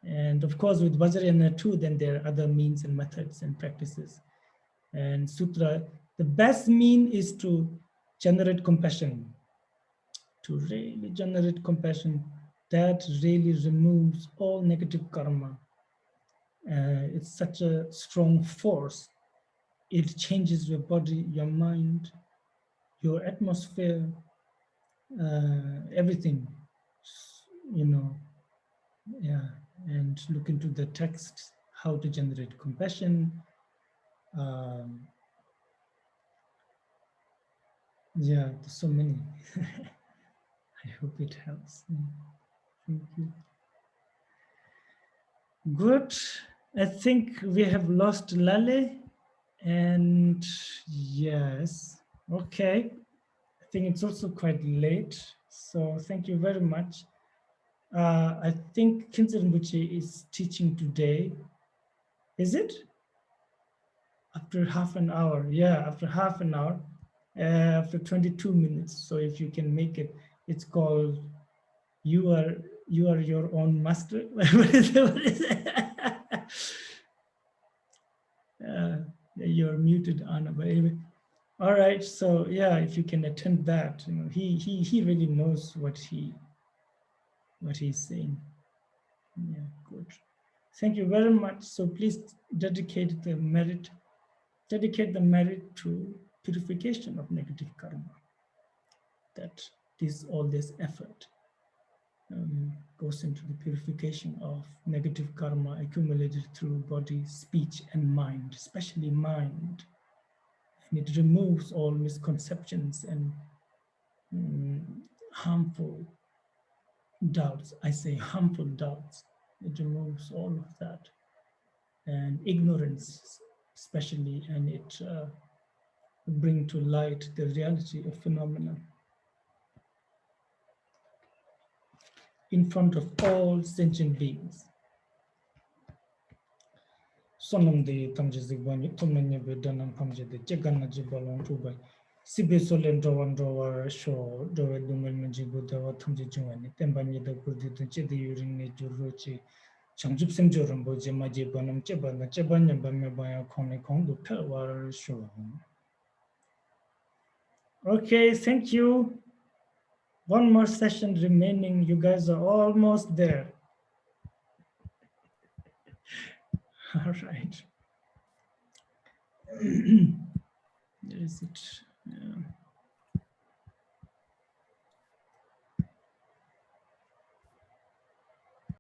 And of course, with Vajrayana too, then there are other means and methods and practices. And sutra, the best mean is to generate compassion, to really generate compassion. That really removes all negative karma. It's such a strong force. It changes your body, your mind, your atmosphere, everything, you know. Yeah, and look into the text, how to generate compassion. Yeah, there's so many. I hope it helps. Thank you. Good. I think we have lost Lale. And yes, okay. I think it's also quite late. So thank you very much. I think Khyentse Rinpoche is teaching today. Is it? After half an hour. Yeah, after half an hour. After 22 minutes. So if you can make it, it's called You Are Your Own Master. What is it? You're muted, Anna, but anyway. All right, so yeah, if you can attend that, you know, he really knows what he's saying. Yeah, good. Thank you very much. So please dedicate the merit to purification of negative karma. That all this effort goes into the purification of negative karma accumulated through body, speech, and mind, especially mind. And it removes all misconceptions and harmful doubts. I say harmful doubts. It removes all of that. And ignorance, especially, and it bring to light the reality of phenomena in front of all sentient beings. Sonam de tamje zigbani tumnanye bedanam pamje de chegana jibalon tubai. Sibe solen drawan drawa sho drawa dumel manji budawa tamje jungani tembanye da kurdi dunche de yurin ne jurochi changjup semjo rambo je maje banam chebana chebanya bamme baya kone kongu pelwar sho. Okay, thank you. One more session remaining. You guys are almost there. All right. There is it. Yeah.